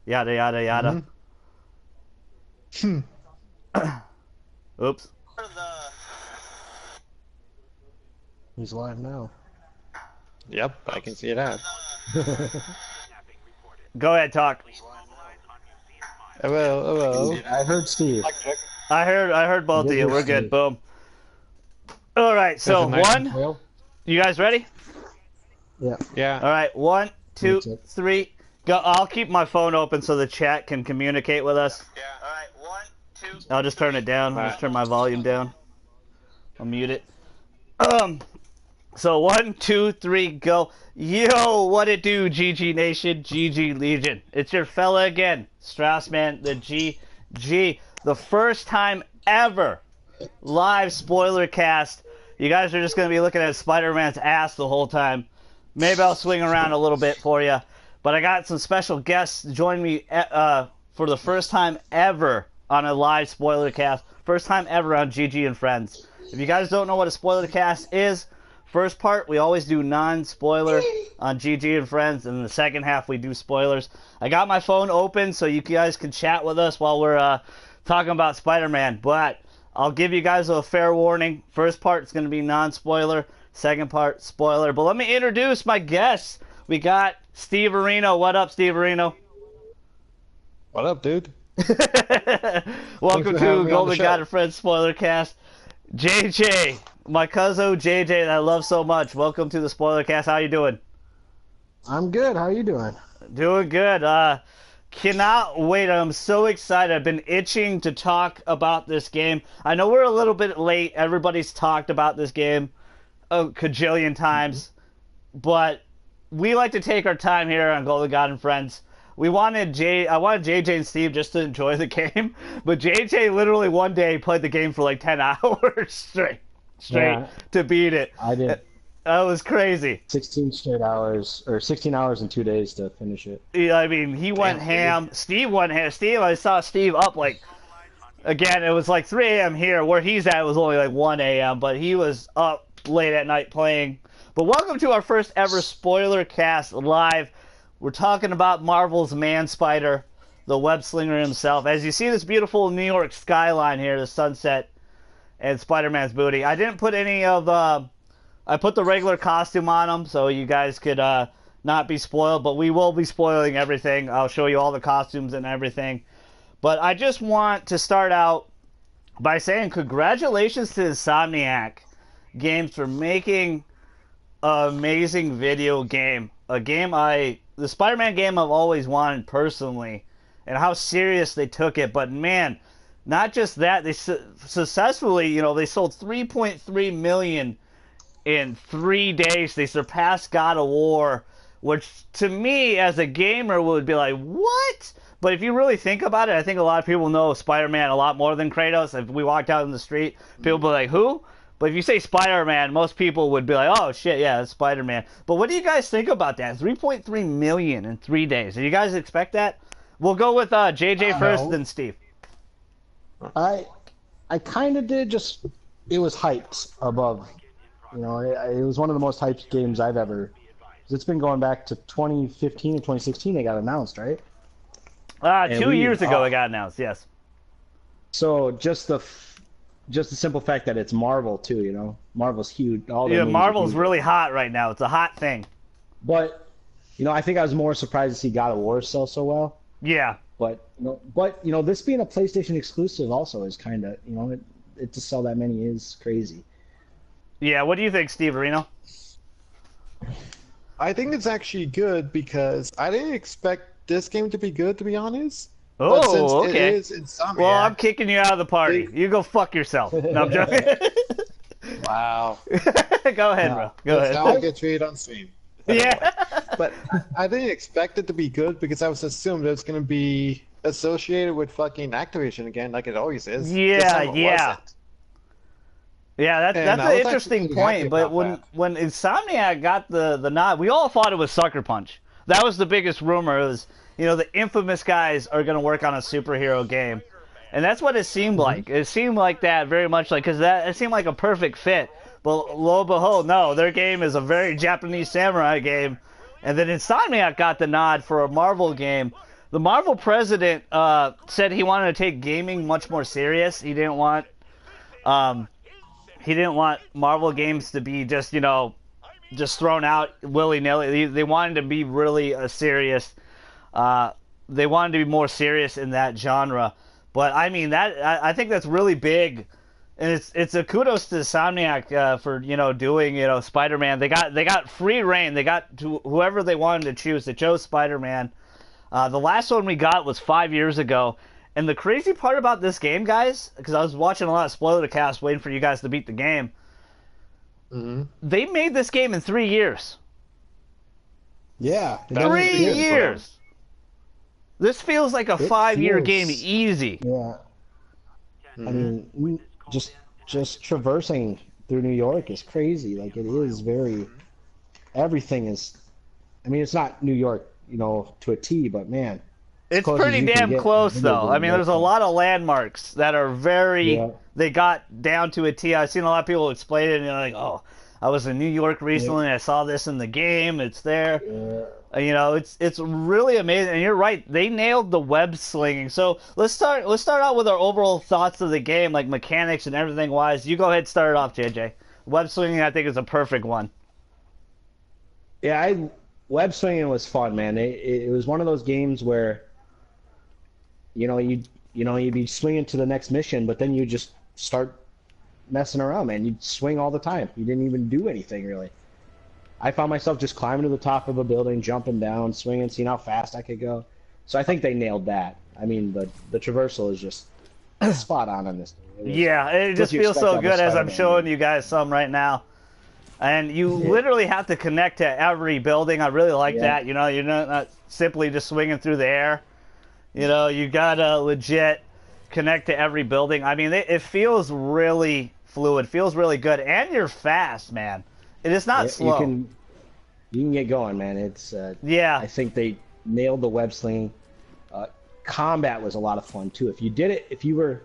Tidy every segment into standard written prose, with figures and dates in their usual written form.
Yada, yada, yada. Oops. He's live now. Yep, I can see that. Go ahead, talk. Hello. I heard Steve. I heard both of you. We're good. Boom. All right, so one. You guys ready? Yeah. Yeah. All right, 1, 2, 3, go. I'll keep my phone open so the chat can communicate with us. Yeah. All right, 1, 2. I'll just turn it down. I'll just turn my volume down. I'll mute it. So 1, 2, 3, go. Yo, what it do, GG Nation, GG Legion. It's your fella again, StraussMan, the GG. The first time ever live spoiler cast. You guys are just going to be looking at Spider-Man's ass the whole time. Maybe I'll swing around a little bit for you. But I got some special guests join me for the first time ever on a live spoiler cast. First time ever on GG and Friends. If you guys don't know what a spoiler cast is, first part we always do non-spoiler on GG and Friends, and in the second half we do spoilers. I got my phone open so you guys can chat with us while we're talking about Spider-Man, but I'll give you guys a fair warning. First part is going to be non-spoiler, second part spoiler. But let me introduce my guests. We got Steve Areno. What up, Steve Areno? What up, dude? Welcome to Golden God and Friends Spoiler Cast. JJ, my cousin JJ that I love so much. Welcome to the Spoiler Cast. How you doing? I'm good. How are you doing? Doing good. Cannot wait. I'm so excited. I've been itching to talk about this game. I know we're a little bit late. Everybody's talked about this game a cajillion times, but we like to take our time here on Golden God and Friends. I wanted JJ and Steve just to enjoy the game, but JJ literally one day played the game for like 10 hours straight to beat it. I did. That was crazy. 16 straight hours, or 16 hours and 2 days to finish it. Yeah, I mean, he went ham. Steve went ham. I saw Steve up like, again, it was like 3 a.m. here. Where he's at, it was only like 1 a.m., but he was up late at night playing. But welcome to our first ever spoiler cast live. We're talking about Marvel's Man Spider, the web slinger himself. As you see this beautiful New York skyline here, the sunset, and Spider-Man's booty. I didn't put any of... I put the regular costume on him so you guys could not be spoiled, but we will be spoiling everything. I'll show you all the costumes and everything. But I just want to start out by saying congratulations to Insomniac Games for making an amazing video game. The Spider-Man game I've always wanted personally, and how serious they took it. But man, not just that, they successfully, they sold 3.3 million in 3 days. They surpassed God of War, which to me as a gamer would be like, what? But if you really think about it, I think a lot of people know Spider-Man a lot more than Kratos. If we walked out in the street, people would be like, who? But if you say Spider-Man, most people would be like, oh shit, yeah, it's Spider-Man. But what do you guys think about that? 3.3 million in 3 days. Do you guys expect that? We'll go with JJ first, then Steve. I kind of did, just it was hyped above. It was one of the most hyped games I've ever. It's been going back to 2015 or 2016. They got announced, right? 2 years ago, it got announced. Yes. So just the simple fact that it's Marvel too, Marvel's huge. Marvel's really hot right now. It's a hot thing. But I think I was more surprised to see God of War sell so well. Yeah. But this being a PlayStation exclusive also is kind of it to sell that many is crazy. Yeah, what do you think, Steve Areno? I think it's actually good because I didn't expect this game to be good, to be honest. Oh, but since okay. It is Insomniac, well, I'm kicking you out of the party. You go fuck yourself. No, I'm joking. Wow. Go ahead, bro. Go ahead. Now I get treated on stream. Yeah. But I didn't expect it to be good because I was assumed it was going to be associated with fucking Activision again, like it always is. Yeah, yeah. Wasn't. Yeah, that's an interesting point. But when Insomniac got the nod, we all thought it was Sucker Punch. That was the biggest rumor. It was, the infamous guys are going to work on a superhero game. And that's what it seemed like. It seemed like that very much because it seemed like a perfect fit. But lo and behold, no, their game is a very Japanese samurai game. And then Insomniac got the nod for a Marvel game. The Marvel president said he wanted to take gaming much more serious. Um, he didn't want Marvel games to be just just thrown out willy nilly. They wanted to be really serious. They wanted to be more serious in that genre. But I mean I think that's really big, and it's a kudos to Insomniac for doing Spider-Man. They got free reign. They got to whoever they wanted to choose. They chose Spider-Man. The last one we got was 5 years ago. And the crazy part about this game, guys, because I was watching a lot of Spoilercast waiting for you guys to beat the game, they made this game in 3 years. Yeah. 3 years! This feels like a 5-year game easy. Yeah. I mean, just traversing through New York is crazy. Like, it is very... Everything is... I mean, it's not New York, to a T, but man... It's pretty damn close, though. I mean, there's a lot of landmarks that are very... Yeah. They got down to a T. I've seen a lot of people explain it, and they're like, oh, I was in New York recently, and I saw this in the game. It's there. Yeah. It's really amazing. And you're right. They nailed the web slinging. So let's start out with our overall thoughts of the game, like mechanics and everything wise. You go ahead and start it off, JJ. Web slinging, I think, is a perfect one. Yeah, web swinging was fun, man. It was one of those games where, you'd be swinging to the next mission, but then you just start messing around, man. You'd swing all the time. You didn't even do anything, really. I found myself just climbing to the top of a building, jumping down, swinging, seeing how fast I could go. So I think they nailed that. I mean, the traversal is just spot on this. It just feels so good as I'm showing you guys some right now. And you literally have to connect to every building. I really like that. You're not simply just swinging through the air. You gotta legit connect to every building. I mean, it feels really fluid, feels really good, and you're fast, man. It is not slow. You can get going, man. It's I think they nailed the web slinging. Combat was a lot of fun too. If you did it, if you were,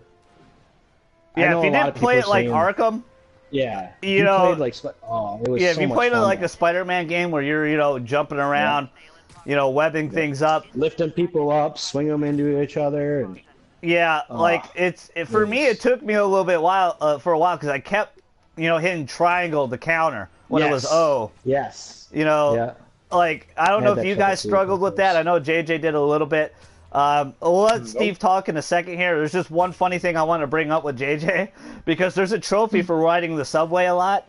if you didn't play it like Arkham. Yeah, you played like it was if you played it like a Spider-Man game where you're jumping around, webbing things up, lifting people up, swing them into each other, and for me it took me a little bit for a while because I kept hitting triangle to counter when it was O. Yes. Like I don't know if you guys struggled with that. I know JJ did a little bit. We'll let Steve talk in a second here. There's just one funny thing I want to bring up with JJ because there's a trophy for riding the subway a lot.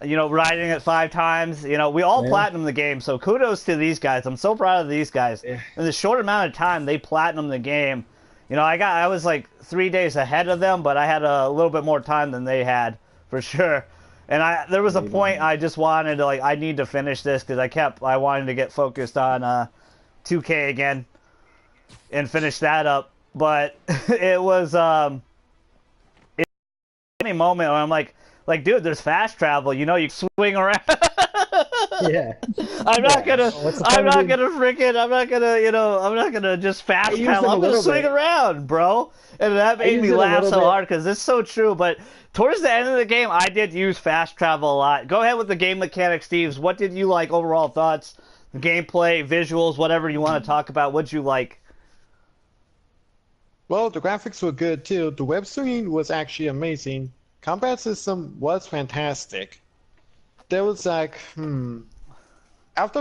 Riding it 5 times. We all platinum the game, so kudos to these guys. I'm so proud of these guys. In the short amount of time they platinum the game. I was like 3 days ahead of them, but I had a little bit more time than they had for sure. And there was a point I just wanted to I need to finish this because I wanted to get focused on 2K again and finish that up. But it was any moment where I'm like, dude, there's fast travel. You swing around. I'm not gonna just fast travel. I'm gonna swing around, bro. And that made me laugh so hard because it's so true. But towards the end of the game, I did use fast travel a lot. Go ahead with the game mechanics, Steves. What did you like? Overall thoughts, the gameplay, visuals, whatever you want to talk about. What'd you like? Well, the graphics were good too. The web swinging was actually amazing. Combat system was fantastic. There was after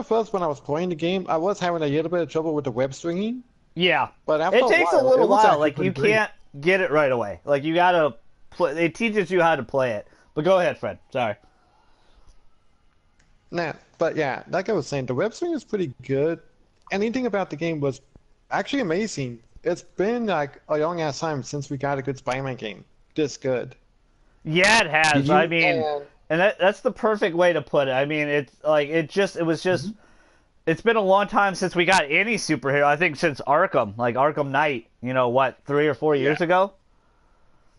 first when I was playing the game, I was having a little bit of trouble with the web swinging. Yeah, but after it takes a little while. Like you great. Can't get it right away. Like you gotta play. It teaches you how to play it. But go ahead, Fred. Sorry. But yeah, like I was saying, the web swing is pretty good. Anything about the game was actually amazing. It's been like a long ass time since we got a good Spider-Man game this good. Yeah, it has. I mean, and that's the perfect way to put it. I mean, it's like it's been a long time since we got any superhero. I think since Arkham, like Arkham Knight. 3 or 4 years ago.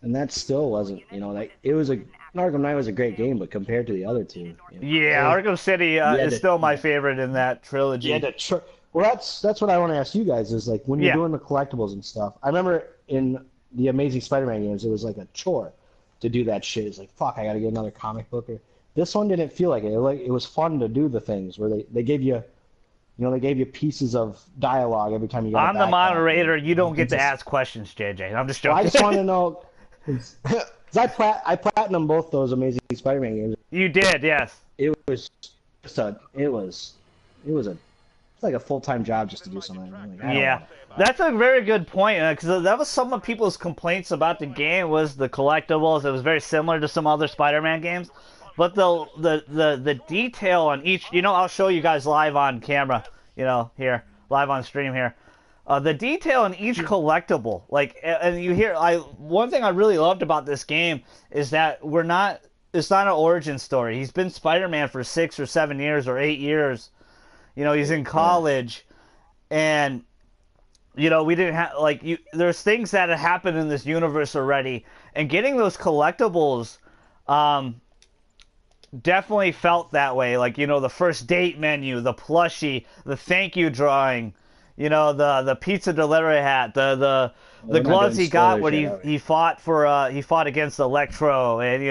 And that still wasn't. Arkham Knight was a great game, but compared to the other two. Yeah, Arkham City is still my favorite in that trilogy. Well, that's what I want to ask you guys is like when you're doing the collectibles and stuff. I remember in the Amazing Spider-Man games, it was like a chore to do that shit. It's like, fuck, I got to get another comic book. This one didn't feel like it. It was fun to do the things where they gave you, they gave you pieces of dialogue every time you got. I'm the moderator. You don't get to ask questions, JJ. I'm just joking. Well, I just want to know. Because I platinum both those Amazing Spider-Man games. You did, yes. It was it's like a full-time job just to do something. Yeah, that's a very good point, because that was some of people's complaints about the game was the collectibles. It was very similar to some other Spider-Man games, but the detail on each, I'll show you guys live on camera, here, live on stream here. The detail in each collectible, and you hear, one thing I really loved about this game is that it's not an origin story. He's been Spider-Man for 6 or 7 years or 8 years. He's in college, and we didn't have there's things that have happened in this universe already, and getting those collectibles definitely felt that way. The first date menu, the plushie, the thank you drawing, the pizza delivery hat, the gloves he got when he fought against Electro, and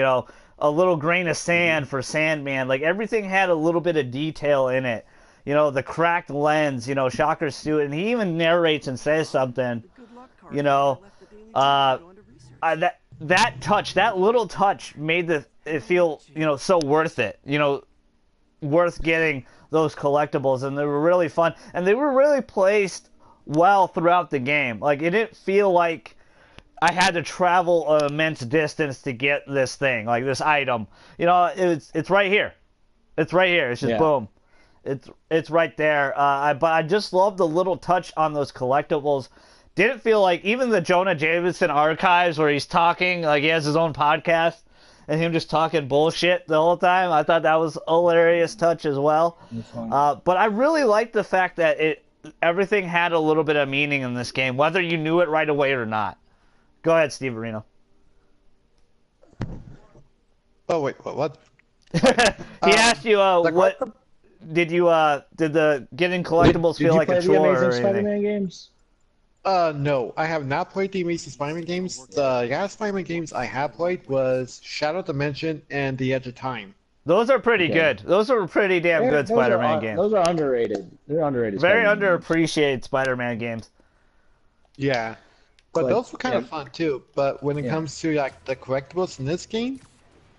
a little grain of sand for Sandman. Everything had a little bit of detail in it. The cracked lens, Shocker Stewart, and he even narrates and says something, that little touch made it feel, so worth it, worth getting those collectibles, and they were really fun, and they were really placed well throughout the game. It didn't feel like I had to travel an immense distance to get this thing, this item. It's right here. It's right here. It's just boom. It's right there. But I just love the little touch on those collectibles. Didn't feel like even the Jonah Jameson archives where he's talking, he has his own podcast, and him just talking bullshit the whole time. I thought that was a hilarious touch as well. But I really liked the fact that everything had a little bit of meaning in this game, whether you knew it right away or not. Go ahead, Steve Areno. Oh wait, what? He asked you what. Did the getting collectibles feel like a chore or anything? Did you play the Amazing Spider-Man games? No, I have not played the Amazing Spider-Man games. The last Spider-Man games I have played was Shadow Dimension and The Edge of Time. Those are pretty good. Those are pretty damn good Spider-Man games. Those are underrated. They're underrated. Very underappreciated Spider-Man games. Yeah, but those were kind of fun too. But when it comes to the collectibles in this game,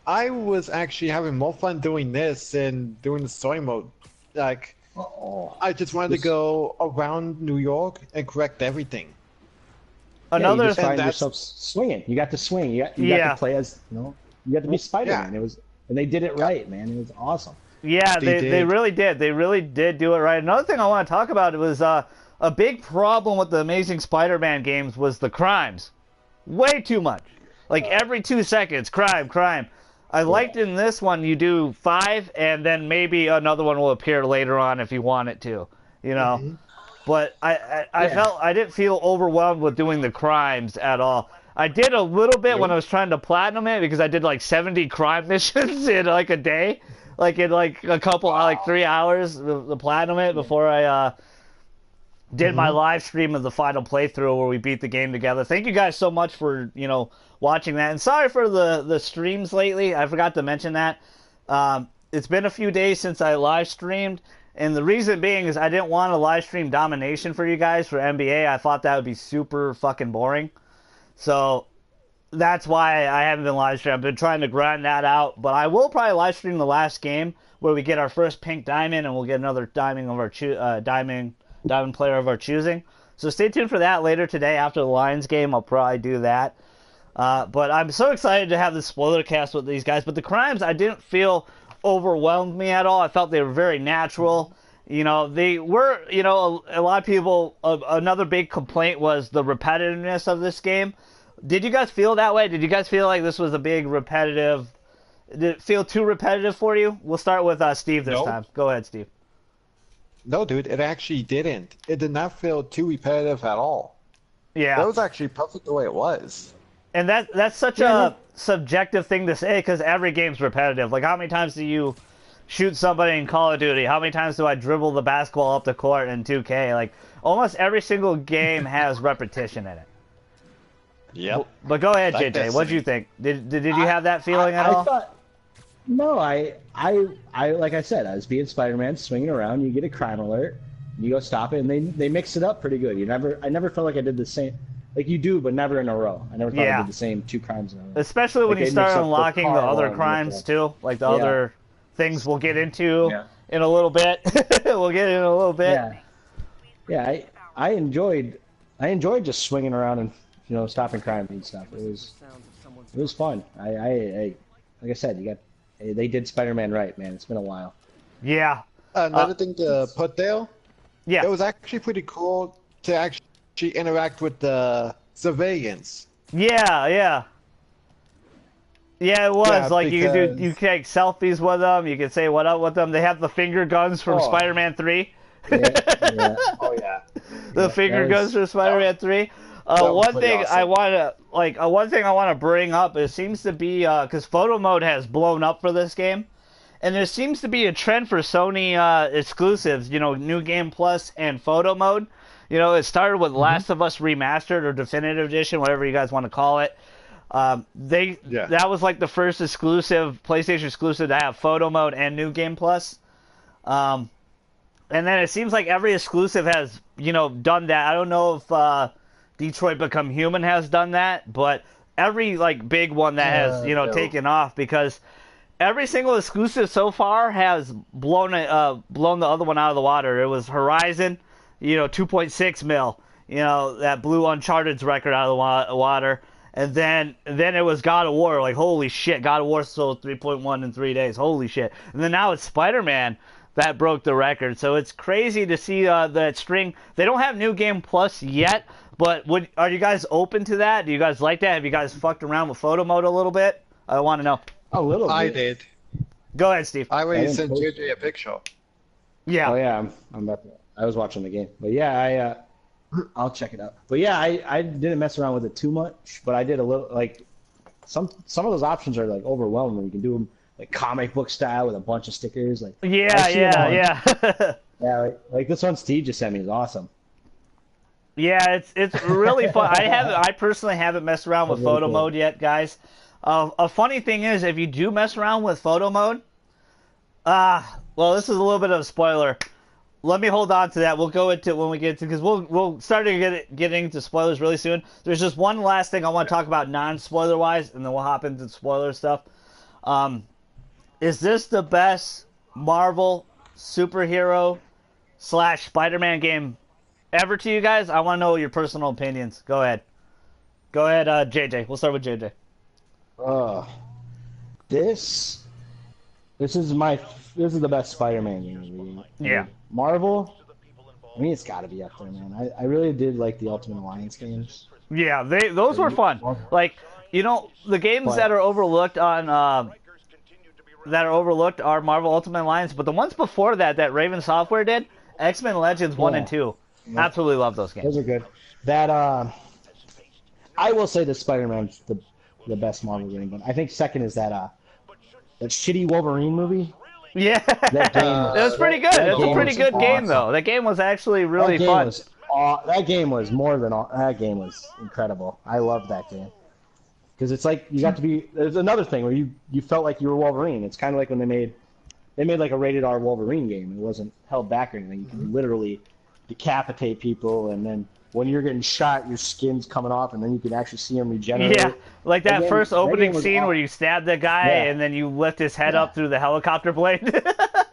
I was actually having more fun doing this than doing the story mode. I just wanted to go around New York and collect everything. Another you just find yourself swinging. You got to swing. You got to play as you got to be Spider-Man. And they did it right, man. It was awesome. Yeah, they really did. They really did do it right. Another thing I want to talk about was a big problem with the Amazing Spider-Man games was the crimes. Way too much. Every 2 seconds, crime. I liked in this one you do 5, and then maybe another one will appear later on if you want it to, Mm-hmm. But I didn't feel overwhelmed with doing the crimes at all. I did a little bit when I was trying to platinum it because I did 70 crime missions in a day, in a couple 3 hours the platinum it before I did my live stream of the final playthrough where we beat the game together. Thank you guys so much for, watching that. And sorry for the streams lately. I forgot to mention that. It's been a few days since I live streamed. And the reason being is I didn't want to live stream domination for you guys for NBA. I thought that would be super fucking boring. So that's why I haven't been live streaming. I've been trying to grind that out. But I will probably live stream the last game where we get our first pink diamond and we'll get another diamond of our diamond player of our choosing. So stay tuned for that later today after the Lions game. I'll probably do that. But I'm so excited to have the spoiler cast with these guys. But the crimes, I didn't feel overwhelmed me at all. I felt they were very natural. They were, a lot of people, another big complaint was the repetitiveness of this game. Did you guys feel that way? Did you guys feel like this was a big repetitive? Did it feel too repetitive for you? We'll start with Steve this time. Go ahead, Steve. No, dude, it actually didn't. It did not feel too repetitive at all. Yeah. That was actually perfect the way it was. And that's such a subjective thing to say because every game's repetitive. How many times do you shoot somebody in Call of Duty? How many times do I dribble the basketball up the court in 2K? Almost every single game has repetition in it. Yep. But go ahead, JJ. What did you think? Did you have that feeling at all? No, I like I said, I was being Spider-Man, swinging around. You get a crime alert. You go stop it, and they mix it up pretty good. I never felt like I did the same. Like you do, but never in a row. I never thought I did the same 2 crimes in a row. Especially when like you start unlocking the other crimes too, like the other things we'll get into in a little bit. We'll get in a little bit. Yeah. I enjoyed just swinging around and stopping crime and stuff. It was fun. I like I said, they did Spider-Man right, man. It's been a while. Yeah. Another thing to put there. Yeah. It was actually pretty cool to actually interact with the civilians. Yeah, it was like because... you can take selfies with them. You can say what up with them. They have the finger guns from Spider-Man 3. Yeah. Oh yeah. The finger guns from Spider-Man 3. One thing I want to bring up, it seems to be because photo mode has blown up for this game, and there seems to be a trend for Sony exclusives. New Game Plus and photo mode. It started with Last of Us Remastered or Definitive Edition, whatever you guys want to call it. That was like the first exclusive, PlayStation exclusive to have photo mode and New Game Plus. And then it seems like every exclusive has, done that. I don't know if Detroit Become Human has done that, but every big one that has, taken off, because every single exclusive so far has blown the other one out of the water. It was Horizon. 2.6 mil, that blew Uncharted's record out of the water. And then it was God of War, like, holy shit, God of War sold 3.1 in 3 days, holy shit. And then now it's Spider-Man that broke the record. So it's crazy to see that string. They don't have New Game Plus yet, but are you guys open to that? Do you guys like that? Have you guys fucked around with photo mode a little bit? I want to know. A little bit. I did. Go ahead, Steve. I already sent JJ a picture. Yeah. Oh, yeah, I'm about to... I was watching the game, but yeah, I'll check it out. But yeah, I didn't mess around with it too much, but I did a little. Like some of those options are like overwhelming. You can do them like comic book style with a bunch of stickers. Like yeah. Like this one Steve just sent me is awesome. Yeah, it's really fun. I personally haven't messed around with photo mode yet, guys. A funny thing is, if you do mess around with photo mode, well, this is a little bit of a spoiler. Let me hold on to that. We'll go into it when we get to, because we'll start to getting into spoilers really soon. There's just one last thing I want to talk about non-spoiler wise, and then we'll hop into spoiler stuff. Is this the best Marvel superhero / Spider-Man game ever to you guys? I want to know your personal opinions. Go ahead, JJ. We'll start with JJ. This is the best Spider-Man game. Yeah. Marvel, I mean, it's got to be up there, man. I really did like the Ultimate Alliance games. Yeah, those were fun. Like, the games that are overlooked are Marvel Ultimate Alliance, but the ones before that Raven Software did, X-Men Legends 1 and 2. Yeah. Absolutely love those games. Those are good. That I will say that Spider-Man's the best Marvel game, but I think second is that shitty Wolverine movie. Yeah, that was pretty good. It was a pretty good game, though. That game was actually really fun. That game was that game was incredible. I loved that game because it's like you got to be. There's another thing where you felt like you were Wolverine. It's kind of like when they made like a rated R Wolverine game. It wasn't held back or anything. You could literally decapitate people, and then when you're getting shot, your skin's coming off, and then you can actually see them regenerate. Yeah, like that first opening scene where you stab the guy and then you lift his head up through the helicopter blade.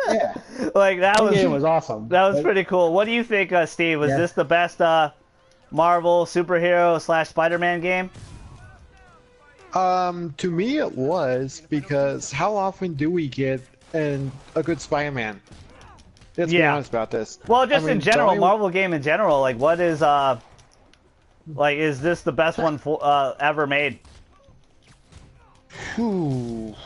Yeah, like that game was awesome. That was pretty cool. What do you think, Steve? Was this the best Marvel superhero / Spider-Man game? To me, it was, because how often do we get a good Spider-Man? Let's be honest about this. Well, just in general, Marvel game in general, like what is is this the best one ever made? Ooh,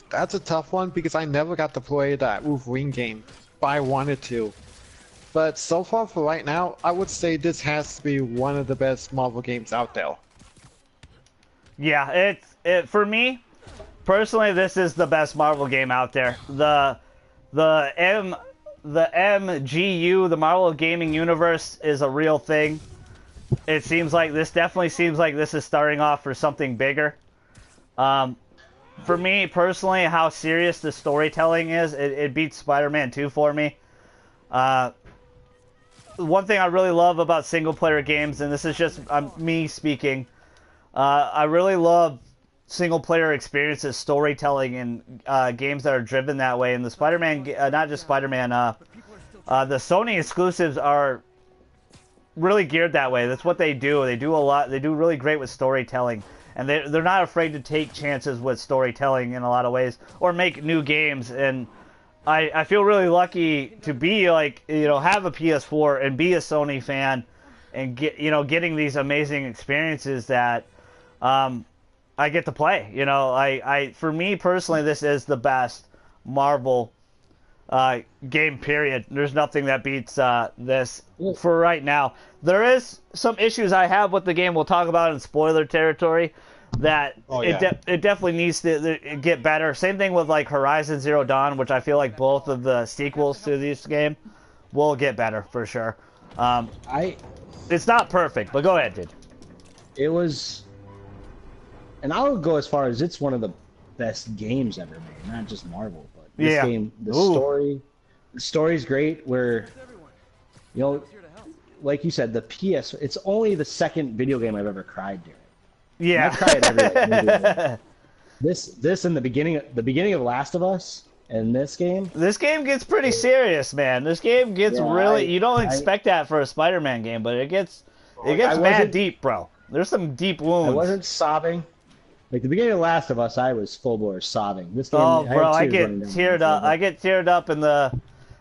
that's a tough one because I never got to play that Wolverine game, but I wanted to. But so far for right now, I would say this has to be one of the best Marvel games out there. Yeah, for me personally, this is the best Marvel game out there. The MGU, the Marvel Gaming Universe, is a real thing. It definitely seems like this is starting off for something bigger. For me, personally, how serious the storytelling is, it beats Spider-Man 2 for me. one thing I really love about single player games, and this is just me speaking, I really love single player experiences, storytelling, and games that are driven that way. And the Spider-Man, not just Spider-Man, the Sony exclusives are really geared that way. That's what they do. They do a lot. They do really great with storytelling, and they're not afraid to take chances with storytelling in a lot of ways, or make new games. And I feel really lucky to be like, have a PS4 and be a Sony fan, and getting these amazing experiences that I get to play. For me personally, this is the best Marvel game, period. There's nothing that beats this for right now. There is some issues I have with the game we'll talk about in spoiler territory that it definitely needs to get better. Same thing with like Horizon Zero Dawn, which I feel like both of the sequels to this game will get better for sure. It's not perfect, but go ahead, dude. It was, and I would go as far as it's one of the best games ever made, not just Marvel, but this game, the story's great. Where, like you said, the PS, it's only the second video game I've ever cried during. Yeah, and I cry at every This and the beginning of Last of Us, and this game. This game gets pretty serious, man. This game gets really. You don't expect that for a Spider-Man game, but it gets mad deep, bro. There's some deep wounds. I wasn't sobbing. Like the beginning of Last of Us, I was full bore sobbing. This game, I get teared up. I get teared up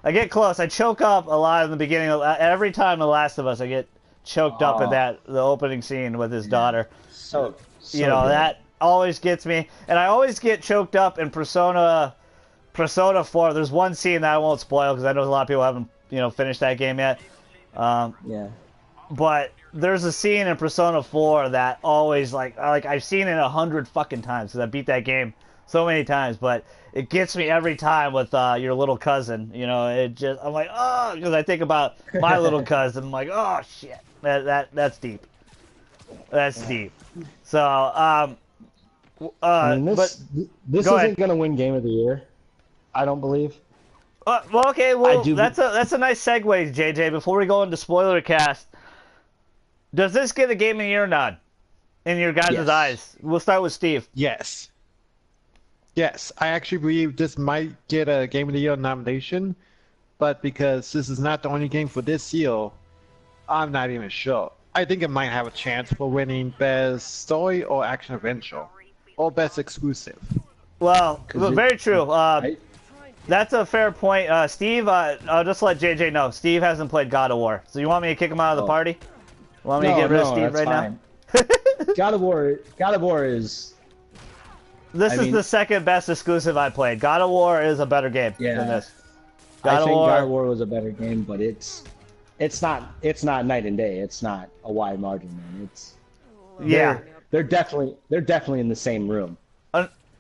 I get close. I choke up a lot in the beginning of every time The Last of Us. I get choked up in the opening scene with his daughter. So that always gets me, and I always get choked up in Persona 4. There's one scene that I won't spoil because I know a lot of people haven't finished that game yet. But there's a scene in Persona 4 that always like I've seen it 100 fucking times because I beat that game so many times, but it gets me every time with your little cousin. I'm like, oh, because I think about my little cousin. I'm like, oh shit, that's deep. That's deep. So this isn't gonna win Game of the Year, I don't believe. Well, okay, that's a nice segue, JJ. Before we go into Spoilercast, does this get a Game of the Year nod in your guys' eyes? We'll start with Steve. Yes, I actually believe this might get a Game of the Year nomination, but because this is not the only game for this year, I'm not even sure. I think it might have a chance for winning Best Story or Action Adventure, or Best Exclusive. Well, very true. That's a fair point. Steve, I'll just let JJ know. Steve hasn't played God of War. So you want me to kick him out of the party? You want me to get rid of Steve right now? God of War is... This is the second best exclusive I played. God of War is a better game than this. God of War was a better game, but it's not night and day. It's not a wide margin, man. They're definitely in the same room.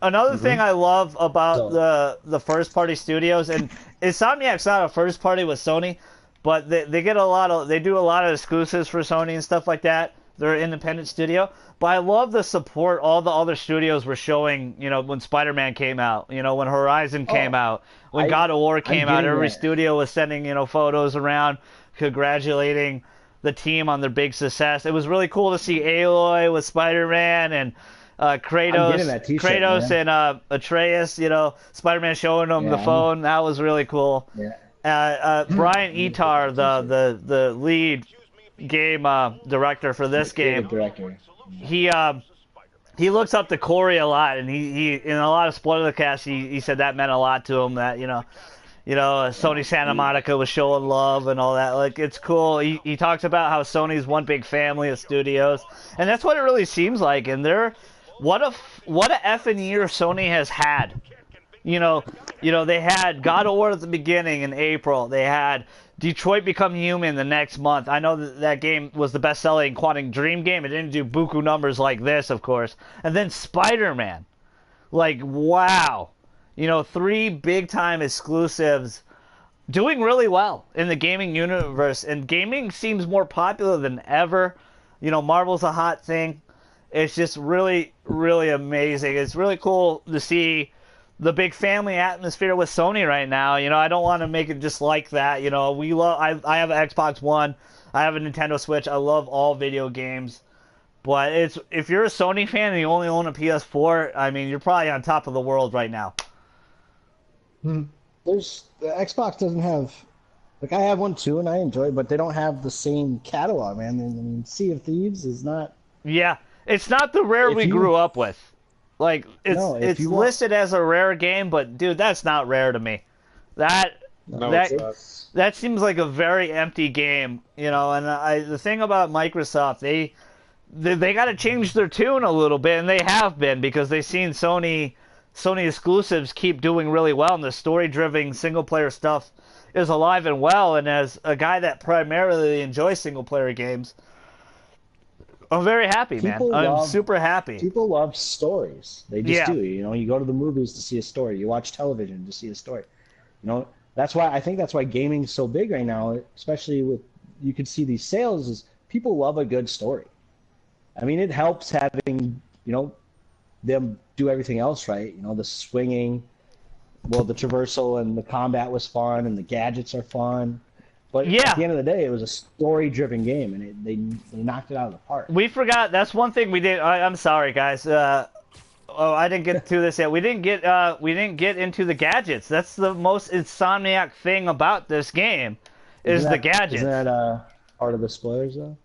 Another thing I love about the first party studios, and Insomniac's not a first party with Sony, but they do a lot of exclusives for Sony and stuff like that. They're an independent studio, but I love the support all the other studios were showing. When Spider-Man came out, when Horizon came out, when God of War came out, every studio was sending photos around, congratulating the team on their big success. It was really cool to see Aloy with Spider-Man and Kratos and Atreus, Spider-Man showing them the phone. That was really cool. Brian Etar, the lead game director for this game, he looks up to Corey a lot, and he in a lot of Spoilercasts he said that meant a lot to him, that Sony Santa Monica was showing love and all that. Like, it's cool. He talks about how Sony's one big family of studios, and that's what it really seems like. And what a effing year Sony has had. They had God of War at the beginning in April. They had Detroit Become Human the next month. I know that game was the best-selling Quantum Dream game. It didn't do buku numbers like this, of course. And then Spider-Man. Like, wow. 3 big-time exclusives doing really well in the gaming universe. And gaming seems more popular than ever. Marvel's a hot thing. It's just really, really amazing. It's really cool to see the big family atmosphere with Sony right now. You know, I don't want to make it just like that. You know, we love. I have an Xbox One. I have a Nintendo Switch. I love all video games. But it's if you're a Sony fan and you only own a PS4, I mean, you're probably on top of the world right now. There's the Xbox doesn't have like I have one too and I enjoy it, but they don't have the same catalog, man. I mean, Sea of Thieves is not. Yeah, it's not the rare we grew up with. Like it's listed as a rare game, but dude, that's not rare to me. That seems like a very empty game, you know. And the thing about Microsoft, they got to change their tune a little bit, and they have been because they've seen Sony exclusives keep doing really well, and the story-driven single-player stuff is alive and well. And as a guy that primarily enjoys single-player games, I'm very happy, man. I'm super happy. People love stories. They just do. You know, you go to the movies to see a story. You watch television to see a story. You know, that's why gaming's so big right now, especially with you can see these sales is people love a good story. I mean, it helps having, you know, them do everything else right. You know, the swinging, well, the traversal and the combat was fun, and the gadgets are fun. But at the end of the day, it was a story-driven game, and they knocked it out of the park. We forgot. That's one thing we did. I'm sorry, guys. I didn't get to this yet. We didn't get into the gadgets. That's the most Insomniac thing about this game, is the gadgets. Isn't that part of the spoilers, though?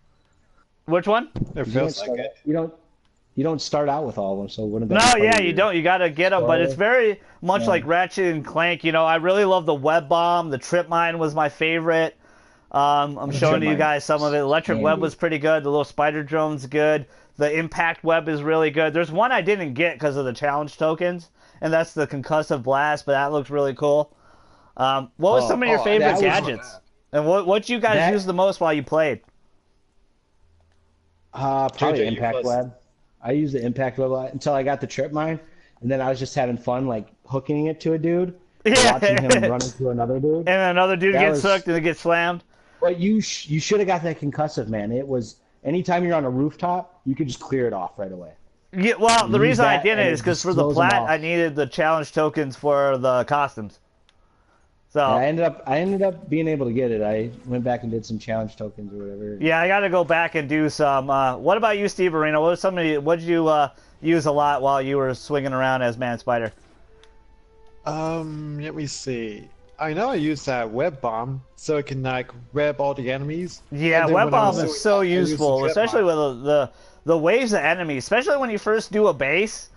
Which one? It feels like it. You don't start out with all of them, so wouldn't that? No, yeah, you don't. You got to get them, but it's very much like Ratchet and Clank. You know, I really love the web bomb. The trip mine was my favorite. I'm showing you guys some of it. Electric web was pretty good. The little spider drone's good. The impact web is really good. There's one I didn't get because of the challenge tokens, and that's the concussive blast, but that looks really cool. What was some of your favorite gadgets? And what you guys use the most while you played? Probably impact web. I used the impact web until I got the trip mine, and then I was just having fun, like hooking it to a dude, watching him run into another dude, and another dude gets hooked and it gets slammed. But you should have got that concussive, man. It was anytime you're on a rooftop, you could just clear it off right away. Yeah, well, the reason I did it is because for the plat, I needed the challenge tokens for the costumes. So I ended up being able to get it. I went back and did some challenge tokens or whatever. Yeah, I got to go back and do some. What about you, Steve Arena? What did you use a lot while you were swinging around as Man Spider? Let me see. I know I used that web bomb so it can like web all the enemies. Yeah, web bomb is so useful, especially with the waves of enemies. Especially when you first do a base,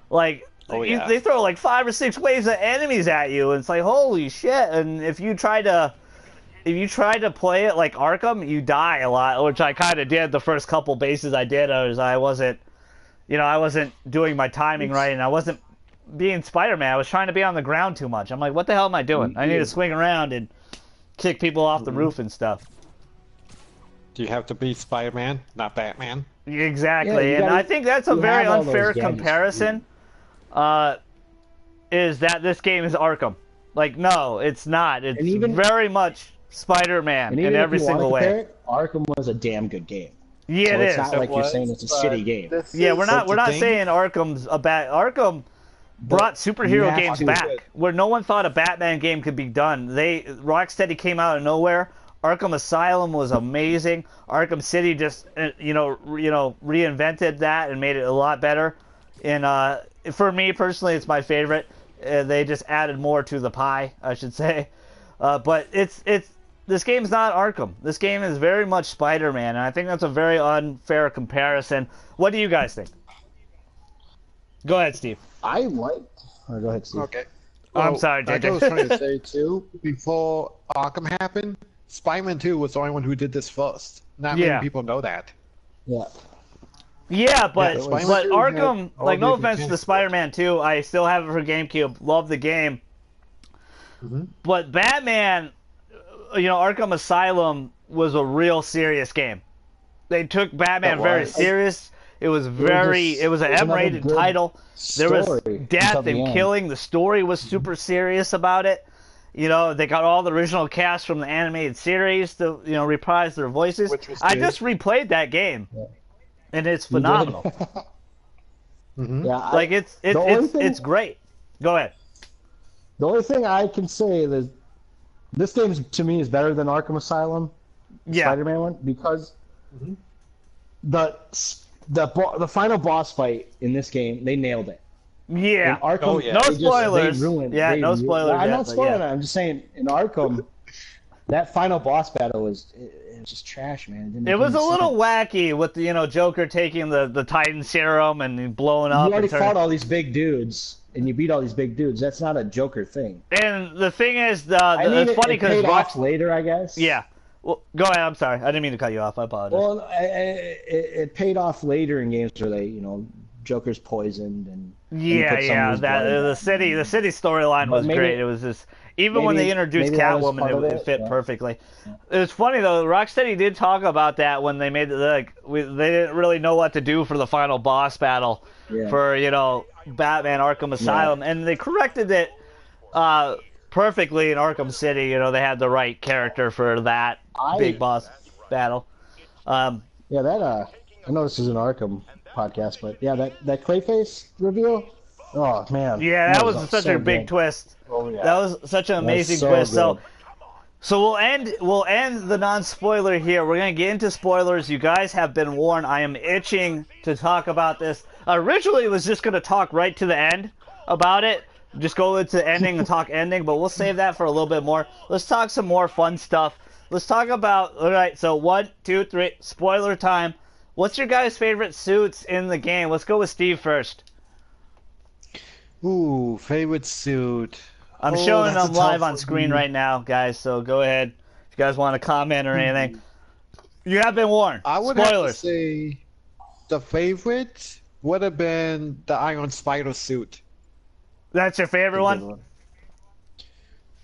like. They throw like 5 or 6 waves of enemies at you, and it's like holy shit. And if you try to play it like Arkham, you die a lot, which I kind of did the first couple bases I did. I wasn't doing my timing right, and I wasn't being Spider-Man. I was trying to be on the ground too much. I'm like, what the hell am I doing? I need to swing around and kick people off the roof and stuff. Do you have to be Spider-Man, not Batman? Exactly, and I think that's a very unfair comparison. Is that this game is Arkham. Like, no, it's not. It's very much Spider-Man in every single way. Arkham was a damn good game. Yeah, it is. It's not like you're saying it's a shitty game. Yeah, we're not saying Arkham's a bad... Arkham brought superhero games back, where no one thought a Batman game could be done. Rocksteady came out of nowhere. Arkham Asylum was amazing. Arkham City just, reinvented that and made it a lot better. And, for me personally, it's my favorite. They just added more to the pie, I should say. But this game's not Arkham. This game is very much Spider-Man, and I think that's a very unfair comparison. What do you guys think? Go ahead, Steve. Go ahead, Steve. Okay. I'm sorry, JJ. Like I was trying to say too, before Arkham happened, Spider-Man 2 was the only one who did this first. Not many people know that. Yeah. Yeah, but Arkham, like, no offense to Spider-Man 2, I still have it for GameCube, love the game. But Batman, Arkham Asylum was a real serious game. They took Batman very serious. It was an M-rated title. There was death and killing. The story was super serious about it. They got all the original cast from the animated series to, reprise their voices. I just replayed that game. Yeah. And it's phenomenal. Yeah, it's great. Go ahead. The only thing I can say is this game to me is better than Arkham Asylum, Yeah. Spider-Man one, because the final boss fight in this game, they nailed it. Yeah. In Arkham, Oh, yeah. No they spoilers. ruined. Yeah, no spoilers I'm yet, not but spoiling yeah. it. I'm just saying in Arkham, that final boss battle was just trash, man. It was a didn't little sense. wacky with Joker taking the Titan serum and blowing up. You already and turning... fought all these big dudes, and you beat all these big dudes. That's not a Joker thing. And the thing is, it's funny it because paid off later, I guess. Yeah. Well, go ahead. I'm sorry. I didn't mean to cut you off. I apologize. Well, it paid off later in games where they, Joker's poisoned and yeah. The city storyline was great. It was just even when they introduced Catwoman, it fit perfectly. It was funny though. Rocksteady did talk about that when they made they didn't really know what to do for the final boss battle for Batman Arkham Asylum, and they corrected it perfectly in Arkham City. They had the right character for that big boss battle. I know this is an Arkham podcast, but that Clayface reveal. Oh man. Yeah, that was such a big twist. Oh, yeah. That was such an amazing twist. Good. So we'll end the non-spoiler here. We're gonna get into spoilers. You guys have been warned. I am itching to talk about this. Originally, it was just gonna talk right to the end about it. Just go into ending and talk ending, but we'll save that for a little bit more. Let's talk some more fun stuff. Let's talk about, all right, so 1, 2, 3, spoiler time. What's your guys' favorite suits in the game? Let's go with Steve first. Ooh, favorite suit. I'm showing them live on screen right now, guys, so go ahead if you guys want to comment or anything. You have been warned. I would have to say the favorite would have been the Iron Spider suit. That's your favorite one?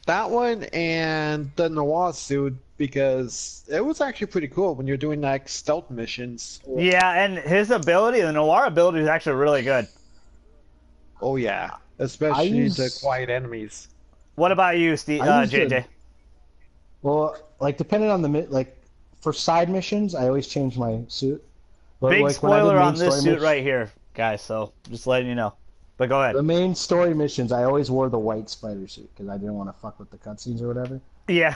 That one and the Noir suit, because it was actually pretty cool when you're doing like stealth missions. Yeah, and his ability, the Noir ability, is actually really good. Oh yeah, especially the quiet enemies. What about you, Steve, JJ? Well, depending on for side missions, I always change my suit. But Big spoiler on this suit right here, guys. So just letting you know. But go ahead. The main story missions, I always wore the white spider suit because I didn't want to fuck with the cutscenes or whatever. Yeah.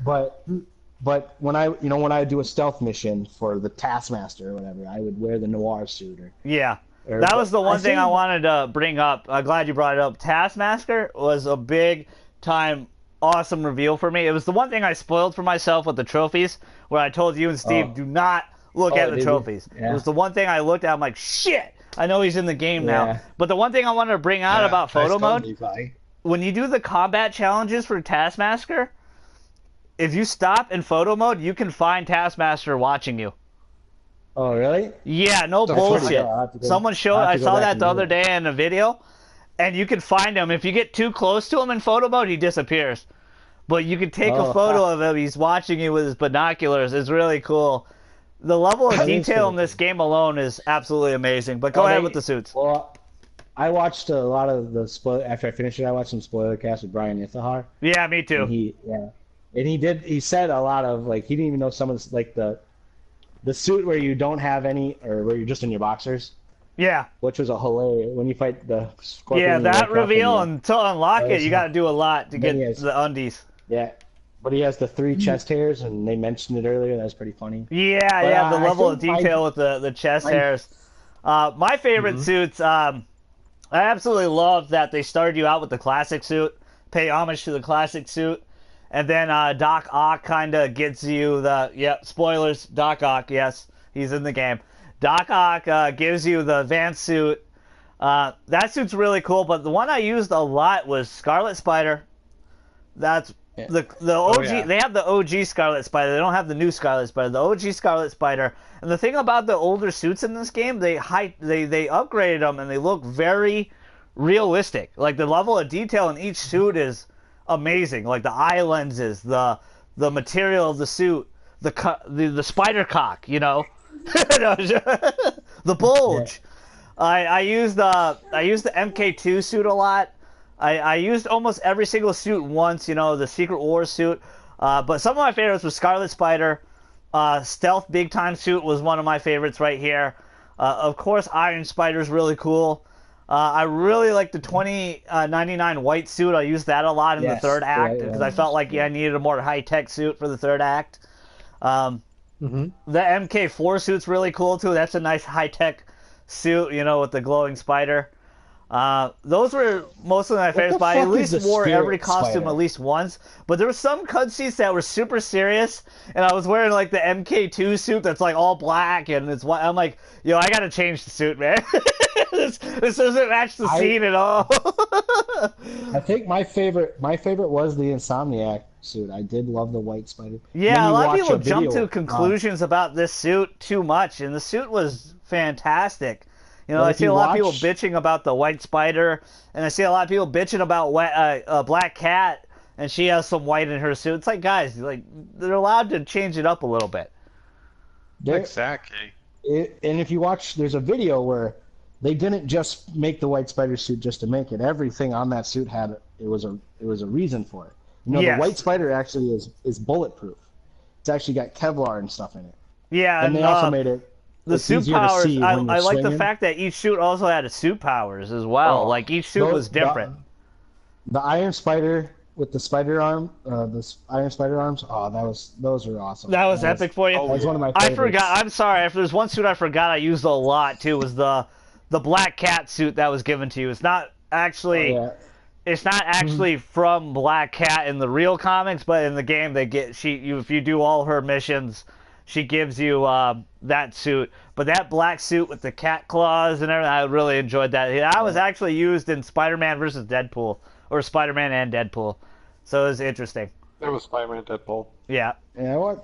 but when I do a stealth mission for the Taskmaster or whatever, I would wear the Noir suit. That was the one thing I wanted to bring up. I'm glad you brought it up. Taskmaster was a big time awesome reveal for me. It was the one thing I spoiled for myself with the trophies, where I told you and Steve, do not look at the trophies. Yeah. It was the one thing I looked at. I'm like, shit, I know he's in the game now. But the one thing I wanted to bring out about photo mode, when you do the combat challenges for Taskmaster, if you stop in photo mode, you can find Taskmaster watching you. Oh, really? Yeah, no bullshit. Someone showed, I saw that the other day in a video, and you can find him. If you get too close to him in photo mode, he disappears. But you can take a photo of him. He's watching you with his binoculars. It's really cool. The level of detail in this game alone is absolutely amazing. But go ahead with the suits. Well, I watched a lot of the after I finished it. I watched some Spoilercast with Brian Ithahar. Yeah, me too. And he said a lot of he didn't even know some of the suit where you don't have any, or where you're just in your boxers. Yeah. Which was a hilarious when you fight the Scorpion. Yeah, that reveal and to unlock it, you got to do a lot to get the undies. Yeah. But he has the 3 chest hairs, and they mentioned it earlier. That was pretty funny. Yeah, the level of detail with the chest hairs. My favorite suits, I absolutely love that they started you out with the classic suit, pay homage to the classic suit, and then Doc Ock kind of gets you spoilers, Doc Ock, yes, he's in the game. Doc Ock gives you the advanced suit. That suit's really cool, but the one I used a lot was Scarlet Spider. That's the OG. They have the OG Scarlet Spider. They don't have the new Scarlet Spider. The OG Scarlet Spider. And the thing about the older suits in this game, they upgraded them and they look very realistic. Like the level of detail in each suit is amazing. Like the eye lenses, the material of the suit, the spider cock, the bulge. I used the MK2 suit a lot. I used almost every single suit once, the Secret Wars suit. But some of my favorites was Scarlet Spider. Stealth Big Time suit was one of my favorites right here. Of course, Iron Spider's really cool. I really like the 2099 white suit. I used that a lot in the third act because I felt like I needed a more high-tech suit for the third act. The MK4 suit's really cool too. That's a nice high-tech suit, you know, with the glowing spider. Those were most of my favorites, but I at least wore every costume at least once. But there were some cutscenes that were super serious, and I was wearing like the MK2 suit that's like all black, and it's white. I'm like, yo, I gotta change the suit, man. this doesn't match the scene at all. I think my favorite was the Insomniac suit. I did love the white spider. Yeah, a lot of people jump to conclusions about this suit too much, and the suit was fantastic. You know, I see a lot of people bitching about the white spider, and I see a lot of people bitching about Black Cat, and she has some white in her suit. It's like, guys, like they're allowed to change it up a little bit. Exactly. And if you watch, there's a video where they didn't just make the white spider suit just to make it. Everything on that suit had it was a reason for it. You know, the white spider actually is bulletproof. It's actually got Kevlar and stuff in it. Yeah, and they also made it. The suit powers, I like the fact that each suit also had a suit powers as well. Like each suit was different. The Iron Spider with the spider arm, the Iron Spider arms. Oh, those were awesome. That was epic for you. That was one of my favorites. I forgot. I'm sorry. If there's one suit I forgot I used a lot too was the Black Cat suit that was given to you. It's not actually. It's not actually from Black Cat in the real comics, but in the game they get if you do all her missions. She gives you that suit. But that black suit with the cat claws and everything, I really enjoyed that. That was actually used in Spider-Man versus Deadpool, or Spider-Man and Deadpool. So it was interesting. There was Spider-Man and Deadpool. Yeah. Yeah,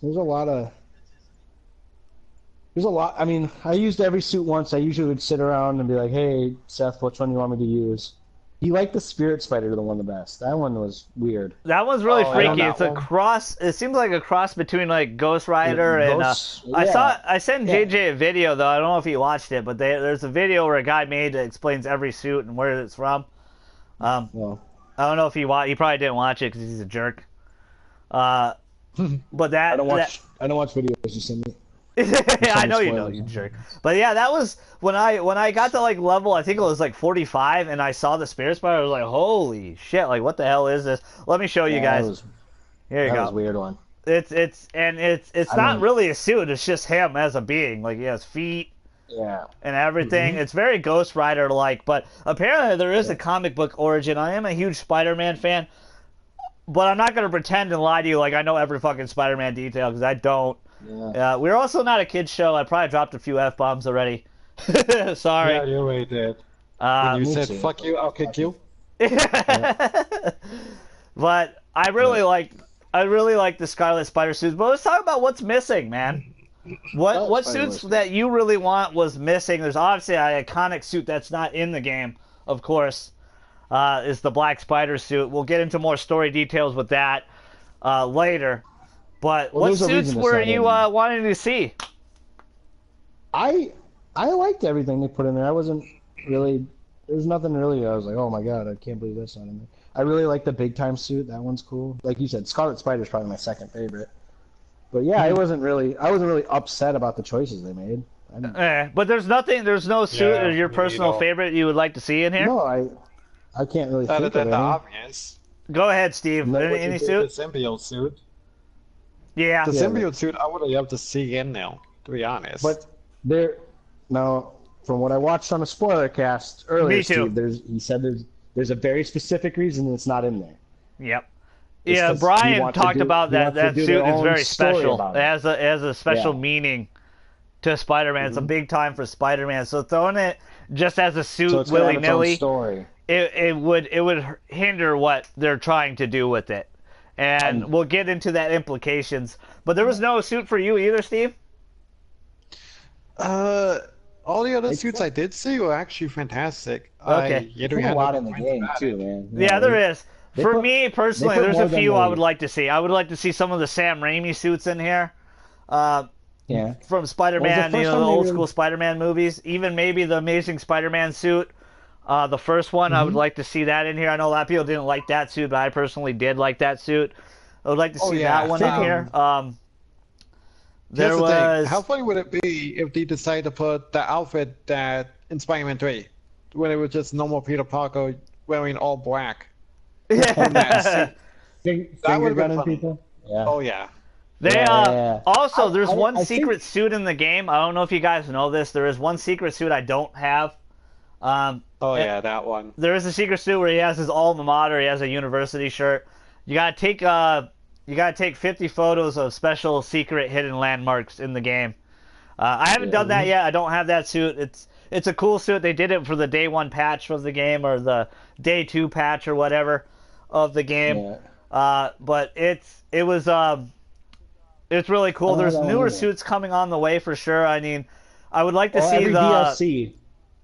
there's a lot. I mean, I used every suit once. I usually would sit around and be like, hey, Seth, which one do you want me to use? He liked the Spirit Spider the one the best. That one was weird. That one's really freaky. It's a cross. It seems like a cross between like Ghost Rider and. I sent JJ a video though. I don't know if he watched it, but there's a video where a guy made that explains every suit and where it's from. I don't know if he probably didn't watch it because he's a jerk. But that I don't watch videos you send me. I know you know, you jerk. But yeah, that was when I got to like level, I think it was like 45, and I saw the Spirit Spider. I was like, holy shit! Like, what the hell is this? Let me show you guys. Here you go. That was a weird one. It's not really a suit. It's just him as a being. Like he has feet. Yeah. And everything. It's very Ghost Rider like, but apparently there is a comic book origin. I am a huge Spider-Man fan, but I'm not gonna pretend and lie to you like I know every fucking Spider-Man detail because I don't. Yeah. We're also not a kids show. I probably dropped a few F-bombs already. Sorry. Yeah, you already did. When you said, fuck you, I'll kick you. But I really like the Scarlet Spider suits. But let's talk about what's missing, man. What suits that you really want was missing? There's obviously an iconic suit that's not in the game, of course, is the Black Spider suit. We'll get into more story details with that later. But what suits were you wanting to see? I liked everything they put in there. I wasn't really. There's nothing really. I was like, oh my god, I can't believe that's not in there. I really like the big time suit. That one's cool. Like you said, Scarlet Spider is probably my second favorite. But yeah, I wasn't really upset about the choices they made. But there's no suit or your personal favorite you would like to see in here. No, I can't really think of any. Obvious. Go ahead, Steve. Any suit? The symbiote suit. Yeah. The symbiote suit, I would have loved to see in now, to be honest. But now, from what I watched on a Spoilercast earlier, Steve, he said there's a very specific reason it's not in there. Yep. Yeah, Brian talked about that. That suit is very special. It has a special meaning to Spider-Man. It's a big time for Spider-Man. So throwing it just as a suit willy-nilly, it would hinder what they're trying to do with it. And we'll get into that implications. But there was no suit for you either, Steve? All the other suits I did see were actually fantastic. Okay. There's a lot in the game, too, man. Yeah, there is. For me, personally, there's a few I would like to see. I would like to see some of the Sam Raimi suits in here. From Spider-Man, the old school Spider-Man movies. Even maybe the Amazing Spider-Man suit. The first one, I would like to see that in here. I know a lot of people didn't like that suit, but I personally did like that suit. I would like to see that one in here. There was... How funny would it be if they decided to put the outfit that in Spider-Man 3? when it was just normal Peter Parker wearing all black. Yeah. Finger would've been gunning funny. people. Yeah. Oh yeah. They Yeah. also there's one I secret think, suit in the game. I don't know if you guys know this. There is one secret suit I don't have. Oh it- yeah, that one. There is a secret suit where he has his alma mater. He has a university shirt. You gotta take 50 photos of special secret hidden landmarks in the game. I haven't done that yet. I don't have that suit. It's a cool suit. They did it for the day 1 patch of the game or the day 2 patch or whatever of the game. Yeah. But it's really cool. There's newer suits coming on the way for sure. I mean, I would like to see every the DLC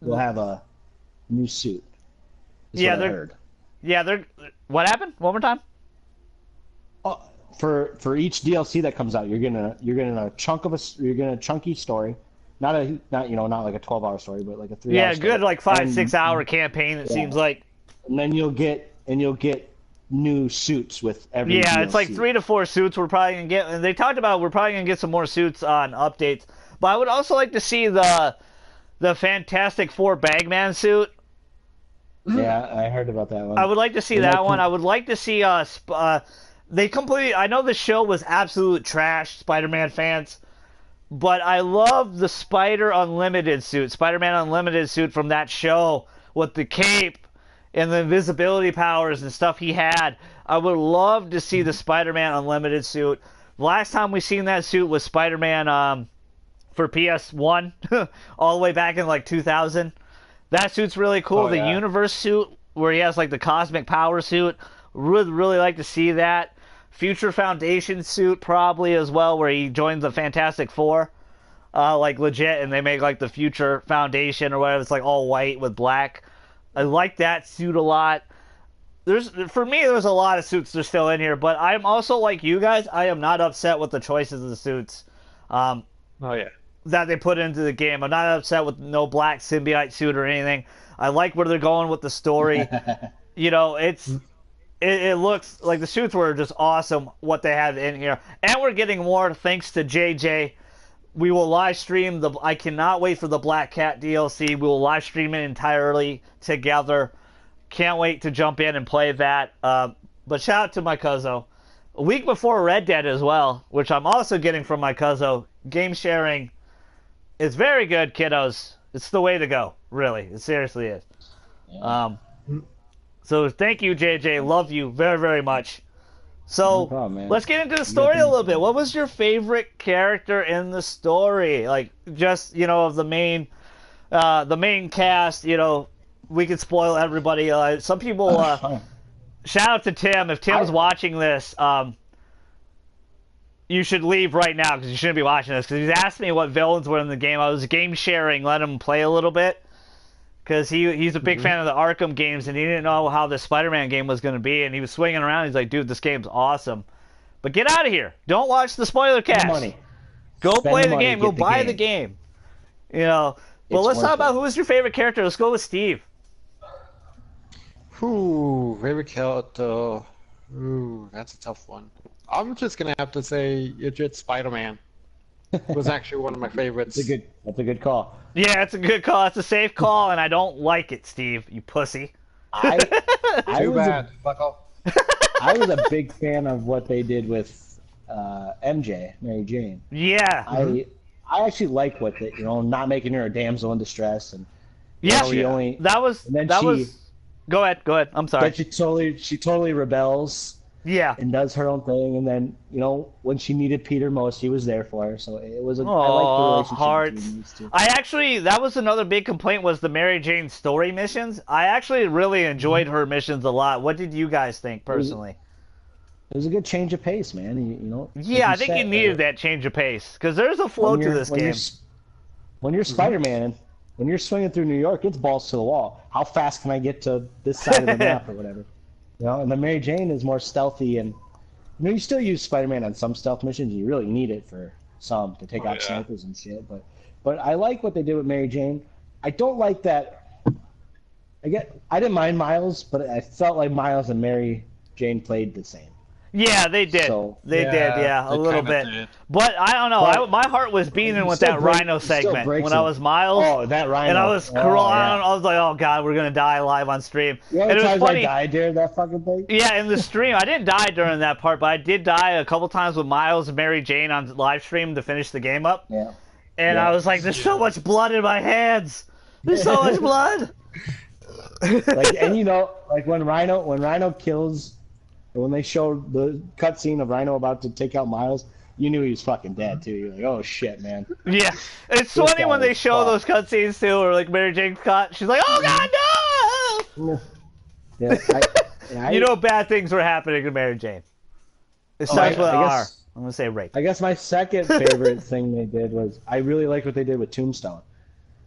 will have a new suit. Yeah, what I heard. Yeah, they're. What happened? One more time. For each DLC that comes out, you're getting a chunky story, not like a 12-hour story, but like a 3-hour. Yeah, story. good like 5-6 hour campaign. It seems like. And then you'll get new suits with every. Yeah, DLC. it's like 3 to 4 suits we're probably gonna get, and they talked about we're probably gonna get some more suits on updates. But I would also like to see the Fantastic Four Bagman suit. Yeah, I heard about that one. I would like to see that one. I would like to see they completely. I know the show was absolute trash, Spider-Man fans, but I love the Spider-Man Unlimited suit from that show with the cape and the invisibility powers and stuff he had. I would love to see the Spider-Man Unlimited suit. Last time we seen that suit was Spider-Man for PS1, all the way back in like 2000. That suit's really cool. Oh, the yeah. Universe suit, where he has like the cosmic power suit, would really like to see that. Future Foundation suit probably as well, where he joins the Fantastic Four, like legit, and they make like the Future Foundation or whatever. It's like all white with black. I like that suit a lot. For me, there's a lot of suits that are still in here, but I'm also like you guys. I am not upset with the choices of the suits. Oh yeah. That they put into the game. I'm not upset with no black symbiote suit or anything. I like where they're going with the story. It looks like the suits were just awesome what they have in here. And we're getting more thanks to JJ. We will live stream I cannot wait for the Black Cat DLC. We will live stream it entirely together. Can't wait to jump in and play that. But shout out to my Cuzzo. A week before Red Dead as well, which I'm also getting from my Cuzzo. Game sharing is very good, kiddos. It's the way to go, really. It seriously is. Yeah. So thank you, JJ. Love you very, very much. So No problem, man. let's get into the story a little bit. What was your favorite character in the story? Like just of the main cast. We could spoil everybody. Some people. Shout out to Tim. If Tim's watching this, you should leave right now because you shouldn't be watching this. Because he's asked me what villains were in the game. I was game sharing, let him play a little bit. Because he's a big fan of the Arkham games, and he didn't know how the Spider-Man game was going to be, and he was swinging around. He's like, dude, this game's awesome. But get out of here. Don't watch the spoiler cast. Money. Go Spend play the money, game. Go get the buy game. the game. But let's worth talk about it. who was your favorite character. Let's go with Steve. Favorite character. Ooh, that's a tough one. I'm just gonna have to say it's Spider-Man. Was actually one of my favorites. That's a good call. Yeah, it's a good call. It's a safe call, and I don't like it, Steve. You pussy. I Too was bad. Fuck off. I was a big fan of what they did with MJ, Mary Jane. Yeah. I actually like what they, not making her a damsel in distress, and Yeah. she only That was. Go ahead. I'm sorry. that she totally rebels Yeah. and does her own thing, and then when she needed Peter most, he was there for her. So it was I like the Oh, relationship hearts. between these two. That was another big complaint was the Mary Jane story missions. I actually really enjoyed her missions a lot. What did you guys think personally? It was a good change of pace, man. Yeah, I think you needed that change of pace because there's a flow to this game. When you're Spider-Man, when you're swinging through New York, it's balls to the wall. How fast can I get to this side of the map or whatever? And the Mary Jane is more stealthy, and you still use Spider-Man on some stealth missions. You really need it for some to take out snipers and shit. But I like what they did with Mary Jane. I don't like that. I didn't mind Miles, but I felt like Miles and Mary Jane played the same. Yeah, they did. So They did, yeah, a they little kinda bit. did. But I don't know. But My heart was beating with that Rhino segment when I was Miles. Oh, that Rhino. And I was Oh, crawling. yeah. I was like, "Oh God, we're gonna die live on stream." You know how And many it was times I funny. died during that fucking thing? Yeah, in the stream, I didn't die during that part, but I did die a couple times with Miles and Mary Jane on live stream to finish the game up. Yeah. And Yeah. I was like, "There's so much blood in my hands. There's so much blood." And like when Rhino kills, when they showed the cutscene of Rhino about to take out Miles, you knew he was fucking dead too. You're like, oh shit, man. Yeah, it's This funny guy when they is show those fucked. cutscenes too, or like Mary Jane's caught. She's like, "Oh God, no!" Yeah, You know, bad things were happening to Mary Jane. It starts with an R. I'm gonna say rape. I guess my second favorite thing they did was I really liked what they did with Tombstone.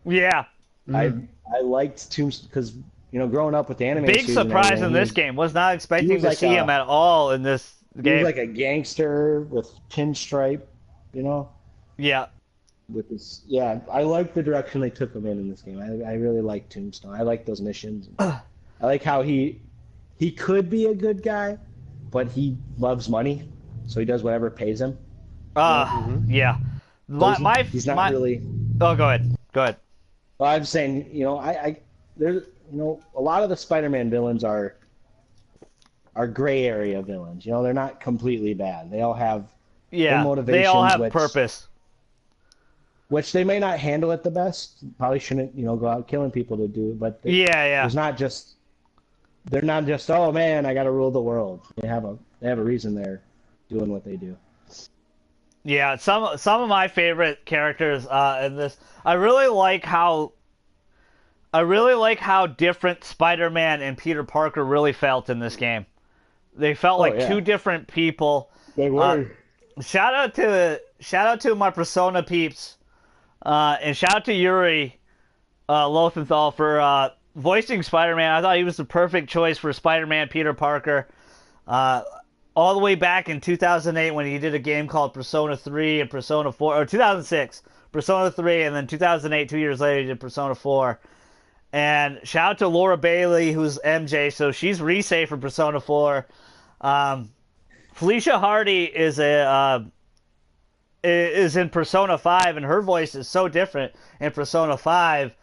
Yeah, I liked Tombstone because growing up with the anime. big series and surprise everything, in he this was- game. Was not expecting was to like see him at all in this He game. was like a gangster with pinstripe, Yeah, with his I like the direction they took him in this game. I really like Tombstone. I like those missions. I like how he could be a good guy, but he loves money, so he does whatever pays him. yeah. He's not really. Oh, go ahead. Go ahead. Well, I'm saying, there's, a lot of the Spider-Man villains are gray area villains. They're not completely bad. They all have Yeah, motivations, they all have purpose. which they may not handle it the best. Probably shouldn't, go out killing people to do it. But Yeah. they're not just, oh man, I got to rule the world. They have a reason they're doing what they do. Yeah, some of my favorite characters in this. I really like how different Spider-Man and Peter Parker really felt in this game. They felt like two different people. They were. Shout out to my Persona peeps, and shout out to Yuri Lothenthal for voicing Spider-Man. I thought he was the perfect choice for Spider-Man Peter Parker. All the way back in 2008 when he did a game called Persona 3 and Persona 4, or 2006, Persona 3, and then 2008, 2 years later, he did Persona 4. And shout out to Laura Bailey, who's MJ, so she's Rise for Persona 4. Felicia Hardy is in Persona 5, and her voice is so different in Persona 5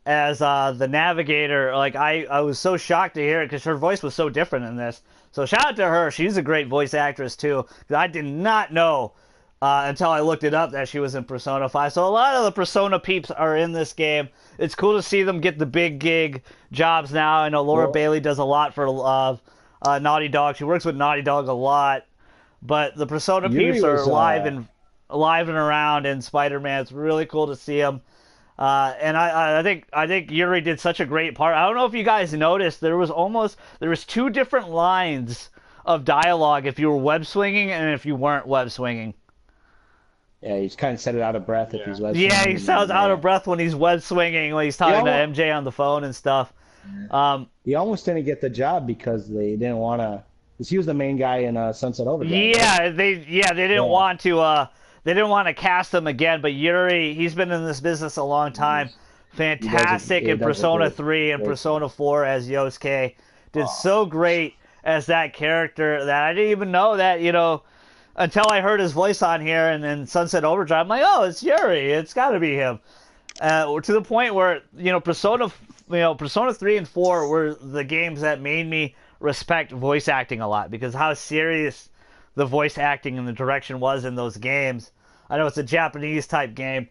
as the Navigator. Like, I was so shocked to hear it because her voice was so different in this. So shout out to her. She's a great voice actress too. I did not know until I looked it up that she was in Persona 5. So a lot of the Persona peeps are in this game. It's cool to see them get the big gig jobs now. I know Laura Bailey does a lot for Naughty Dog. She works with Naughty Dog a lot. But the Persona peeps are alive and around in Spider-Man. It's really cool to see them. And I think Yuri did such a great part. I don't know if you guys noticed, there was two different lines of dialogue if you were web swinging and if you weren't web swinging. Yeah, he's kind of said it out of breath if he's web swinging. Yeah, he sounds out of breath when he's web swinging, when he's talking to MJ on the phone and stuff. He almost didn't get the job because they didn't want to. Because he was the main guy in Sunset Overdrive. Yeah, right? they didn't want to. They didn't want to cast him again, but Yuri, he's been in this business a long time. Fantastic in Persona 3 and Persona 4 as Yosuke. Did so great as that character that I didn't even know that, until I heard his voice on here and then Sunset Overdrive. I'm like, oh, it's Yuri. It's got to be him. To the point where, Persona 3 and 4 were the games that made me respect voice acting a lot because how serious the voice acting and the direction was in those games. I know it's a Japanese type game,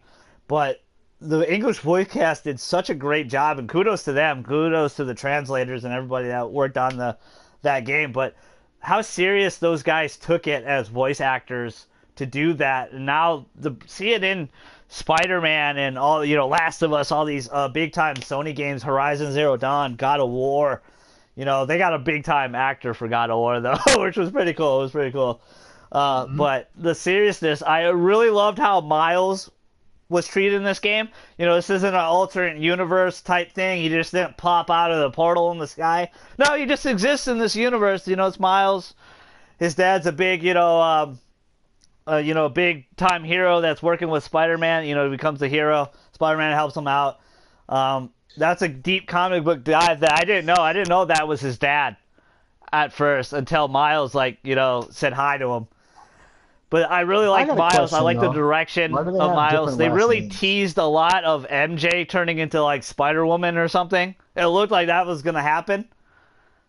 but the English voice cast did such a great job, and kudos to them. Kudos to the translators and everybody that worked on that game. But how serious those guys took it as voice actors to do that, and now see it in Spider-Man and all, Last of Us, all these big time Sony games, Horizon Zero Dawn, God of War. They got a big time actor for God of War though, which was pretty cool. It was pretty cool. But the seriousness, I really loved how Miles was treated in this game. This isn't an alternate universe type thing. He just didn't pop out of the portal in the sky. No, he just exists in this universe. It's Miles. His dad's a big, big time hero that's working with Spider-Man. He becomes a hero. Spider-Man helps him out. That's a deep comic book dive that I didn't know. I didn't know that was his dad. at first until Miles, like, you know, said hi to him. But I really like got a Miles. question, I like the though. direction Why do they of have Miles. different They last really names? teased a lot of MJ turning into like Spider-Woman or something. It looked like that was gonna happen.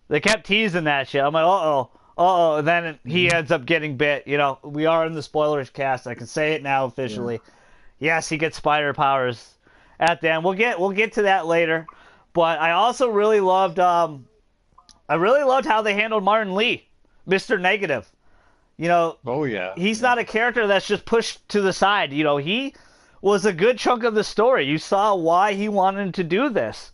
They kept teasing that shit. I'm like, and then he ends up getting bit. You know, we are in the spoilers cast. I can say it now officially. Yes, he gets spider powers at the end. We'll get to that later. But I also really loved how they handled Martin Lee, Mr. Negative. You know, Oh yeah. he's not a character that's just pushed to the side. You know, he was a good chunk of the story. You saw why he wanted to do this.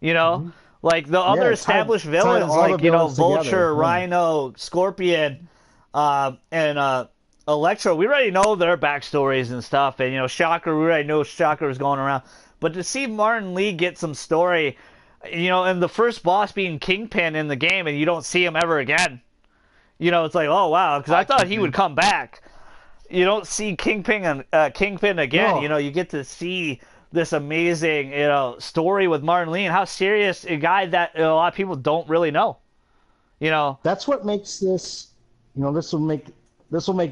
You know, like the other established villains, all the like, you know, villains Vulture, together, yeah. Rhino, Scorpion, and Electro. We already know their backstories and stuff. And, you know, Shocker, we already know Shocker was going around. But to see Martin Lee get some story, you know, and the first boss being Kingpin in the game, and you don't see him ever again. You know, it's like, oh, wow, because I thought he would come back. You don't see Kingpin again. No. You know, you get to see this amazing, you know, story with Martin Lee and how serious a guy that a lot of people don't really know. You know, That's what makes this, you know, this will make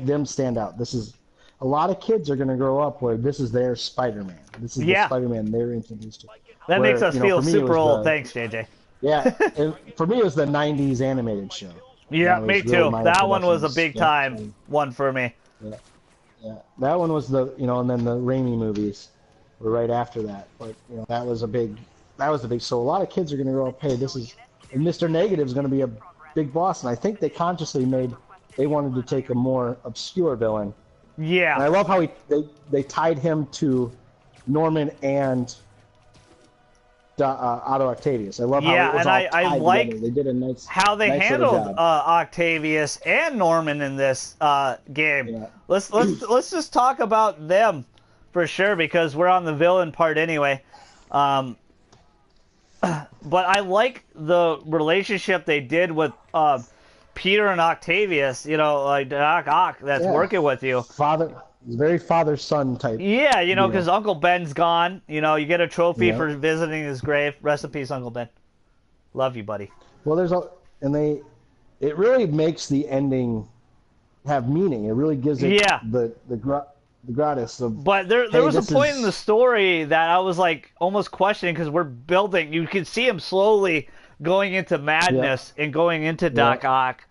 them stand out. This is a lot of kids are going to grow up where this is their Spider-Man. This is the Spider-Man they're introduced to. that Where, makes us you know, feel for me, it super was old. the- Thanks, JJ. Yeah, and for me, it was the '90s animated show. Yeah, That was me really too. my That one was a introduction. big time one for me. Yeah, that one was the, you know, and then the Raimi movies were right after that. But, you know, that was a big. So a lot of kids are going to grow up. Hey, and Mr. Negative is going to be a big boss, and I think they consciously they wanted to take a more obscure villain. Yeah. And I love how they tied him to Norman and Otto Octavius. I love how it was and all I tied like together. They did a nice how they nice handled little job. Octavius and Norman in this game. Yeah. Let's just talk about them for sure, because we're on the villain part anyway. But I like the relationship they did with Peter and Octavius. You know, like Doc Ock that's working with you. Very father-son type. Yeah, you know, because Uncle Ben's gone. You know, you get a trophy Yeah. for visiting his grave. Rest in peace, Uncle Ben. Love you, buddy. Well, it really makes the ending have meaning. It really gives it the gratis of. But there was a this point is- in the story that I was like almost questioning, because we're building. You can see him slowly going into madness and going into Doc Ock.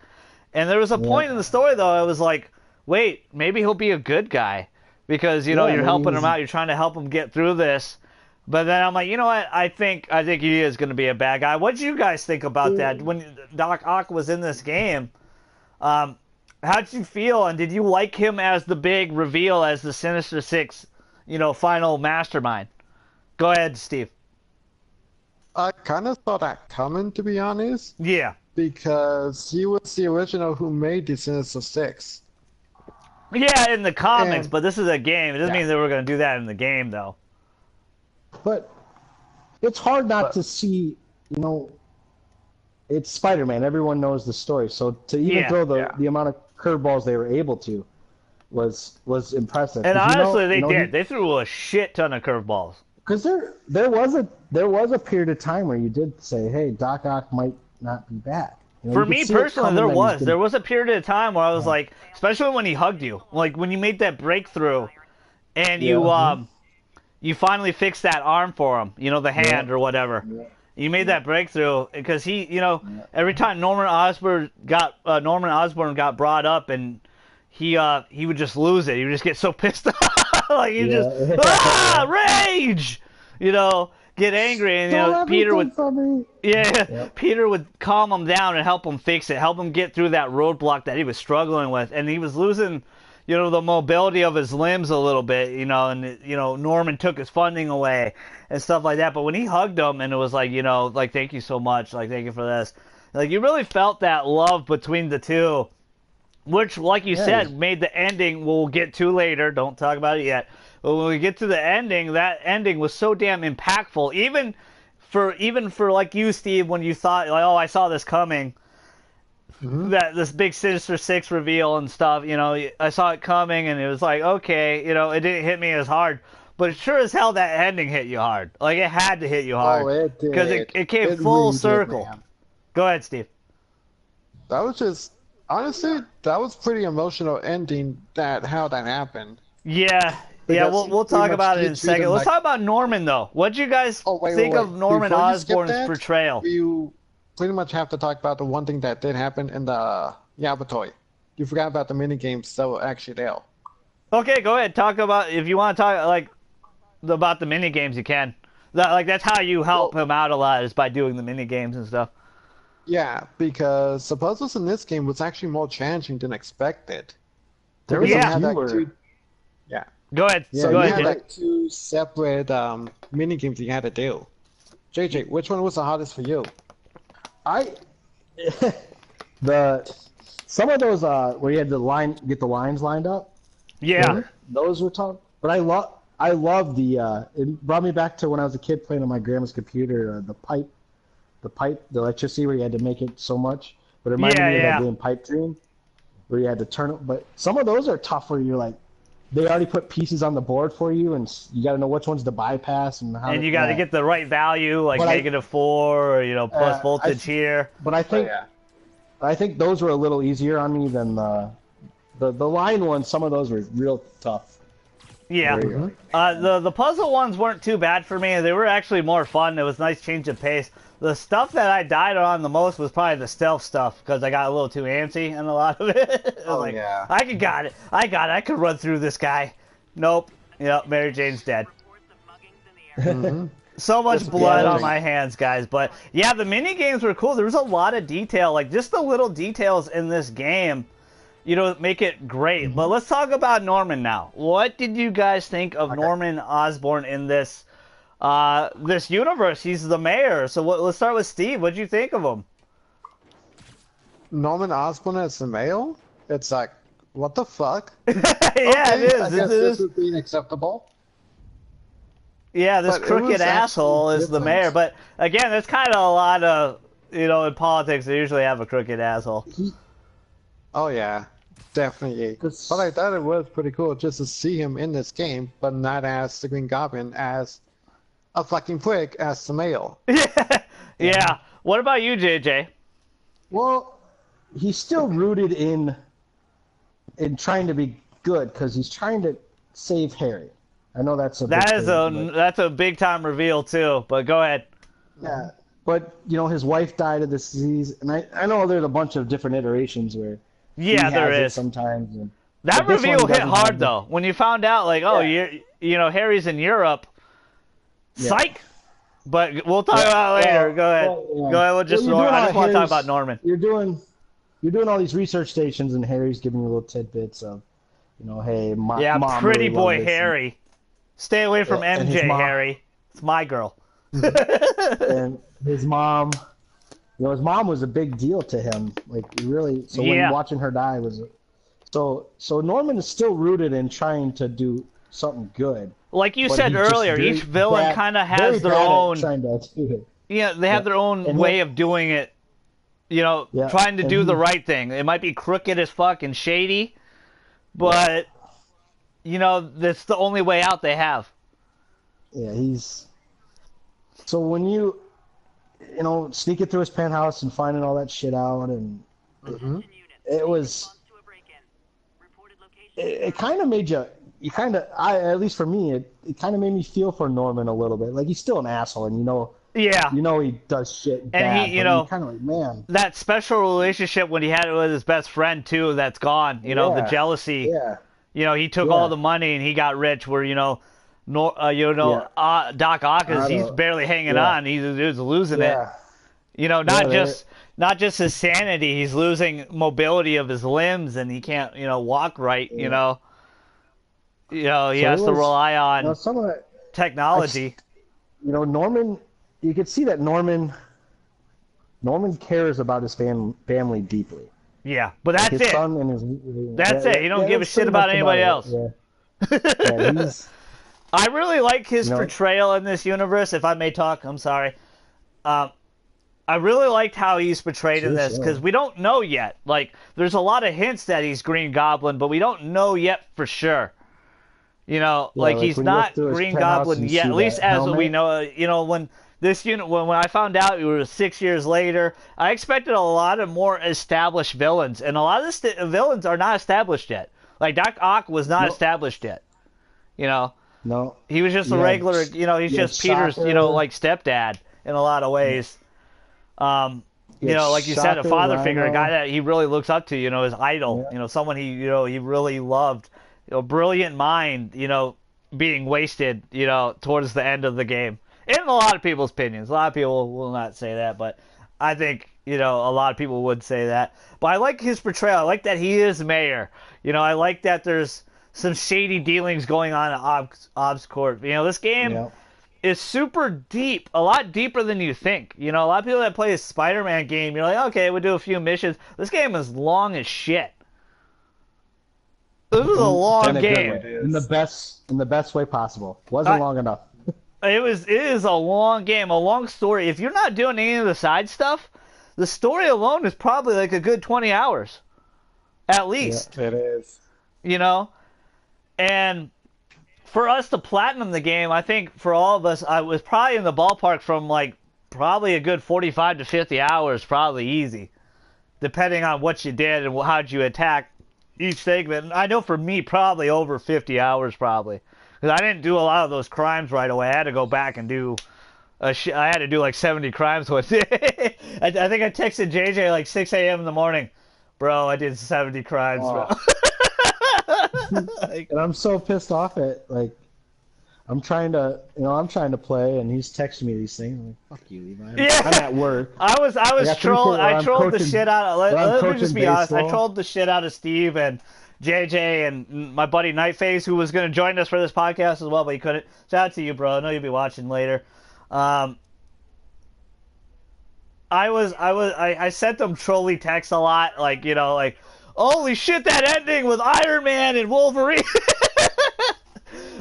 And there was a point in the story though, I was like, wait, maybe he'll be a good guy, because, you know, you're helping him out. You're trying to help him get through this. But then I'm like, you know what? I think he is going to be a bad guy. What did you guys think about that when Doc Ock was in this game? How did you feel? And did you like him as the big reveal as the Sinister Six, you know, final mastermind? Go ahead, Steve. I kind of saw that coming, to be honest, Yeah. because he was the original who made the Sinister Six. Yeah, in the comics, And- but this is a game. It doesn't mean they were going to do that in the game, though. But it's hard not to see, you know, it's Spider-Man. Everyone knows the story. So to even throw the amount of curveballs they were able to was impressive. And 'Cause honestly, you know, they did. They threw a shit ton of curveballs. Because there was a period of time where you did say, hey, Doc Ock might not be back. You know, For you could me see it personally, coming there that was. he's There gonna- was a period of time where I was like, especially when he hugged you, like when you made that breakthrough, and you finally fixed that arm for him, you know, the hand or whatever. Yeah. You made that breakthrough because he, you know, every time Norman Osborn got brought up, and he would just lose it. He would just get so pissed off, like he just rage, you know, get angry, and you Stole know, Peter would. everything from me. Yeah, Peter would calm him down and help him fix it, help him get through that roadblock that he was struggling with, and he was losing, you know, the mobility of his limbs a little bit, you know, and, you know, Norman took his funding away and stuff like that. But when he hugged him and it was like, you know, like, thank you so much, like, thank you for this, like, you really felt that love between the two, which, like you said, made the ending, we'll get to later, don't talk about it yet, but when we get to the ending, that ending was so damn impactful, even for like you, Steve, when you thought, like, oh, I saw this coming, that this big Sinister Six reveal and stuff, you know, I saw it coming, and it was like, okay, you know, it didn't hit me as hard, but it sure as hell that ending hit you hard. Like, it had to hit you hard. Oh, it did. Because it came It full really did, circle. man. Go ahead, Steve. That was just honestly, that was pretty emotional ending. How that happened. Yeah, yeah, Because he we'll pretty talk much about it did in a treat second. him Let's like. talk about Norman though. What'd you guys Oh wait, wait, think of wait! Norman Before you skip Osborn's that, portrayal? you pretty much have to talk about the one thing that did happen in the Yabatoy. You forgot about the mini games that were actually there. Okay, go ahead. Talk about if you want to talk like about the mini games. You can. That's how you help Well, him out a lot is by doing the mini games and stuff. yeah, because the puzzles in this game was actually more challenging than expected. There was Because a you Yeah, had few like where, two, yeah. go ahead. yeah, So Go you ahead, had Jay. like two separate mini games you had to do. JJ, which one was the hardest for you? I the some of those where you had to get the lines lined up. Yeah, Those were tough. But I love the it brought me back to when I was a kid playing on my grandma's computer. The electricity where you had to make it so much. But it reminded yeah, me of that yeah. game Pipe Dream where you had to turn it. But some of those are tough where you're like they already put pieces on the board for you, and you got to know which ones to bypass and how. And to, you got to yeah. get the right value, like But -4 or plus voltage here. But I think those were a little easier on me than the line ones. Some of those were real tough. Yeah. Where you're like, The puzzle ones weren't too bad for me. They were actually more fun. It was a nice change of pace. The stuff that I died on the most was probably the stealth stuff because I got a little too antsy in a lot of it. I was like, yeah. I got it. I could run through this guy. Nope. Yep, Mary Jane's dead. So much blood on my hands, guys. But yeah, the mini games were cool. There was a lot of detail, like just the little details in this game, make it great. But let's talk about Norman now. What did you guys think of Norman Osborn in this this universe? He's the mayor. So let's start with Steve. What'd you think of him? Norman Osborn as the male? It's like, what the fuck? Yeah, Okay, it I is. guess This this is. would be acceptable. Yeah, this But it crooked was asshole actually is the different. mayor. But again, that's kind of a lot of in politics. They usually have a crooked asshole. Oh yeah, definitely. This- But I thought it was pretty cool just to see him in this game, but not as the Green Goblin, as a fucking prick, as the male. Yeah. What about you, JJ? well, he's still rooted in trying to be good because he's trying to save Harry. I know that's a big thing, That's a big time reveal too. But go ahead. yeah. But his wife died of this disease, and I know there's a bunch of different iterations where Yeah, he there has it is. sometimes. That but this reveal one hit doesn't hard have the- though. When you found out, like, oh, Yeah. Harry's in Europe. Yeah. Psych. But we'll talk about it later. Go ahead. Well, yeah. Go ahead. I just want to talk about Norman. You're doing all these research stations, and Harry's giving you little tidbits of, hey, Yeah, mom pretty really boy loved this, Harry. Stay away from Yeah, and his MJ, mom- Harry. It's my girl. and his mom. His mom was a big deal to him. Like really. So Yeah. when watching her die was, so Norman is still rooted in trying to do something good. Like you but said he's just earlier, very each villain bad- kind of very has their bad at own. trying to do it. Yeah, they have their own And way he- of doing it. Yeah, Trying to and do the he- right thing. It might be crooked as fuck and shady, but that's the only way out they have. Yeah, he's. So when you, sneaking through his penthouse and finding all that shit out, and it was. It kind of made you. At least for me, it kind of made me feel for Norman a little bit. Like he's still an asshole, and Yeah. he does shit bad. And he, but kind of like, man. that special relationship when he had it with his best friend too, that's gone. The Yeah. jealousy. Yeah. He took Yeah. all the money and he got rich. Where Doc Ock he's barely hanging Yeah. on. He's losing Yeah. it. Not just his sanity. He's losing mobility of his limbs and he can't walk right. He has to rely on Some of that. technology. Norman. You could see that Norman cares about his family deeply. Yeah, but that's His it. son and his. That's it. He don't give a that's shit pretty about much anybody it. else. Yeah. He's. I really like his You know- portrayal in this universe. If I may talk, I'm sorry. I really liked how he's portrayed in Sure, this sure. because we don't know yet. Like, there's a lot of hints that he's Green Goblin, but we don't know yet for sure. Like like he's when you not look through his Green penthouse Goblin and yet. see At least that as we helmet. know. When this unit, when I found out it was 6 years later, I expected a lot of more established villains, and a lot of the villains are not established yet. Like Doc Ock was not established yet. You know, No, he was just a regular. You know, he's just Peter's. Shocker. You know, like stepdad in a lot of ways. You know, like you said, a father figure, a guy that he really looks up to. You know, his idol. Yeah. You know, someone he really loved. You know, brilliant mind. You know, being wasted. You know, towards the end of the game. In a lot of people's opinions, a lot of people will not say that, but I think, you know, a lot of people would say that. But I like his portrayal. I like that he is mayor. You know, I like that there's some shady dealings going on at Oscorp. You know, this game is super deep, a lot deeper than you think. You know, a lot of people that play a Spider-Man game, you're like, okay, we'll do a few missions. This game is long as shit. This was a long game. In the best way possible. Wasn't long enough. It is a long game, a long story. If you're not doing any of the side stuff, the story alone is probably like a good 20 hours. At least. Yeah, it is. You know? And for us to platinum the game, I think for all of us, I was probably in the ballpark from like probably a good 45 to 50 hours, probably easy. Depending on what you did and how'd you attack each segment. And I know for me, probably over 50 hours probably. Because I didn't do a lot of those crimes right away. I had to go back and do I had to do like 70 crimes with it. I think I texted JJ like 6 a.m. in the morning. Bro, I did 70 crimes, bro. And I'm so pissed off at, like, I'm trying to play, and he's texting me these things. I'm like, fuck you, Levi. I'm at work. I trolled the shit out of, let me just be honest, I trolled the shit out of Steve and JJ and my buddy Nightface, who was going to join us for this podcast as well, but he couldn't. Shout out to you, bro. I know you'll be watching later. I sent them trolly texts a lot, like, you know, like, holy shit, that ending with Iron Man and Wolverine.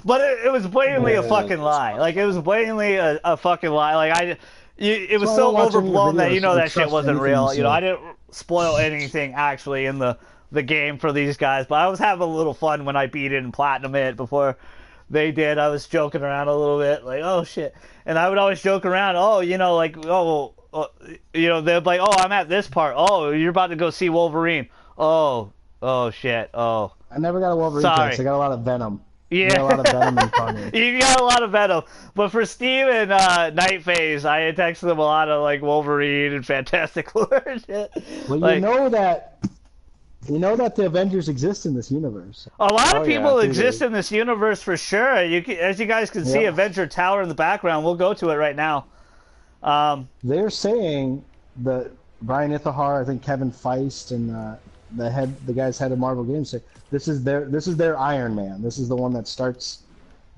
But it was blatantly a fucking lie. Like, it was blatantly a fucking lie. Like, it was so overblown that, you know, that shit wasn't real. You know, I didn't spoil anything actually in the game for these guys, but I was having a little fun when I beat it and platinum it before they did. I was joking around a little bit, like, oh shit. And I would always joke around, oh, you know, like, oh, you know, they'd be like, oh, I'm at this part. Oh, you're about to go see Wolverine. Oh shit. Oh. I never got a Wolverine text. I got a lot of Venom. Yeah. You got a lot of Venom and Tony. You got a lot of Venom. But for Steve and Nightface, I had texted them a lot of, like, Wolverine and Fantastic Four and shit. Well, like, you know that the Avengers exist in this universe. A lot of people exist in this universe for sure. As you guys can see, Avenger Tower in the background. We'll go to it right now. They're saying that Brian Ithahar, I think Kevin Feist, and the guy's head of Marvel Games say this is their Iron Man. This is the one that starts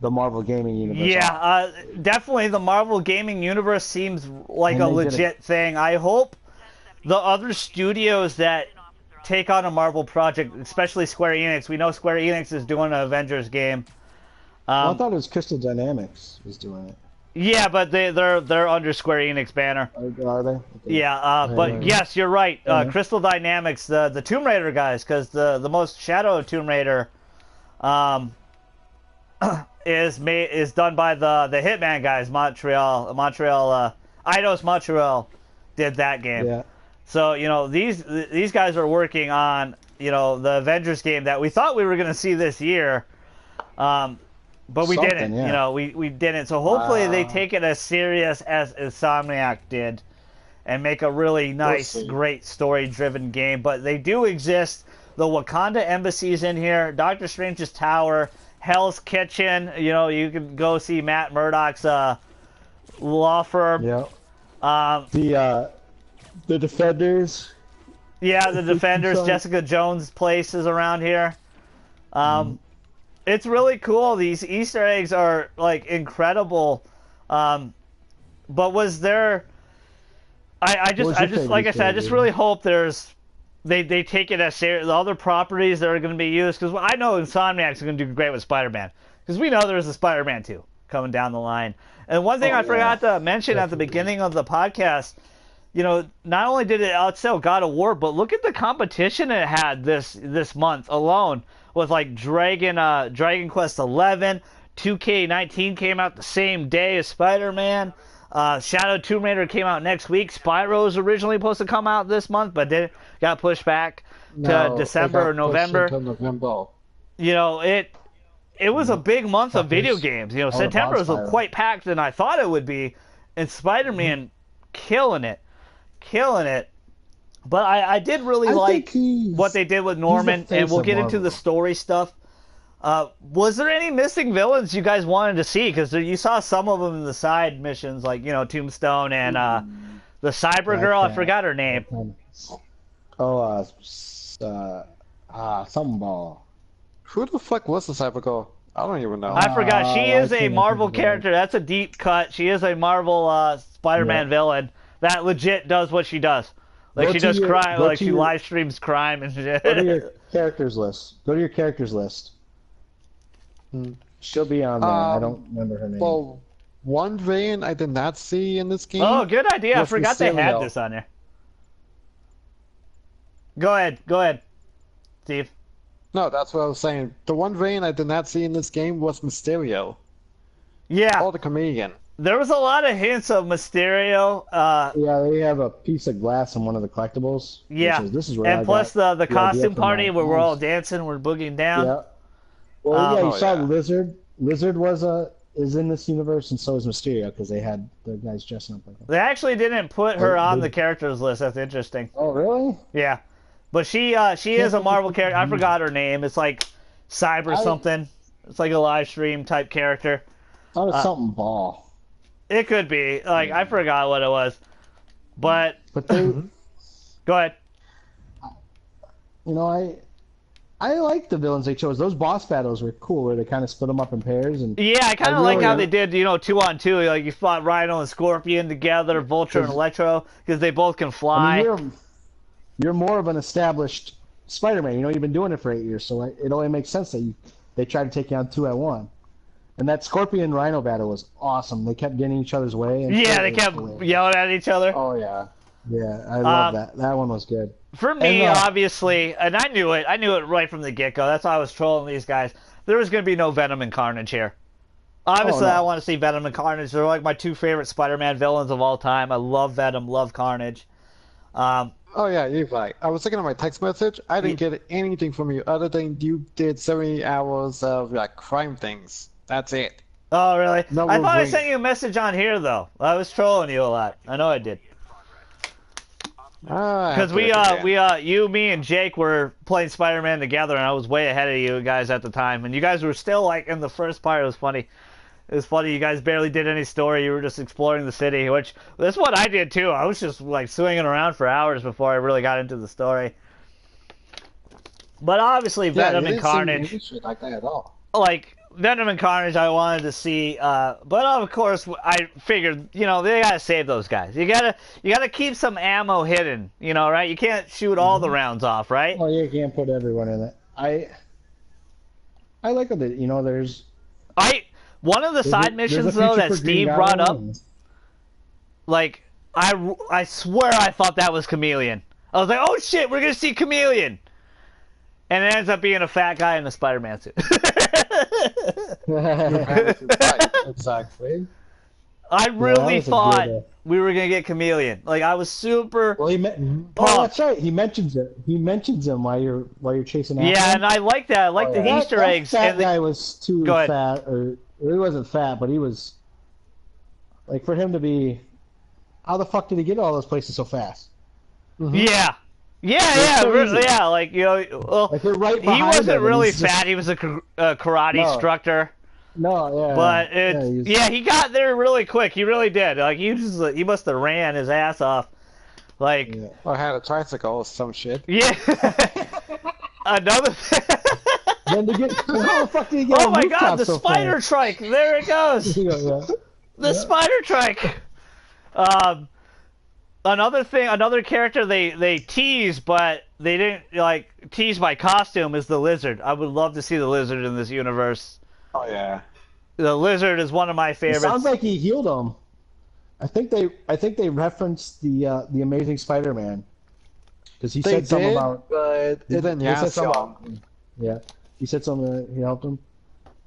the Marvel gaming universe. Yeah, definitely the Marvel gaming universe seems like a legit thing. I hope the other studios that take on a Marvel project, especially Square Enix. We know Square Enix is doing an Avengers game. I thought it was Crystal Dynamics was doing it. Yeah, but they're under Square Enix banner. Are they? Okay. Yeah, but yes, you're right. Crystal Dynamics, the Tomb Raider guys, because the most Shadow of Tomb Raider, is done by the Hitman guys, Montreal, Eidos Montreal, did that game. Yeah. So, you know, these guys are working on, you know, the Avengers game that we thought we were going to see this year, but we didn't. Yeah. You know, we didn't. So hopefully they take it as serious as Insomniac did and make a really nice, great story-driven game. But they do exist. The Wakanda Embassy's in here, Doctor Strange's Tower, Hell's Kitchen. You know, you can go see Matt Murdock's law firm. Yeah. The Defenders. Yeah, the Defenders. Jessica Jones' place is around here. It's really cool. These Easter eggs are, like, incredible. But was there... I just really hope they take it as serious. The other properties that are going to be used, because I know Insomniac's going to do great with Spider-Man. Because we know there's a Spider-Man 2 coming down the line. And one thing I forgot to mention at the beginning of the podcast... You know, not only did it outsell God of War, but look at the competition it had this month alone with, like, Dragon Quest XI, 2K19 came out the same day as Spider-Man. Shadow Tomb Raider came out next week. Spyro was originally supposed to come out this month, but then got pushed back to December or November. You know, it was a big month of video games. You know, September was quite packed than I thought it would be, and Spider-Man killing it. But I did really like what they did with Norman, and we'll get into the story stuff. Was there any missing villains you guys wanted to see? Because you saw some of them in the side missions, like, you know, Tombstone and the Cyber Girl. I forgot her name. Something ball. Who the fuck was the Cyber Girl? I don't even know. I forgot. She is a Marvel character. That's a deep cut. She is a Marvel Spider-Man villain that legit does what she does. Like, she does crime. Like, she live streams crime and shit. Go to your characters list. She'll be on there. I don't remember her name. Well, one variant I did not see in this game. Oh, good idea. I forgot they had this on there. Go ahead, Steve. No, that's what I was saying. The one variant I did not see in this game was Mysterio. Yeah. Or the comedian. There was a lot of hints of Mysterio. Yeah, they have a piece of glass in one of the collectibles. Yeah. This is where and plus the costume party where we're all dancing, we're boogieing down. Yeah. Well, you saw Lizard. Lizard is in this universe, and so is Mysterio, because they had the guys dressing up like that. They actually didn't put her on the characters list. That's interesting. Oh, really? Yeah. But she is a Marvel character. I forgot her name. It's like Cyber something. It's like a live stream type character. Thought it was something ball. It could be. Like, I forgot what it was. But they, go ahead. You know, I like the villains they chose. Those boss battles were cool, where they kind of split them up in pairs. And yeah, I kind of like how they did, 2-on-2. Like, you fought Rhino and Scorpion together, Vulture and Electro, because they both can fly. I mean, you're more of an established Spider-Man. You know, you've been doing it for 8 years, so it only makes sense that they try to take you on 2-on-1. And that Scorpion Rhino battle was awesome. They kept getting each other's way. And yeah, they kept yelling at each other. Oh yeah, I love that. That one was good. For me, obviously, and I knew it right from the get-go. That's why I was trolling these guys. There was going to be no Venom and Carnage here. Obviously, I want to see Venom and Carnage. They're like my two favorite Spider-Man villains of all time. I love Venom, love Carnage. Oh yeah, you're right. I was looking at my text message. I didn't get anything from you other than you did 70 hours of like crime things. That's it. Oh really? No, I thought I sent you a message on here though. I was trolling you a lot. I know I did. Because you, me, and Jake were playing Spider-Man together, and I was way ahead of you guys at the time. And you guys were still like in the first part. It was funny. It was funny. You guys barely did any story. You were just exploring the city, which that's what I did too. I was just like swinging around for hours before I really got into the story. But obviously, Venom and Carnage. Like that at all. Like Venom and Carnage, I wanted to see. But of course, I figured they gotta save those guys. You gotta keep some ammo hidden. Right? You can't shoot all the rounds off, right? Well, you can't put everyone in it. I like that. There's. One of the side missions, though, that Steve brought up, like, I swear I thought that was Chameleon. I was like, oh shit, we're gonna see Chameleon! And it ends up being a fat guy in a Spider-Man suit. Exactly. I really thought we were gonna get Chameleon. Like, I was super. Well, that's right. He mentions it. He mentions him while you're chasing after him. Yeah, and I like that. I like the Easter eggs. That guy was too fat, or he wasn't fat, but he was. Like, for him to be. How the fuck did he get all those places so fast? Mm-hmm. Yeah. Yeah. Like, well, like right he wasn't really fat. He was a karate instructor. No, yeah. But he got there really quick. He really did. Like, he must have ran his ass off. Like, or had a tricycle or some shit. Yeah. Another. How the fuck did he get? Oh my god, the spider trike! There it goes. The spider trike. Another character they tease, but they didn't tease by costume is the Lizard. I would love to see the Lizard in this universe. Oh yeah. The Lizard is one of my favorites. It sounds like he healed him. I think they referenced the Amazing Spider-Man because he said something about. But it didn't. Yeah. He said something. He helped him.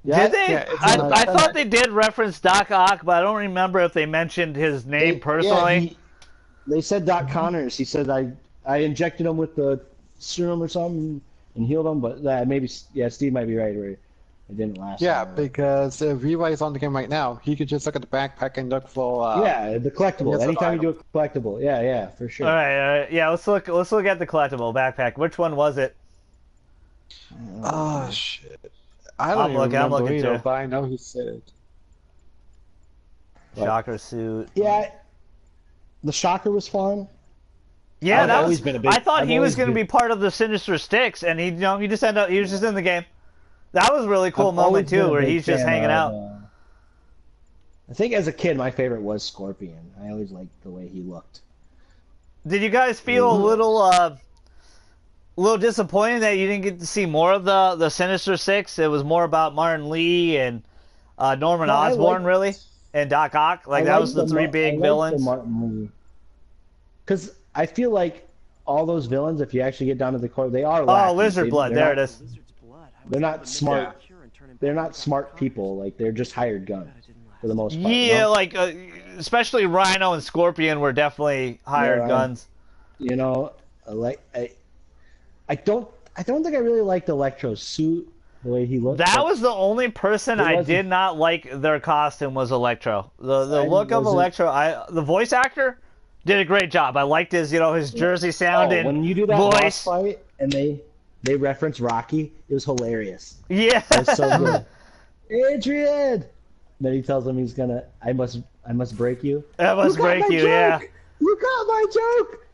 Did they? Yeah, it's I thought they did reference Doc Ock, but I don't remember if they mentioned his name personally. They said Doc Connors. He said I injected him with the serum or something and healed him, but maybe Steve might be right. Where it didn't last. Yeah, because if Levi's on the game right now, he could just look at the backpack and look for. The collectible. Anytime you do a collectible, yeah, for sure. All right. Yeah, let's look at the collectible backpack. Which one was it? Oh shit! I don't even I'm remember looking either, too. but I know he said it. Shocker suit. Yeah, the Shocker was fun. Yeah, I've that always was. been a big- I thought I've he was always going to been- be part of the Sinister Six, and he just ended up. He was just in the game. That was a really cool I've always moment been too, a where big he's just fan hanging of, out. I think as a kid, my favorite was Scorpion. I always liked the way he looked. Did you guys feel a little disappointed that you didn't get to see more of the Sinister Six? It was more about Martin Lee and Norman Osborn, really, and Doc Ock. Like that was the three big villains. Because I feel like all those villains, if you actually get down to the core, they are lackeys. Lizard Blood. There it is. They're not smart. They're not smart people. Like they're just hired guns for the most part. Yeah, like especially Rhino and Scorpion were definitely hired guns. You know, I don't think I really liked Electro's suit, the way he looked. That was the only person I did not like their costume was Electro. The look of Electro, the voice actor did a great job. I liked his Jersey sound and when you do that voice boss fight and they reference Rocky, it was hilarious. Yeah. It was so good. Adrian! Then he tells him he's gonna, I must break you. I must break you, yeah. You got my joke!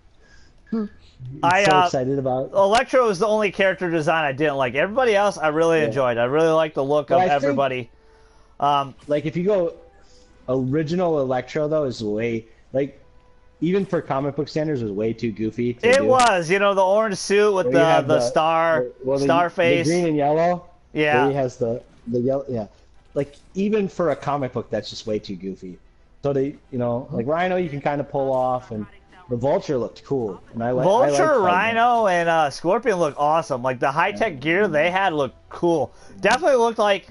I'm so excited about it. Electro is the only character design I didn't like. Everybody else I really enjoyed. I really liked the look of everybody. Like if you go original Electro though is way, like even for comic book standards was way too goofy. It was, the orange suit with the star face. The green and yellow. Yeah. Where he has the yellow, yeah. Like even for a comic book that's just way too goofy. So they, like Rhino you can kind of pull off, and the Vulture looked cool. And Vulture, Rhino, and Scorpion looked awesome. Like the high-tech gear they had looked cool. Definitely looked like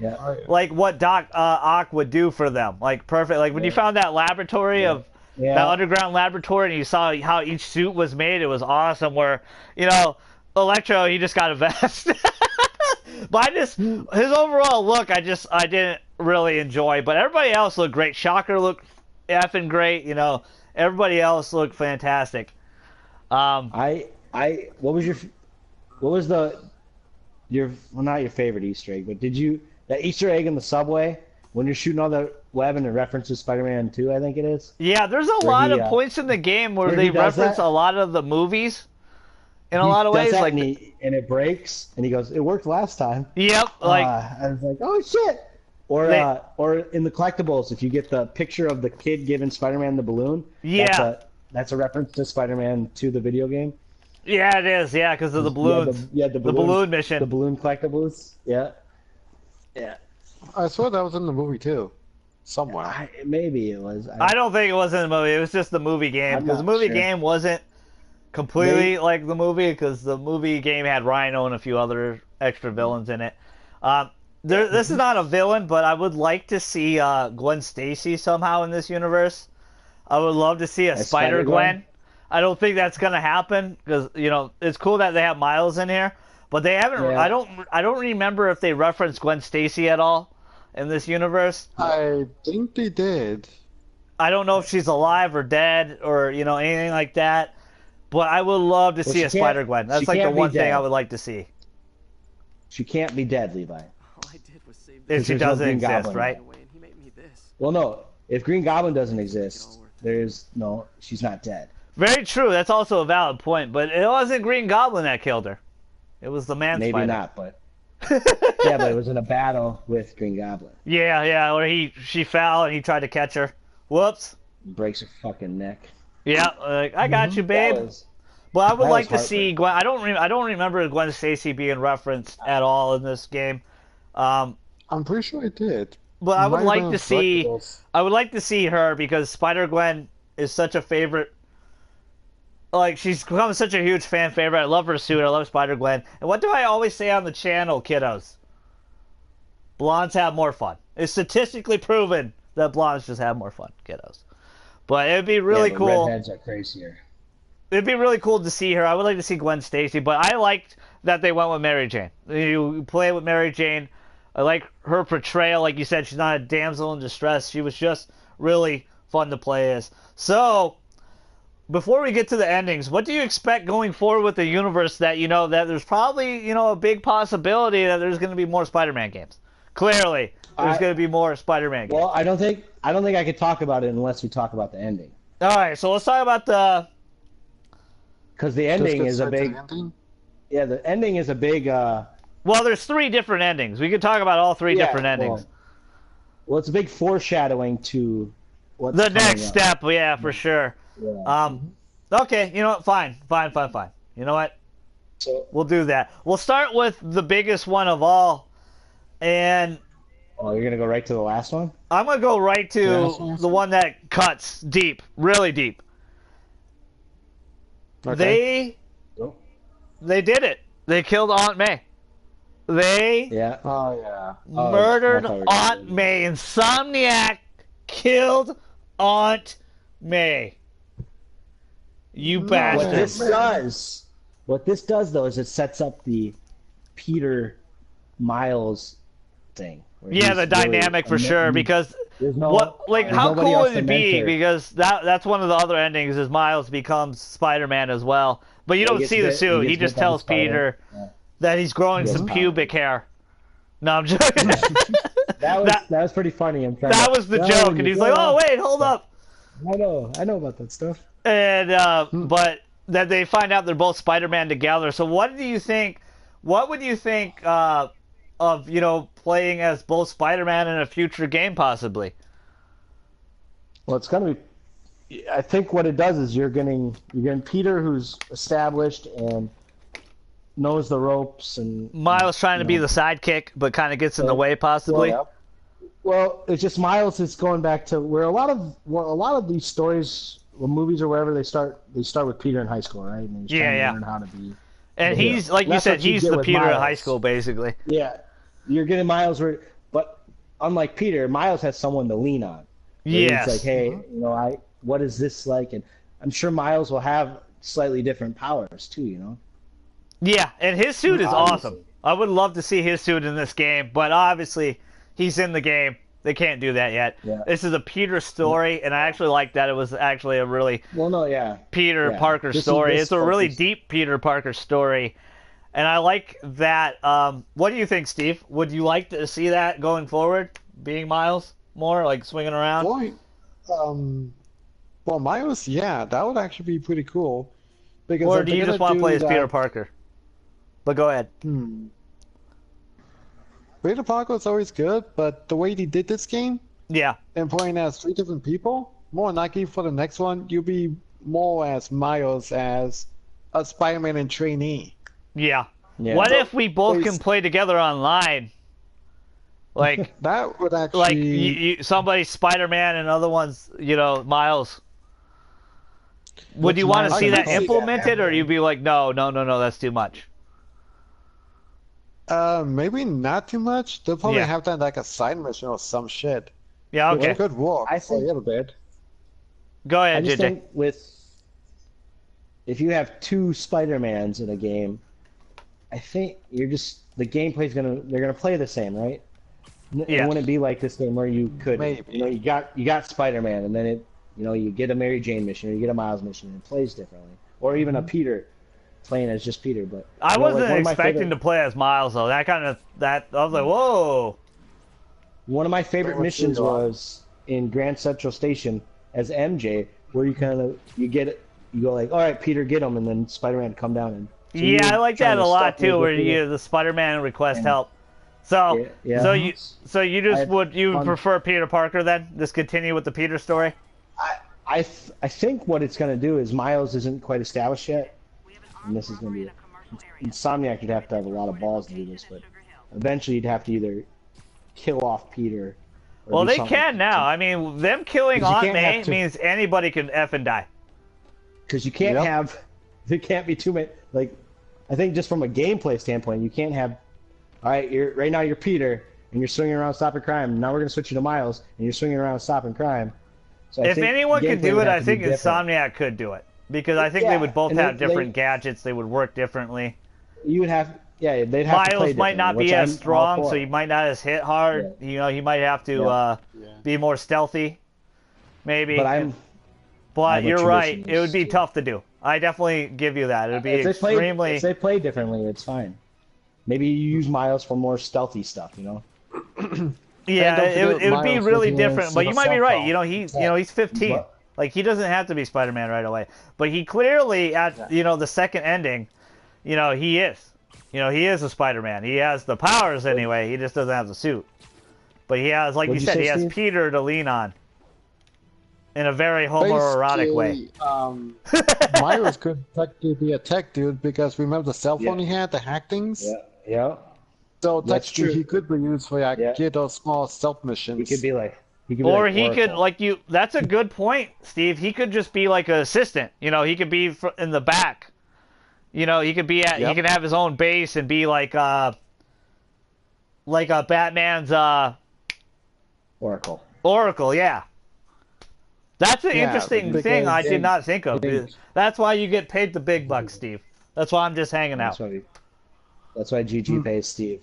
what Doc Ock would do for them. Like perfect. Like when you found that laboratory of that underground laboratory and you saw how each suit was made, it was awesome. Where Electro, he just got a vest. But his overall look, I didn't really enjoy. But everybody else looked great. Shocker looked effing great. Everybody else looked fantastic. What was not your favorite Easter egg, but that Easter egg in the subway when you're shooting all the web and it references Spider-Man 2, I think it is? Yeah, there's a lot of points in the game where they reference a lot of the movies in a lot of ways. Like and it breaks, and he goes, "It worked last time." Yep. I was like, "Oh shit!" Or in the collectibles, if you get the picture of the kid giving Spider-Man the balloon, that's a reference to Spider-Man 2, the video game. Yeah, it is. Yeah, because of the balloons. The balloon mission. The balloon collectibles. Yeah. Yeah. I saw that was in the movie too, somewhere. Maybe it was. I don't think it was in the movie. It was just the movie game, because the movie game wasn't completely like the movie, because the movie game had Rhino and a few other extra villains in it. This is not a villain, but I would like to see Gwen Stacy somehow in this universe. I would love to see a Spider-Gwen. I don't think that's gonna happen, because it's cool that they have Miles in here, but they haven't. Yeah. I don't remember if they referenced Gwen Stacy at all in this universe. I think they did. I don't know if she's alive or dead or anything like that. But I would love to see a Spider-Gwen. That's like the one thing I would like to see. She can't be dead, Levi. If she doesn't exist, right? Well, no. If Green Goblin doesn't exist, she's not dead. Very true. That's also a valid point. But it wasn't Green Goblin that killed her. It was the Man Spider. Maybe not, but yeah, but it was in a battle with Green Goblin. Yeah, where she fell and he tried to catch her. Whoops. Breaks her fucking neck. Yeah, I got you, babe. But I would like to see Gwen. I don't remember Gwen Stacy being referenced at all in this game. I'm pretty sure it did. But I would like to see. I would like to see her, because Spider-Gwen is such a favorite. Like, she's become such a huge fan favorite. I love her suit. I love Spider-Gwen. And what do I always say on the channel, kiddos? Blondes have more fun. It's statistically proven that blondes just have more fun, kiddos. But it'd be really but cool. Redheads are crazier. It'd be really cool to see her. I would like to see Gwen Stacy, but I liked that they went with Mary Jane. You play with Mary Jane. I like her portrayal. Like you said, she's not a damsel in distress. She was just really fun to play as. So, before we get to the endings, what do you expect going forward with the universe that, that there's probably, a big possibility that there's going to be more Spider-Man games? Clearly, there's going to be more Spider-Man games. Well, I don't think I could talk about it unless we talk about the ending. All right, so let's talk about the... Because the ending is a big... Yeah, the ending is a big... Well, there's 3 different endings. We could talk about all 3 different endings. Well, it's a big foreshadowing to what's the next up. step, yeah, for sure. Yeah. Okay, you know what? Fine. You know what? So, we'll do that. We'll start with the biggest one of all, and... Oh, you're going to go right to the last one? I'm going to go right to the one that cuts deep, really deep. Okay. They did it. They killed Aunt May. They murdered Aunt May. Insomniac killed Aunt May. You bastard. What this does, though, is it sets up the Peter Miles thing. Yeah, the dynamic for sure. Because how cool would it be? Because that's one of the other endings is Miles becomes Spider-Man as well. But you don't see the suit. He just tells Peter that he's growing some pubic hair. No, I'm joking. that was pretty funny. That was the joke, and he's like, "Oh wait, hold up." I know about that stuff. And but that they find out they're both Spider-Man together. So what would you think of playing as both Spider-Man in a future game possibly? Well, it's gonna be. I think what it does is you're getting Peter, who's established and knows the ropes, and Miles trying to be the sidekick, but kind of gets in the way possibly. Well, it's just Miles is going back to where a lot of these stories, or movies or wherever, they start with Peter in high school, right? And he's trying to learn how to be. And he's like you said, he's the Peter in high school, basically. Yeah, you're getting Miles, but unlike Peter, Miles has someone to lean on. Yes. It's like, hey, what is this like? And I'm sure Miles will have slightly different powers too, Yeah, and his suit is awesome. I would love to see his suit in this game, but obviously he's in the game. They can't do that yet. Yeah. This is a Peter story, and I actually like that it was actually a really Peter Parker story. It's a really deep Peter Parker story, and I like that. What do you think, Steve? Would you like to see that going forward, being Miles more, like swinging around? Well, Miles, yeah, that would actually be pretty cool. Because or do you just want to play as Peter Parker? But go ahead. Peter Parker is always good, but the way he did this game, and playing as 3 different people, more likely for the next one, you'll be more as Miles as a Spider-Man and trainee. Yeah. What if we both can play together online? Like that would actually somebody's Spider-Man and other one's Miles. Would you want to see that implemented, or you'd be like, no, that's too much? Maybe not too much. They'll probably have that like a side mission or some shit. Yeah, okay. It could work. I think a little bit. Go ahead, I just think if you have 2 Spider-Mans in a game, I think the gameplay's they're gonna play the same, right? It wouldn't be like this game where you could you got Spider-Man, and then you get a Mary Jane mission, or you get a Miles mission, and it plays differently, or even a Peter playing as just Peter. But I wasn't expecting to play as Miles though. I was like, whoa. One of my favorite missions was in Grand Central Station as MJ, where you go like, all right, Peter, get him, and then Spider-Man come down and. So I like that a lot too, where the Spider-Man request help. So you would prefer Peter Parker then? Just continue with the Peter story. I think what it's going to do is Miles isn't quite established yet, and this is going to be Insomniac. You'd have to have a lot of balls to do this, but eventually you'd have to either kill off Peter. Well, they can now. I mean, them killing Aunt May means anybody can effing die. Because you can't have, there can't be too many. Like, I think just from a gameplay standpoint, you can't have. All right, right now you're Peter, and you're swinging around stopping crime. Now we're going to switch you to Miles, and you're swinging around stopping crime. So if anyone could do it, I think Insomniac could do it. Because I think they would both have different gadgets. They would work differently. You would have, they'd have to play Miles might not be as strong, so he might not as hit hard. Yeah. You know, he might have to be more stealthy, maybe. But you're right. It would be tough to do. I definitely give you that. It would be extremely. If they play differently, it's fine. Maybe you use Miles for more stealthy stuff. You know. Yeah, it would be really different. But you might be right. You know, he's 15. Like, he doesn't have to be Spider-Man right away. But he clearly, at, the second ending, he is. He is a Spider-Man. He has the powers anyway. He just doesn't have the suit. But he has, like you said, he has Peter to lean on. In a very homoerotic way. Miles could technically be a tech dude because remember the cell phone he had, the hack things? Yeah. So technically he could be used for get those small stealth missions. He could be like... that's a good point, Steve. He could just be like an assistant. He could be in the back. He could be he could have his own base and be like a Batman's Oracle, yeah. That's an interesting thing I did not think of. That's why you get paid the big bucks, Steve. That's why I'm just hanging out. That's why GG pays Steve.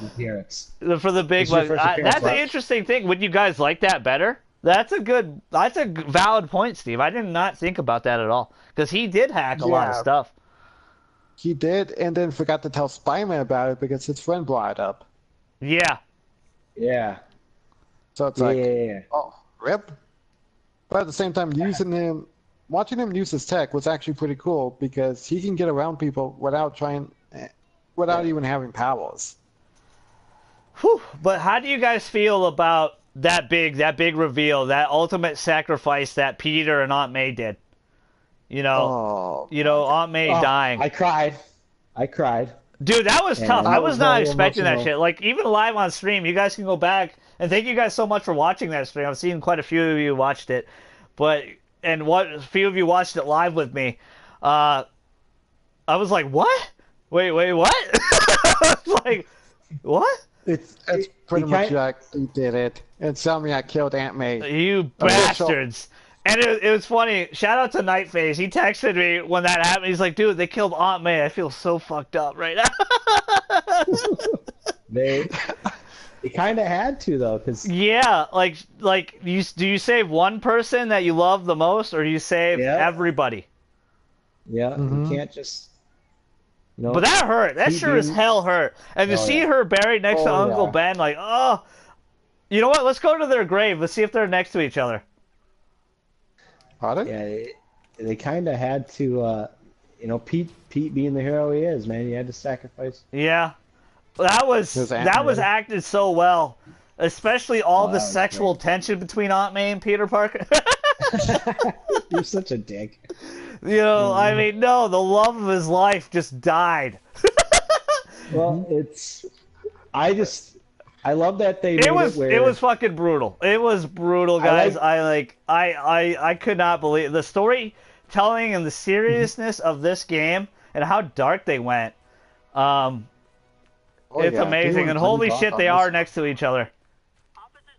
Appearance. For the big bucks. That's an interesting thing. Would you guys like that better? That's a valid point, Steve. I did not think about that at all. Because he did hack a lot of stuff. He did, and then forgot to tell Spider-Man about it because his friend brought it up. Yeah. Yeah. So it's oh, rip. But at the same time, watching him use his tech was actually pretty cool because he can get around people without even having powers. Whew. But how do you guys feel about that big reveal, that ultimate sacrifice that Peter and Aunt May did? Aunt May dying. I cried. Dude, that was tough. I was not expecting that shit. Like, even live on stream, you guys can go back, and thank you guys so much for watching that stream. I've seen quite a few of you watched it, a few of you watched it live with me. I was like, what? Wait, what? I was like, what? It's pretty much like he did it. Insomniac killed Aunt May. You bastards. And it was funny. Shout out to Nightface. He texted me when that happened. He's like, dude, they killed Aunt May. I feel so fucked up right now. They kind of had to, though. Yeah, do you save one person that you love the most, or do you save everybody? Yeah, you can't just... But that hurt. That sure as hell hurt. And to see her buried next to Uncle Ben, like, oh... You know what? Let's go to their grave. Let's see if they're next to each other. Are they? Yeah, they kind of had to, Pete being the hero he is, man. He had to sacrifice. Yeah. That was acted so well. Especially all the sexual tension between Aunt May and Peter Parker. You're such a dick. I mean, no, the love of his life just died. Well, I love that they made it was fucking brutal. It was brutal, guys. I could not believe the storytelling and the seriousness of this game and how dark they went. It's amazing, and holy shit, they are next to each other.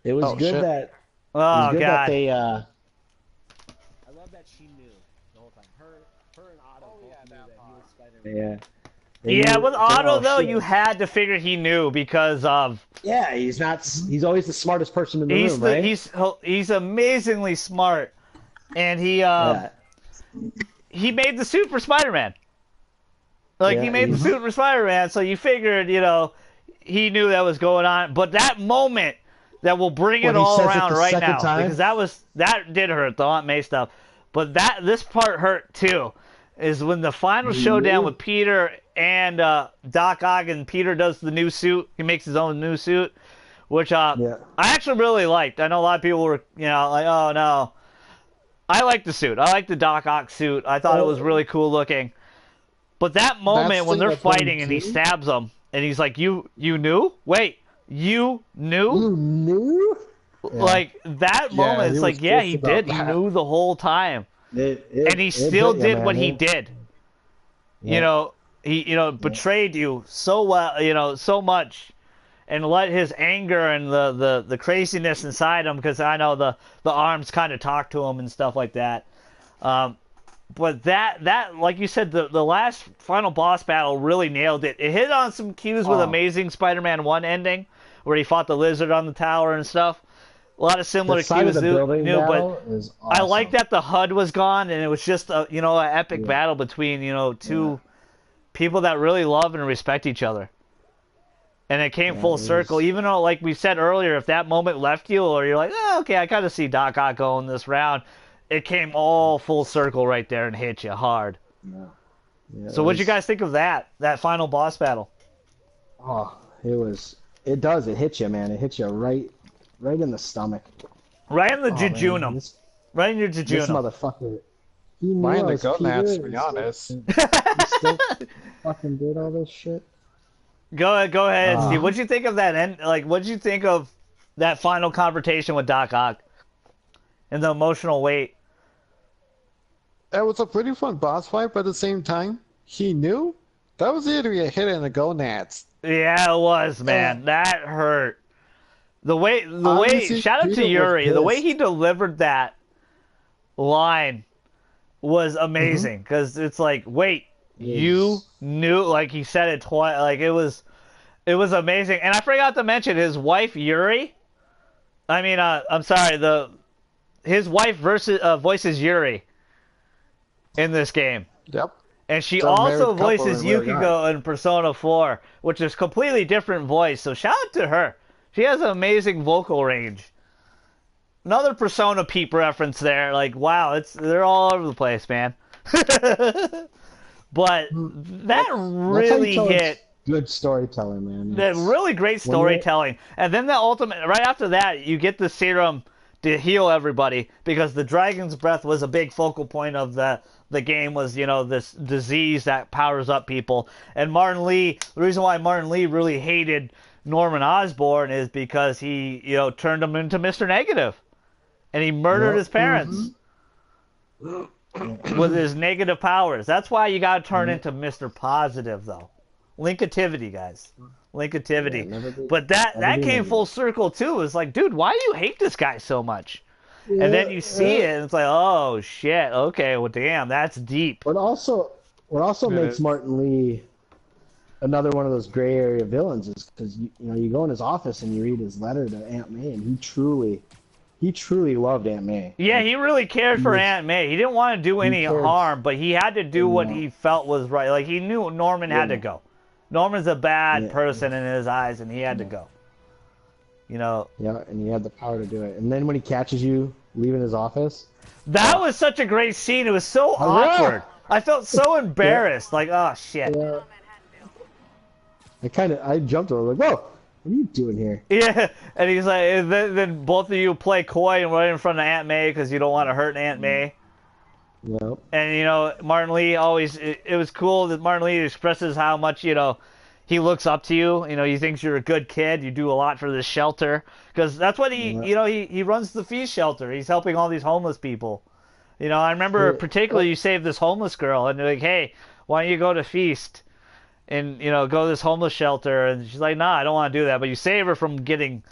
It was good that. Oh god. That they, I love that she knew the whole time. Her and Otto both knew that he was Spider-Man. Yeah, with Otto though, you had to figure he knew because of. Yeah, he's always the smartest person in the room, right? He's amazingly smart, and he made the suit for Spider-Man. He made the suit for Spider-Man, so you figured, he knew that was going on. But that moment that will bring it all around right now, because that did hurt, the Aunt May stuff. But this part hurt too, is when the final showdown with Peter and Doc Ock, and Peter does the new suit. He makes his own new suit, which I actually really liked. I know a lot of people were, like, oh no. I like the suit. I like the Doc Ock suit. I thought it was really cool looking. But that moment when they're fighting and he stabs him, and he's like, you knew? Wait, you knew? You knew? Like, that moment, it's like, he did. He knew the whole time. And he still did what he did. he betrayed you so well, so much, and let his anger and the craziness inside him, because I know the arms kind of talk to him and stuff like that. But that like you said, the last final boss battle really nailed it. It hit on some cues with Amazing Spider-Man 1 ending, where he fought the lizard on the tower and stuff. A lot of similar cues, but is awesome. I like that the HUD was gone and it was just an epic battle between two people that really love and respect each other. And it came full circle, even though, like we said earlier, if that moment left you, or you're like, okay, I kind of see Doc Ock going this round, it came all full circle right there and hit you hard. So what'd you guys think of that final boss battle? Oh, it hits you, man. It hits you right in the stomach. Right in the jejunum. Right in your jejunum. This motherfucker. He knew Right in I the was gonads, Peter, to be honest. He still fucking did all this shit. Go ahead, Steve. What'd you think of that end? Like, what'd you think of that final confrontation with Doc Ock and the emotional weight? It was a pretty fun boss fight, but at the same time, he knew that was literally a hit in the gonads. Yeah, it was, man. That hurt. The way, shout out to Yuri. The way he delivered that line was amazing, because it's like, wait, you knew, like he said it twice, like it was amazing. And I forgot to mention his wife Yuri. I mean, I'm sorry, his wife voices Yuri in this game. Yep. And she also voices Yukiko in Persona 4, which is completely different voice. So shout out to her. She has an amazing vocal range. Another Persona Peep reference there. Like, wow, they're all over the place, man. But that really hit. Good storytelling, man. That really great storytelling. And then the ultimate, right after that, you get the serum to heal everybody, because the dragon's breath was a big focal point of the game, was, this disease that powers up people. And the reason why Martin Lee really hated Norman Osborn is because he, turned him into Mr. Negative. And he murdered his parents with his negative powers. That's why you gotta turn into Mr. Positive, though. Linkativity, guys. Linkativity. Yeah, but that came full circle, too. It's like, dude, why do you hate this guy so much? Yeah, and then you see it, and it's like, oh, shit, okay, well, damn, that's deep. What also makes Martin Lee another one of those gray area villains is because, you go in his office and you read his letter to Aunt May, and he truly loved Aunt May. Yeah, he really cared for Aunt May. He didn't want to do any harm, but he had to do what he felt was right. Like, he knew Norman had to go. Norman's a bad person in his eyes, and he had to go. Yeah, and he had the power to do it. And then when he catches you leaving his office, that was such a great scene. It was so awkward. I felt so embarrassed. Like, oh shit. Yeah. I jumped over, like, whoa, what are you doing here? Yeah, and he's like, and then both of you play coy and right in front of Aunt May because you don't want to hurt Aunt May. Yep. And, Martin Lee always, it was cool that Martin Lee expresses how much, he looks up to you. He thinks you're a good kid. You do a lot for this shelter. Because that's what he runs the Feast shelter. He's helping all these homeless people. I remember particularly you saved this homeless girl. And they're like, hey, why don't you go to Feast? And, go to this homeless shelter. And she's like, nah, I don't want to do that. But you save her from getting,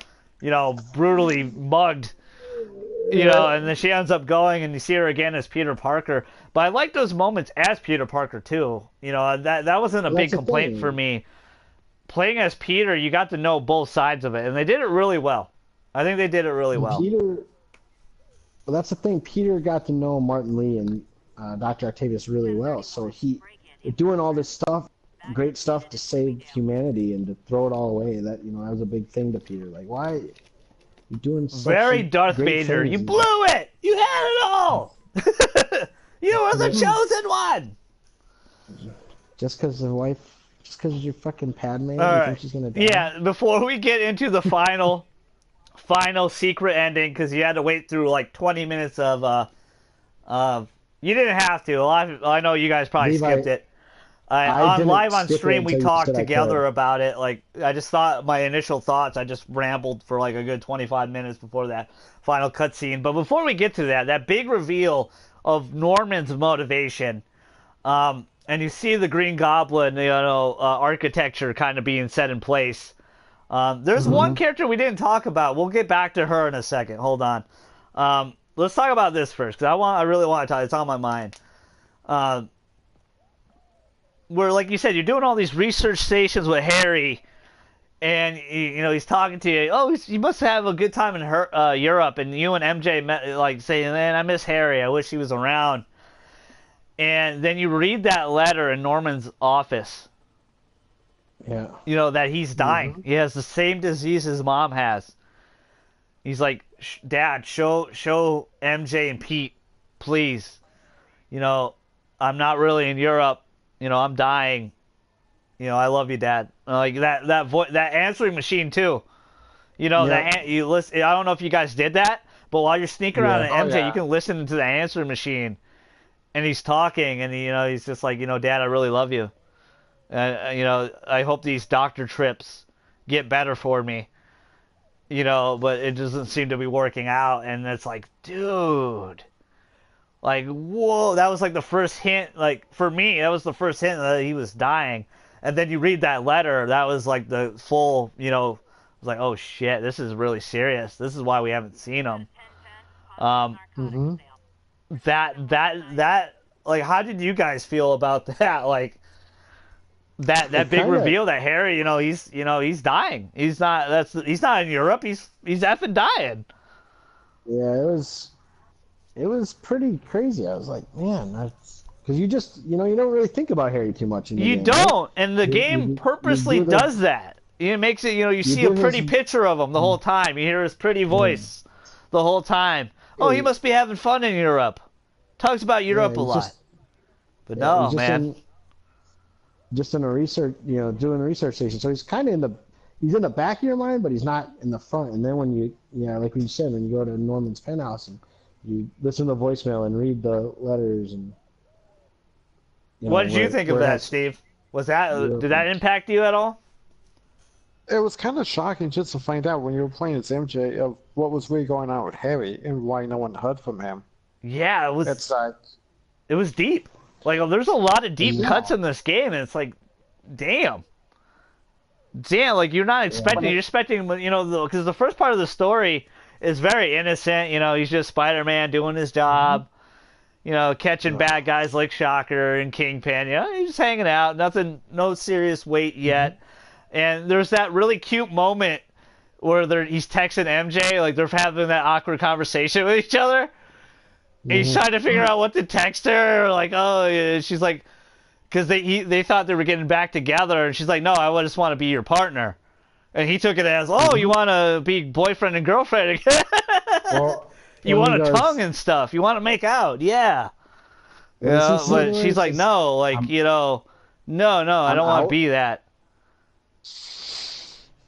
brutally mugged. And then she ends up going, and you see her again as Peter Parker. But I like those moments as Peter Parker, too. That wasn't a big complaint for me. Playing as Peter, you got to know both sides of it. And they did it really well. I think they did it really well. Well, that's the thing. Peter got to know Martin Lee and Dr. Octavius really well. So doing all this stuff, great stuff to save humanity and to throw it all away, that was a big thing to Peter. Like, why? You're doing such very Darth Vader. You blew it. You had it all. You were the chosen one. Just because you're fucking Padme, you think she's gonna die? Yeah. Before we get into the final secret ending, because you had to wait through like 20 minutes of you didn't have to. I know you guys probably skipped it. Live on stream, we talked together about it. Like, I just thought my initial thoughts, I just rambled for like a good 25 minutes before that final cutscene. But before we get to that big reveal of Norman's motivation, and you see the Green Goblin, architecture kind of being set in place. There's one character we didn't talk about. We'll get back to her in a second. Hold on. Let's talk about this first, because I really want to talk. It's on my mind. Where, like you said, you're doing all these research stations with Harry, and he's talking to you. Oh, you must have a good time in Europe, and you and MJ met, like saying, "Man, I miss Harry. I wish he was around." And then you read that letter in Norman's office. Yeah. That he's dying. He has the same disease his mom has. He's like, Dad, show MJ and Pete, please. I'm not really in Europe. I'm dying. I love you, Dad. Like that answering machine too. You listen. I don't know if you guys did that, but while you're sneaking around at MJ, you can listen to the answering machine, and he's talking, and he's just like, Dad, I really love you. I hope these doctor trips get better for me. But it doesn't seem to be working out, and it's like, dude. Like, whoa, that was like the first hint, like, for me, that was the first hint that he was dying. And then you read that letter, that was like the full, it was like, oh shit, this is really serious. This is why we haven't seen him. That, like, how did you guys feel about that? Like, that big reveal that Harry, he's dying. He's not in Europe. He's effing dying. Yeah, it was pretty crazy. I was like, man, because you just, you don't really think about Harry too much in the game. You don't, right? and the game purposely does that. It makes it, you see a pretty picture of him the whole time. You hear his pretty voice the whole time. Oh, he must be having fun in Europe. Talks about Europe a lot. But no, man. Just in a research, doing a research station. So he's kind of he's in the back of your mind, but he's not in the front. And then when like you said, when you go to Norman's penthouse and you listen to the voicemail and read the letters and. What did you think of that, Steve? Did that impact you at all? It was kind of shocking just to find out when you were playing as MJ of what was really going on with Harry and why no one heard from him. Yeah, it was. It was deep. Like, there's a lot of deep cuts in this game, and it's like, damn, like you're not expecting. You're expecting, because the first part of the story is very innocent. He's just Spider-Man doing his job. Catching bad guys like Shocker and Kingpin. He's just hanging out. No serious weight yet. And there's that really cute moment where he's texting MJ, like they're having that awkward conversation with each other. And he's trying to figure out what to text her. Like, oh, yeah. She's like, because they thought they were getting back together, and she's like, no, I just want to be your partner. And he took it as, oh, you want to be boyfriend and girlfriend again? Well, you want a tongue and stuff. You want to make out. Yeah. But she's like, no, like, no, I don't want to be that.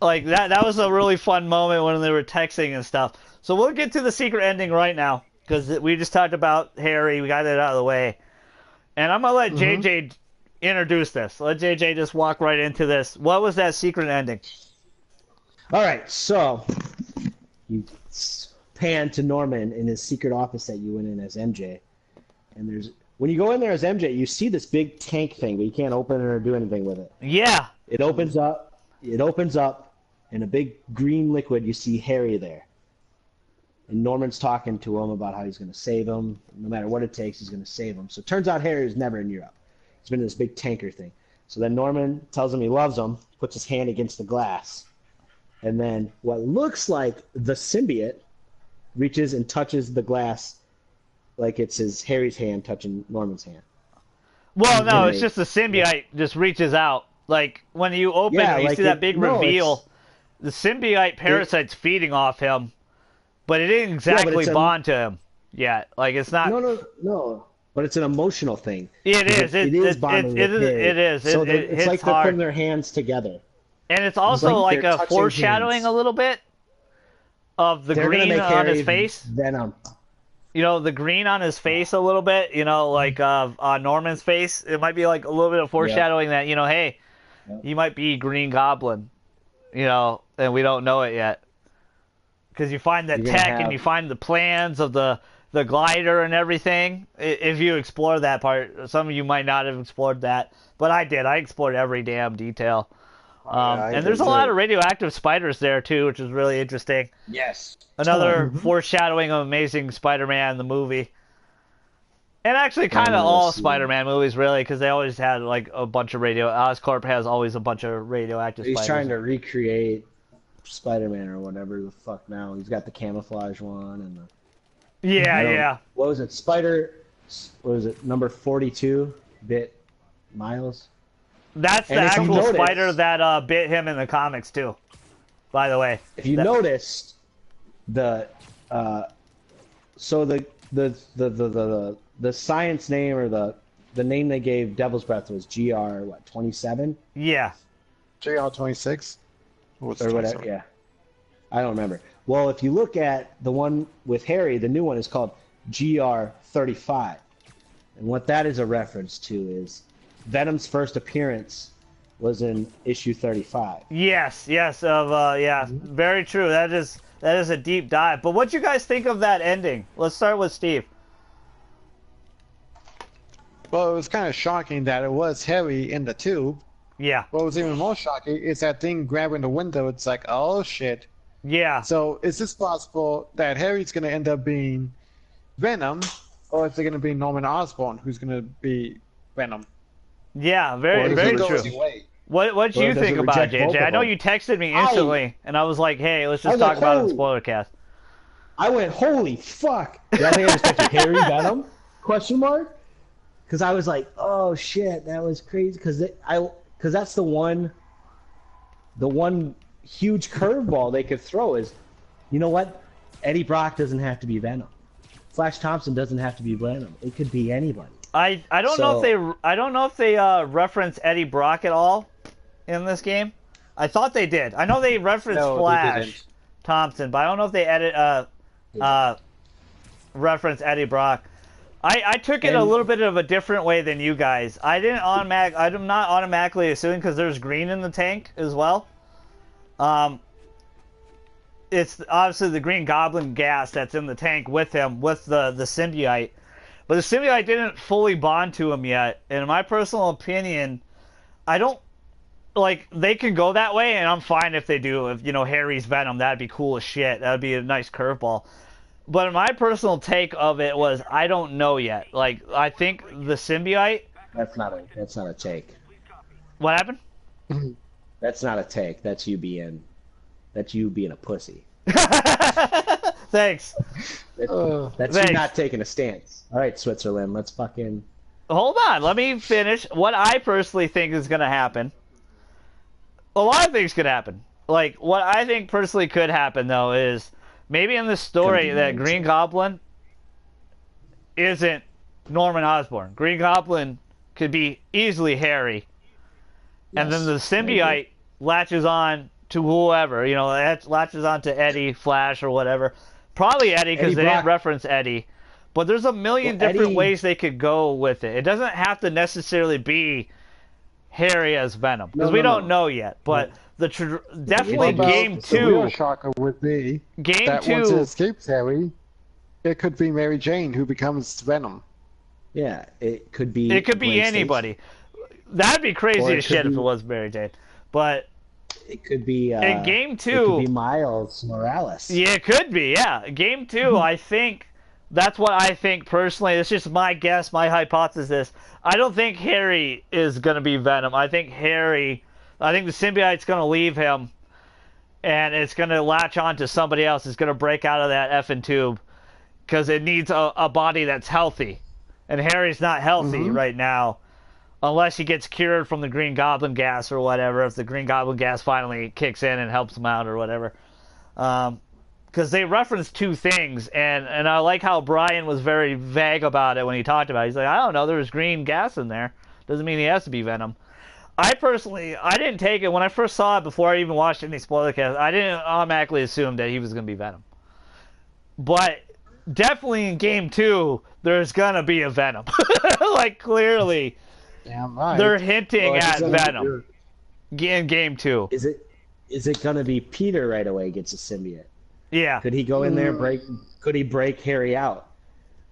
Like, that was a really fun moment when they were texting and stuff. So we'll get to the secret ending right now, because we just talked about Harry. We got it out of the way. And I'm going to let JJ introduce this. Let JJ just walk right into this. What was that secret ending? All right, so you pan to Norman in his secret office that you went in as MJ. And when you go in there as MJ, you see this big tank thing, but you can't open it or do anything with it. Yeah. It opens up, and a big green liquid, you see Harry there. And Norman's talking to him about how he's going to save him. No matter what it takes, he's going to save him. So it turns out Harry was never in Europe. He's been in this big tanker thing. So then Norman tells him he loves him, puts his hand against the glass. And then what looks like the symbiote reaches and touches the glass like it's Harry's hand touching Norman's hand. Well, no, it's just the symbiote just reaches out. Like, when you open it, you see that big reveal. The symbiote parasite's feeding off him, but it didn't exactly bond to him yet. Like, it's not... No. But it's an emotional thing. It is. It is bonding with Harry. It is. So it's like they're putting their hands together. And it's also like a foreshadowing a little bit of the green on his face. Venom. The green on his face a little bit, like on Norman's face. It might be like a little bit of foreshadowing that, hey, he might be Green Goblin, and we don't know it yet. Because you find that tech and you find the plans of the the glider and everything. If you explore that part, some of you might not have explored that, but I did. I explored every damn detail. And there's a lot of radioactive spiders there too, which is really interesting. Yes. Another foreshadowing of Amazing Spider-Man the movie. And actually, kind of all Spider-Man movies, really, because they always had like a bunch of Oscorp has always a bunch of radioactive spiders. He's trying to recreate Spider-Man or whatever the fuck now. He's got the camouflage one and the. Yeah. What was it? What was it? Number 42 bit Miles. That's the actual spider that bit him in the comics too. By the way, if you noticed, the science name or the name they gave Devil's Breath was GR 27? Yeah. GR 26? Or whatever. Yeah. I don't remember. Well, if you look at the one with Harry, the new one is called GR 35, and what that is a reference to is Venom's first appearance was in issue 35. Yes, very true. That is a deep dive. But what you guys think of that ending? Let's start with Steve. Well, it was kind of shocking that it was Harry in the tube. Yeah. What was even more shocking is that thing grabbing the window. It's like, oh shit. Yeah. So is this possible that Harry's going to end up being Venom, or is it going to be Norman Osborn who's going to be Venom? Yeah, very true. What do you think about it, JJ? I know you texted me instantly, and I was like, hey, let's just talk about it in the Spoilercast. I went, holy fuck. Yeah, I think I was texting Harry Venom? Question mark? Because I was like, oh shit, that was crazy. Because that's the one huge curveball they could throw is, you know what? Eddie Brock doesn't have to be Venom. Flash Thompson doesn't have to be Venom. It could be anybody. I don't know if they reference Eddie Brock at all in this game. I thought they did. I know they referenced Flash Thompson, but I don't know if they reference Eddie Brock. I took it a little bit of a different way than you guys. I'm not automatically assuming because there's green in the tank as well. It's obviously the Green Goblin gas that's in the tank with him, with the symbiote. But the symbiote didn't fully bond to him yet. And in my personal opinion, I don't... Like, they can go that way, and I'm fine if they do. If, Harry's Venom, that'd be cool as shit. That'd be a nice curveball. But my personal take of it was, I don't know yet. Like, I think the symbiote... That's not a take. What happened? That's not a take. That's you being a pussy. Thanks. That's you not taking a stance. All right, Switzerland, let's fucking... Hold on, let me finish. What I personally think is going to happen... A lot of things could happen. Like, what I think personally could happen, though, is... Maybe in this story that Green Goblin isn't Norman Osborn. Green Goblin could be easily Harry. Yes, and then the symbiote latches on to whoever. Latches on to Eddie, Flash, or whatever. Probably Eddie, because they didn't reference Eddie. But there's a million different ways they could go with it. It doesn't have to necessarily be Harry as Venom. Because we don't know yet. But... Definitely Game 2. The real shocker would be that once it escapes Harry, it could be Mary Jane who becomes Venom. Yeah, it could be. It could be anybody. That'd be crazy as shit if it was Mary Jane. But it could be in Game 2. It could be Miles Morales. Yeah, it could be. Yeah, Game 2. I think that's what I think personally. It's just my guess, my hypothesis. I don't think Harry is gonna be Venom. I think the symbiote's going to leave him, and it's going to latch on to somebody else. It's going to break out of that effing tube, because it needs a body that's healthy. And Harry's not healthy right now, unless he gets cured from the Green Goblin gas or whatever, if the Green Goblin gas finally kicks in and helps him out or whatever. Because they referenced two things, and I like how Brian was very vague about it when he talked about it. He's like, I don't know, there was green gas in there. Doesn't mean he has to be Venom. I didn't take it when I first saw it before I even watched any Spoilercast. I didn't automatically assume that he was going to be Venom. But definitely in Game 2, there's going to be a Venom. Like, clearly. Damn right. They're hinting at Venom in Game 2. Is it going to be Peter right away gets a symbiote? Yeah. Could he go in there could he break Harry out?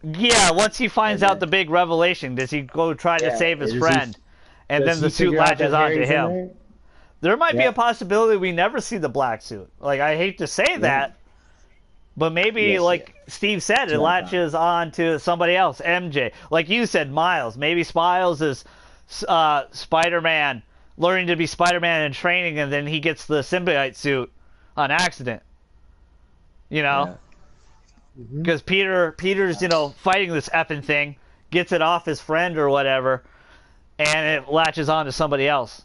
Yeah, once he finds out the big revelation, does he go try to save his friend? And then the suit latches onto him. There might be a possibility we never see the black suit. Like, I hate to say that, but maybe, Steve said, it latches on to somebody else, MJ. Like you said, Miles. Maybe Miles is Spider-Man, learning to be Spider-Man in training, and then he gets the symbiote suit on accident. You know? Because Peter's, fighting this effing thing, gets it off his friend or whatever, and it latches on to somebody else.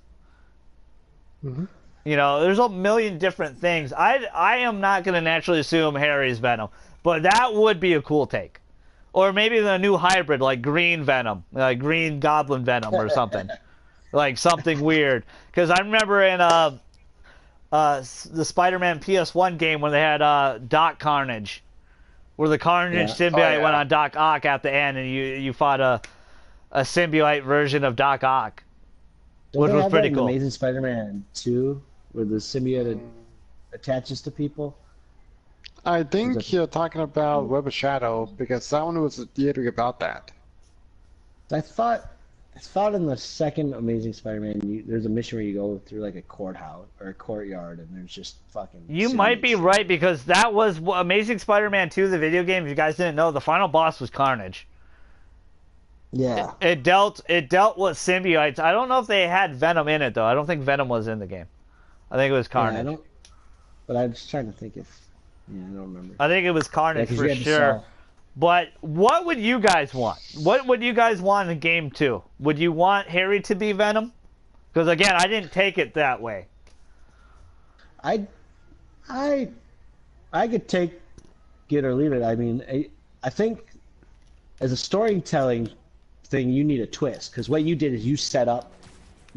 There's a million different things. I am not going to naturally assume Harry's Venom, but that would be a cool take. Or maybe the new hybrid, like Green Venom, like Green Goblin Venom or something. Like something weird. Because I remember in the Spider-Man PS1 game when they had Doc Carnage, where the Carnage symbiote went on Doc Ock at the end, and you fought a symbiote version of Doc Ock. Which was pretty cool. Amazing Spider-Man 2, where the symbiote attaches to people. I think you're talking about Web of Shadow, because that one was a theory about that. I thought in the second Amazing Spider-Man, there's a mission where you go through like a courthouse or a courtyard, and there's just fucking. You might be right, because that was Amazing Spider-Man 2, the video game. If you guys didn't know, the final boss was Carnage. Yeah. It dealt with symbiotes. I don't know if they had Venom in it though. I don't think Venom was in the game. I think it was Carnage. Yeah, but I'm just trying to think if. Yeah, I don't remember. I think it was Carnage for sure. But what would you guys want? What would you guys want in Game 2? Would you want Harry to be Venom? Because again, I didn't take it that way. I could take it or leave it. I mean, I think as a storytelling thing, you need a twist, because what you did is you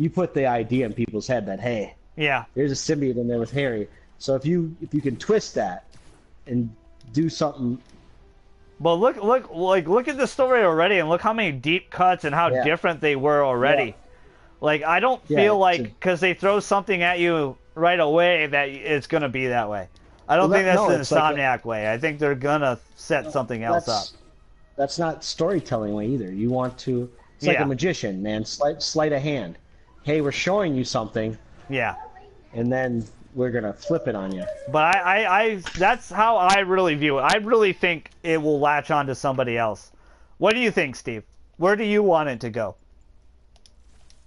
put the idea in people's head that, hey, there's a symbiote in there with Harry. So if you can twist that and do something. But look at the story already, and look how many deep cuts and how different they were already. Like, I don't feel like because they throw something at you right away that it's gonna be that way. I don't think that's the Insomniac way. I think they're gonna set something else up. That's not storytelling way either. You want to. It's like a magician, man. Sleight of hand. Hey, we're showing you something. Yeah. And then we're gonna flip it on you. But I that's how I really view it. I really think it will latch on to somebody else. What do you think, Steve? Where do you want it to go?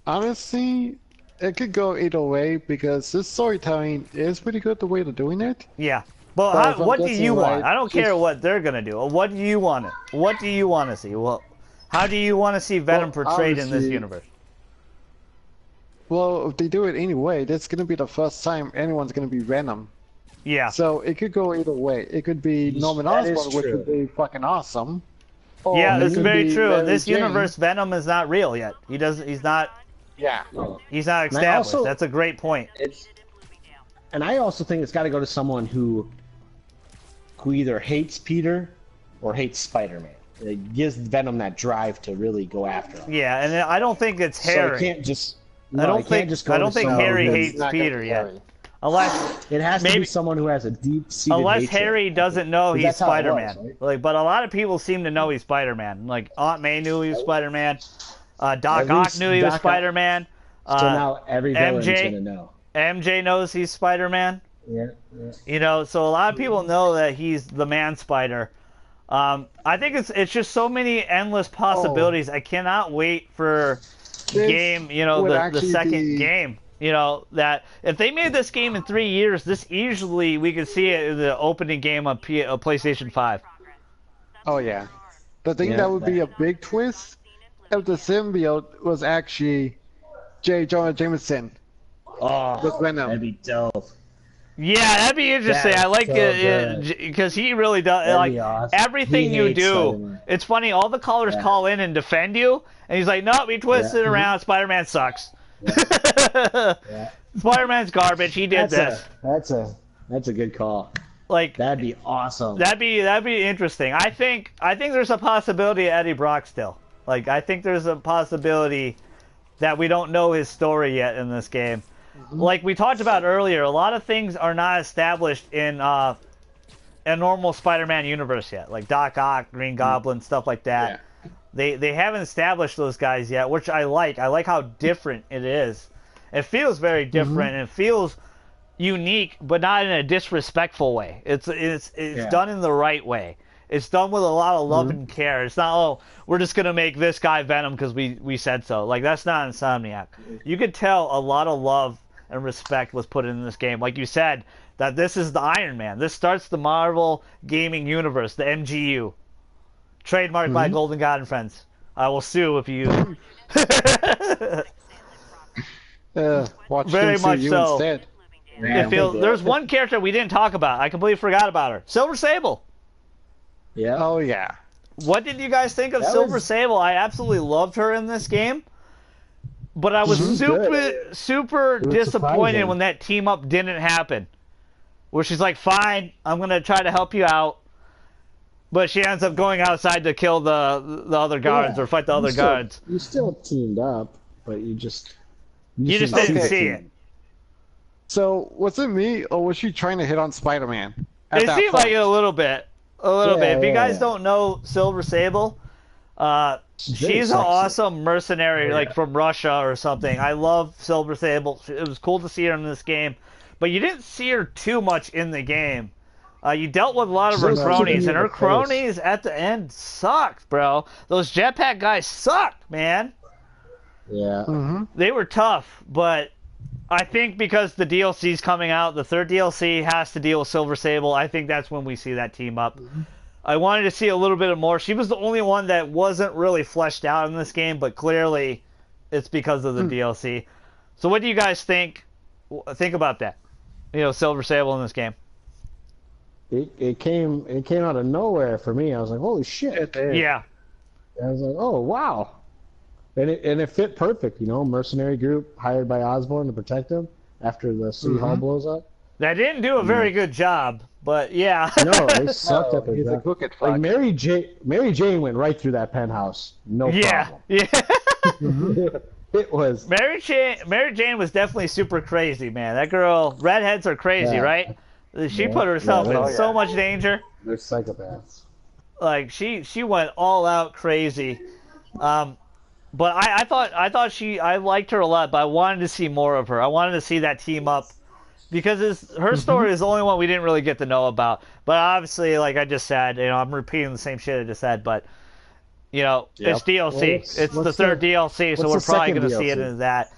Honestly, it could go either way, because this storytelling is pretty good the way they're doing it. Yeah. But what do you want? I don't care what they're gonna do. What do you want? What do you want to see? Well, how do you want to see Venom portrayed in this universe? Well, if they do it anyway, that's gonna be the first time anyone's gonna be Venom. Yeah. So it could go either way. It could be Norman Osborn, which would be fucking awesome. Yeah, that's very true. In this universe, Venom is not real yet. He's not. Yeah. He's not established. That's a great point. And I also think it's got to go to someone who either hates Peter or hates Spider-Man. It gives Venom that drive to really go after him. Yeah, and I don't think it's Harry. So it can't just. I don't think Harry hates Peter yet. Unless it has to be someone who has a deep-seated Unless hatred. Harry doesn't know he's Spider-Man. Right? Like, but a lot of people seem to know he's Spider-Man. Like Aunt May knew he was Spider-Man. Doc Ock knew he was Spider-Man. So now every villain's gonna know. MJ knows he's Spider-Man. Yeah. So a lot of people know that he's the Man Spider. I think it's just so many endless possibilities. I cannot wait for game, the second game. That if they made this game in 3 years, this easily we could see it in the opening game on PlayStation 5. Oh yeah, the thing that would be a big twist if the symbiote was actually J. Jonah Jameson. Oh, with Venom. That'd be dope. Yeah, that'd be interesting. I like it because he really does. That'd be awesome. Everything you do. Spider-Man. It's funny. All the callers call in and defend you, and he's like, "No, we twisted around. Spider-Man sucks. Spider-Man's garbage. He did this." That's a good call. Like that'd be awesome. That'd be interesting. I think there's a possibility of Eddie Brock still. Like I think there's a possibility that we don't know his story yet in this game. Like we talked about earlier, a lot of things are not established in a normal Spider-Man universe yet, like Doc Ock, Green Goblin, stuff like that. Yeah. They haven't established those guys yet, which I like. I like how different it is. It feels very different, and it feels unique, but not in a disrespectful way. It's done in the right way. It's done with a lot of love and care. It's not, oh, we're just gonna make this guy Venom because we said so. Like, that's not Insomniac. You could tell a lot of love and respect was put in this game. Like you said, that this is the Iron Man. This starts the Marvel gaming universe, the MGU. Trademarked by Golden God and Friends. I will sue if you use it. Watch Very much so. Instead. There's one character we didn't talk about. I completely forgot about her. Silver Sable. Yeah. Oh, yeah. What did you guys think of Silver Sable? I absolutely loved her in this game. But I was super disappointed when that team up didn't happen. Where she's like, fine, I'm going to try to help you out. But she ends up going outside to kill the other guards or fight the other guards. You still teamed up, but you just didn't see it. So, was it me, or was she trying to hit on Spider-Man? It seemed like it a little bit. If you guys don't know Silver Sable, she's an awesome mercenary, like from Russia or something. I love Silver Sable. It was cool to see her in this game. But you didn't see her too much in the game. You dealt with a lot of her cronies, and her cronies at the end sucked, bro. Those jetpack guys sucked, man. Yeah. They were tough, but I think because the DLC's coming out, the third DLC has to deal with Silver Sable. I think that's when we see that team up. I wanted to see a little bit more. She was the only one that wasn't really fleshed out in this game, but clearly it's because of the DLC. So what do you guys think about that? Silver Sable in this game. It came out of nowhere for me. I was like, holy shit. Yeah. I was like, oh wow. And it fit perfect, mercenary group hired by Osborn to protect him after the City Hall blows up. That didn't do a very good job, but yeah. No, they sucked at their He's a job. crooked fuck. Like Mary Jane went right through that penthouse. No problem. Yeah. It was Mary Jane was definitely super crazy, man. That girl, redheads are crazy, right? She put herself in so much danger. They're psychopaths. Like she went all out crazy. But I thought I liked her a lot, but I wanted to see more of her. I wanted to see that team up because her story is the only one we didn't really get to know about. But obviously, like I just said, I'm repeating the same shit I just said, but it's DLC. Well, it's the third DLC, so we're probably going to see it in that.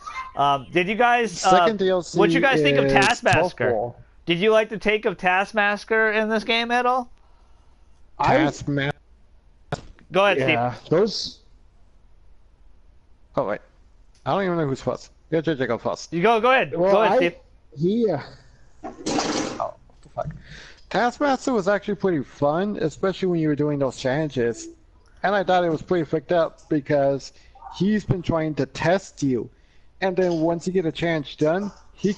Did you guys? Second DLC. What you guys think of Taskmaster? 12-4. Did you like the take of Taskmaster in this game at all? Taskmaster. Go ahead, Yeah, Steve. those. Oh wait, I don't even know who's first. Yeah, JJ go first. You go ahead. Well, go ahead, Steve. Oh, what the fuck. Taskmaster was actually pretty fun, especially when you were doing those challenges. And I thought it was pretty fucked up because he's been trying to test you, and then once you get a challenge done, he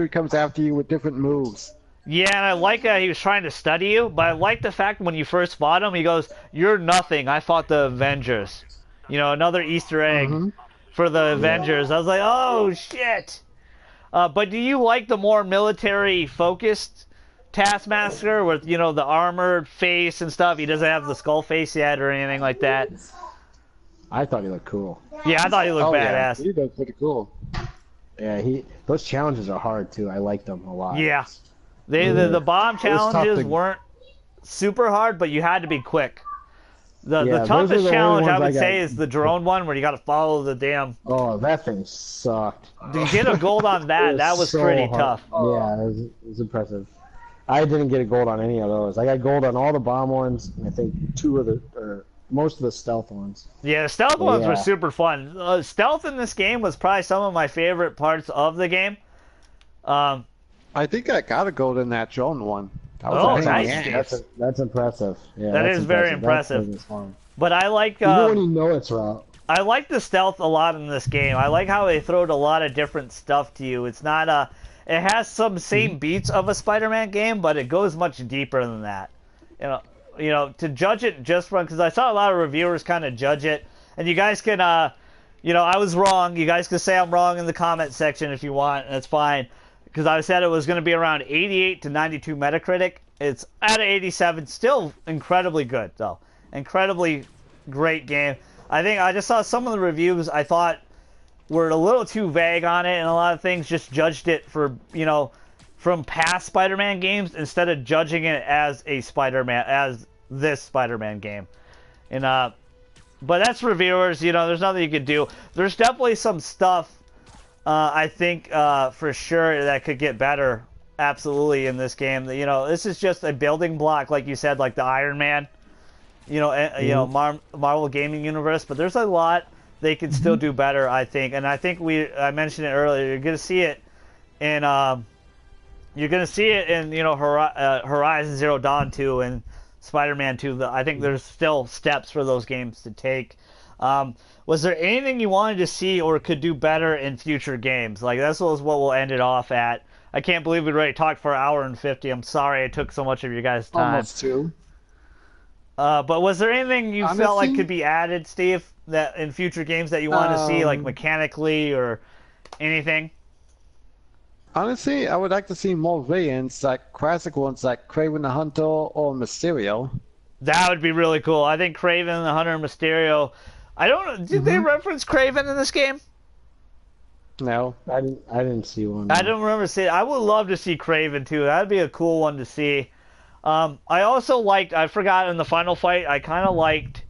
comes after you with different moves. Yeah, and I like that he was trying to study you, but I like the fact when you first fought him, he goes, "You're nothing. I fought the Avengers." Another Easter egg for the Avengers. I was like, oh, shit. But do you like the more military-focused Taskmaster with, the armored face and stuff? He doesn't have the skull face yet or anything like that. I thought he looked cool. Yeah, I thought he looked badass. Yeah, he does pretty cool. Yeah, those challenges are hard too. I like them a lot. Yeah. The bomb challenges weren't super hard, but you had to be quick. The toughest challenge I would say is the drone one where you got to follow the damn... Oh, that thing sucked. To get a gold on that, that was so pretty tough. Yeah, it was impressive. I didn't get a gold on any of those. I got gold on all the bomb ones, and I think most of the stealth ones. Yeah, the stealth ones were super fun. Stealth in this game was probably some of my favorite parts of the game. I think I got a gold in that drone one. Nice. That's impressive. Yeah, that is very impressive. But I like even when you know it's wrong. I like the stealth a lot in this game. I like how they throw a lot of different stuff to you. It's not it has some same beats of a Spider-Man game, but it goes much deeper than that. To judge it just from, because I saw a lot of reviewers kind of judge it, and you guys can, I was wrong. You guys can say I'm wrong in the comment section if you want, and that's fine. Because I said it was going to be around 88 to 92 Metacritic. It's at 87, still incredibly good though. Incredibly great game. I think I just saw some of the reviews I thought were a little too vague on it, and a lot of things just judged it for, from past Spider-Man games instead of judging it as this Spider-Man game. And but that's reviewers, there's nothing you could do. There's definitely some stuff I think for sure that could get better absolutely in this game. This is just a building block, like you said, like the Iron Man, Marvel gaming universe, but there's a lot they can still do better, I think. And I think I mentioned it earlier, you're going to see it in Horizon Zero Dawn 2 and Spider-Man 2. I think there's still steps for those games to take. Was there anything you wanted to see or could do better in future games? Like, that's what we'll end it off at. I can't believe we already talked for an hour and 50. I'm sorry I took so much of your guys' time. Almost 2. But was there anything you felt like could be added, Steve, that in future games that you want to see, like mechanically or anything? Honestly, I would like to see more variants, like classic ones like Kraven the Hunter or Mysterio. That would be really cool. I think Kraven the Hunter and Mysterio. I don't know. Did they reference Kraven in this game? No, I didn't see one. I don't remember seeing. I would love to see Kraven too. That'd be a cool one to see. I also liked. I forgot in the final fight. I kind of liked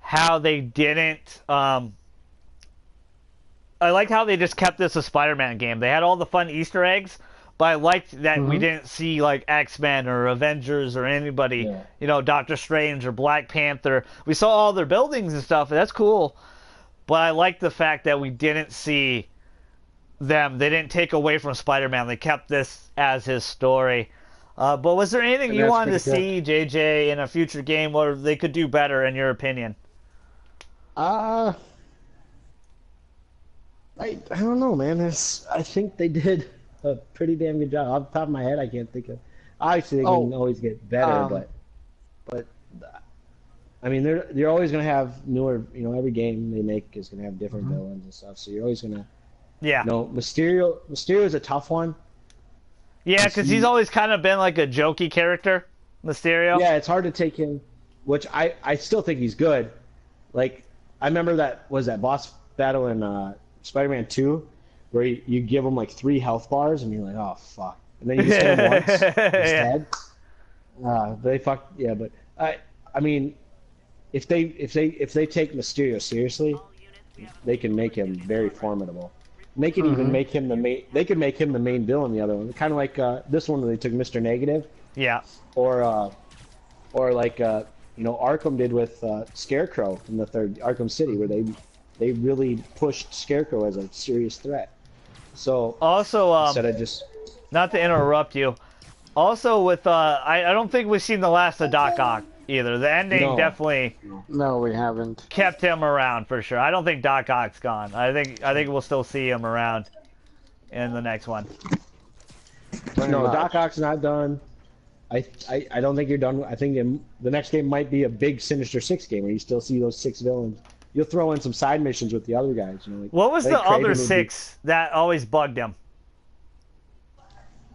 how they didn't. I liked how they just kept this a Spider-Man game. They had all the fun Easter eggs, but I liked that we didn't see like X-Men or Avengers or anybody. Yeah. Doctor Strange or Black Panther. We saw all their buildings and stuff. And that's cool. But I liked the fact that we didn't see them. They didn't take away from Spider-Man. They kept this as his story. But was there anything you wanted to see, JJ, in a future game where they could do better, in your opinion? I don't know, man. I think they did a pretty damn good job. Off the top of my head, I can't think of. Obviously, they can always get better, but I mean, they're always gonna have newer. Every game they make is gonna have different villains and stuff. So you're always gonna. Yeah. Mysterio is a tough one. Yeah, because he's always kind of been like a jokey character, Mysterio. Yeah, it's hard to take him, which I still think he's good. Like, I remember that boss battle in Spider-Man 2, where you give him like 3 health bars, and you're like, oh fuck, and then you just hit him once, he's dead. They fucked. Yeah, but I mean, if they take Mysterio seriously, they can make him very formidable. They can even make him the main. They could make him the main villain. The other one, kind of like this one, where they took Mr. Negative. Yeah. Or like Arkham did with Scarecrow from the third Arkham City, where they really pushed Scarecrow as a serious threat. So also, instead of just not to interrupt you, also with I don't think we've seen the last of Doc Ock either. The ending definitely we haven't kept him around for sure. I don't think Doc Ock's gone. I think we'll still see him around in the next one. No, Doc Ock's not done. I don't think you're done. I think the next game might be a big Sinister Six game where you still see those 6 villains. You'll throw in some side missions with the other guys. What was the other 6 that always bugged him?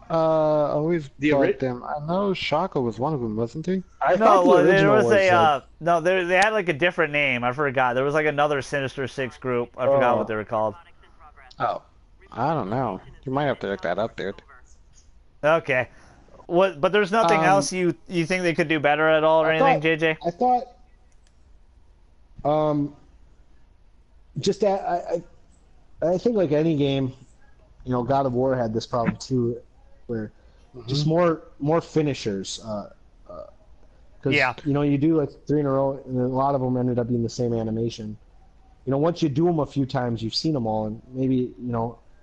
Always bugged them. I know Shaka was one of them, wasn't he? There was they had like a different name. I forgot. There was like another Sinister Six group. I forgot what they were called. Oh, I don't know. You might have to look that up, dude. Okay. But there's nothing else you think they could do better at all or anything, JJ? I thought, just that I think like any game, God of War had this problem too, where just more finishers. Because you do like 3 in a row, and then a lot of them ended up being the same animation. Once you do them a few times, you've seen them all, and maybe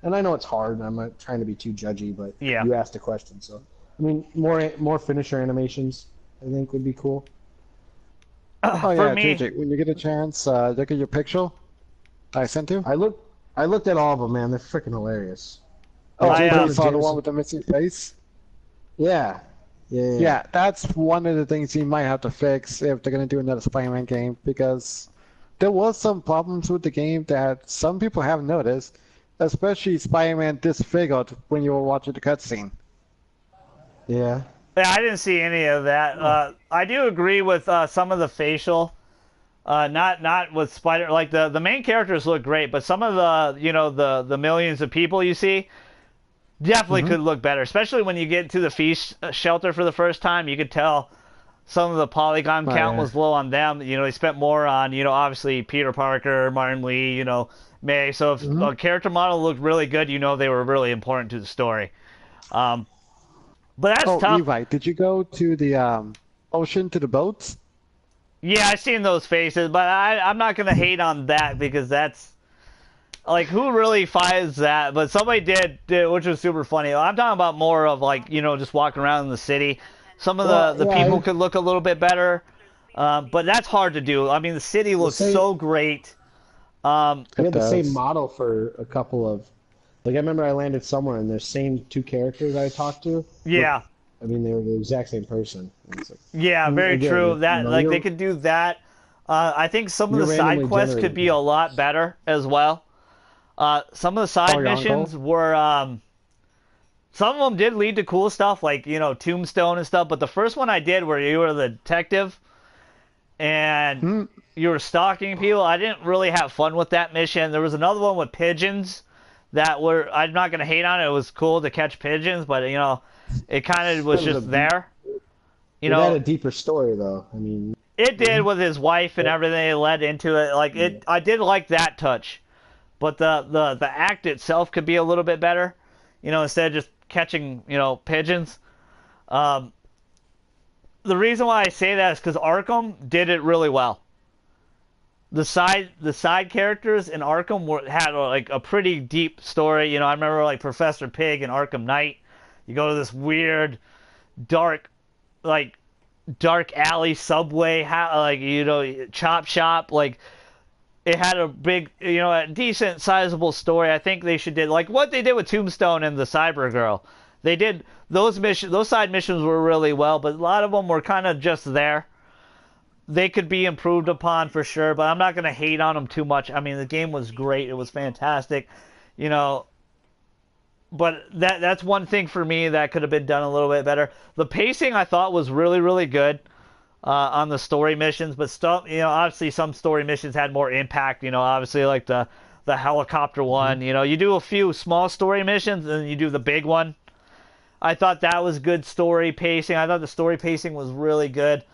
and I know it's hard, and I'm not trying to be too judgy, but you asked a question, so I mean, more finisher animations, I think, would be cool. For me, JJ, when you get a chance, look at your picture I sent you. I looked at all of them, man. They're freaking hilarious. JJ saw the one with the missing face. Yeah, that's one of the things you might have to fix if they're gonna do another Spider-Man game, because there was some problems with the game that some people have noticed, especially Spider-Man disfigured when you were watching the cutscene. Yeah. Yeah, I didn't see any of that. I do agree with some of the facial. Not with Spider. Like the main characters look great, but some of the millions of people you see definitely could look better. Especially when you get to the feast shelter for the first time, you could tell some of the polygon count was low on them. They spent more on obviously Peter Parker, Martin Lee, May. So if a character model looked really good, they were really important to the story. But that's tough. Levi, did you go to the ocean to the boats? Yeah, I've seen those faces, but I'm not gonna hate on that because that's like who really finds that? But somebody did, which was super funny. I'm talking about more of like just walking around in the city. Some of the people could look a little bit better, but that's hard to do. I mean, the city looks so great. We had the same model for a couple of. Like I remember I landed somewhere and the same two characters I talked to. Yeah. I mean, they were the exact same person. Yeah, very true. That they could do that. I think some of the side quests could be a lot better as well. Some of the side missions were. Some of them did lead to cool stuff like Tombstone and stuff. But the first one I did, where you were the detective and you were stalking people, I didn't really have fun with that mission. There was another one with pigeons that were. I'm not gonna hate on it. It was cool to catch pigeons, but it kind of was just there. It had a deeper story, though. I mean, it did with his wife and everything. It led into it. Like it, I did like that touch, but the act itself could be a little bit better. Instead of just catching pigeons. The reason why I say that is because Arkham did it really well. The side characters in Arkham had like a pretty deep story. I remember like Professor Pig in Arkham Knight. You go to this weird, dark alley subway, chop shop. Like it had a big, a decent, sizable story. I think they should did like what they did with Tombstone and the Cyber Girl. They did those missions. Those side missions were really well, but a lot of them were kind of just there. They could be improved upon for sure, but I'm not going to hate on them too much. I mean, the game was great. It was fantastic, But that's one thing for me that could have been done a little bit better. The pacing I thought was really, really good on the story missions, but stuff, obviously some story missions had more impact. Obviously like the helicopter one. You do a few small story missions and then you do the big one. I thought that was good story pacing. I thought the story pacing was really good.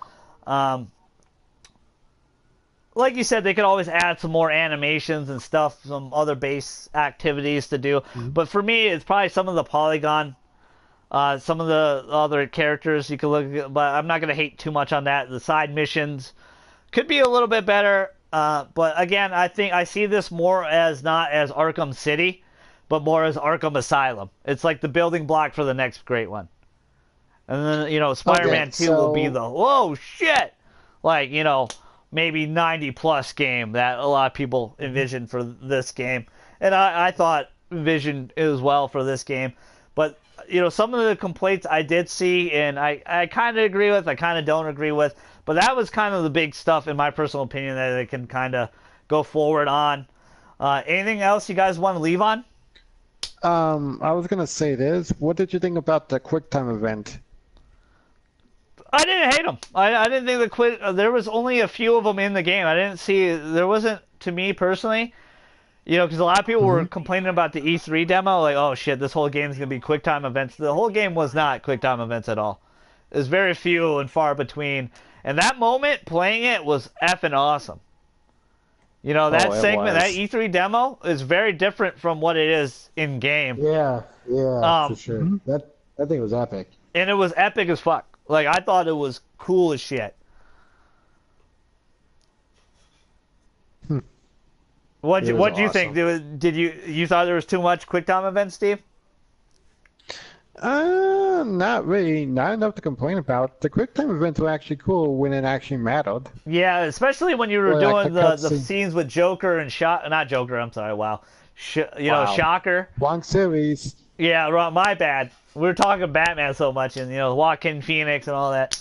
Like you said, they could always add some more animations and stuff, some other base activities to do. But for me, it's probably some of the polygon, some of the other characters you could look at, but I'm not going to hate too much on that. The side missions could be a little bit better. But again, I think I see this more as not as Arkham City, but more as Arkham Asylum. It's like the building block for the next great one. And then, Spider-Man 2 will be the, whoa, shit! Like, maybe 90-plus game that a lot of people envisioned for this game. And I thought envisioned as well for this game. But, some of the complaints I did see, and I kind of agree with, I kind of don't agree with. But that was kind of the big stuff, in my personal opinion, that they can kind of go forward on. Anything else you guys want to leave on? I was going to say this. What did you think about the QuickTime event? I didn't hate them. I didn't think there was only a few of them in the game. I didn't see, there wasn't, to me personally, because a lot of people were complaining about the E3 demo, like, oh shit, this whole game's going to be QuickTime events. The whole game was not QuickTime events at all. It was very few and far between. And that moment, playing it was effing awesome. That segment, that E3 demo is very different from what it is in game. Yeah, for sure. That thing was epic. And it was epic as fuck. Like, I thought it was cool as shit. What'd you think? Did you thought there was too much QuickTime events, Steve? Not really. Not enough to complain about. The QuickTime events were actually cool when it actually mattered. Yeah, especially when you were doing the scenes with Joker and not Joker. I'm sorry. Wow. Shocker. Wrong series. Yeah, my bad. We were talking Batman so much, and Joaquin Phoenix and all that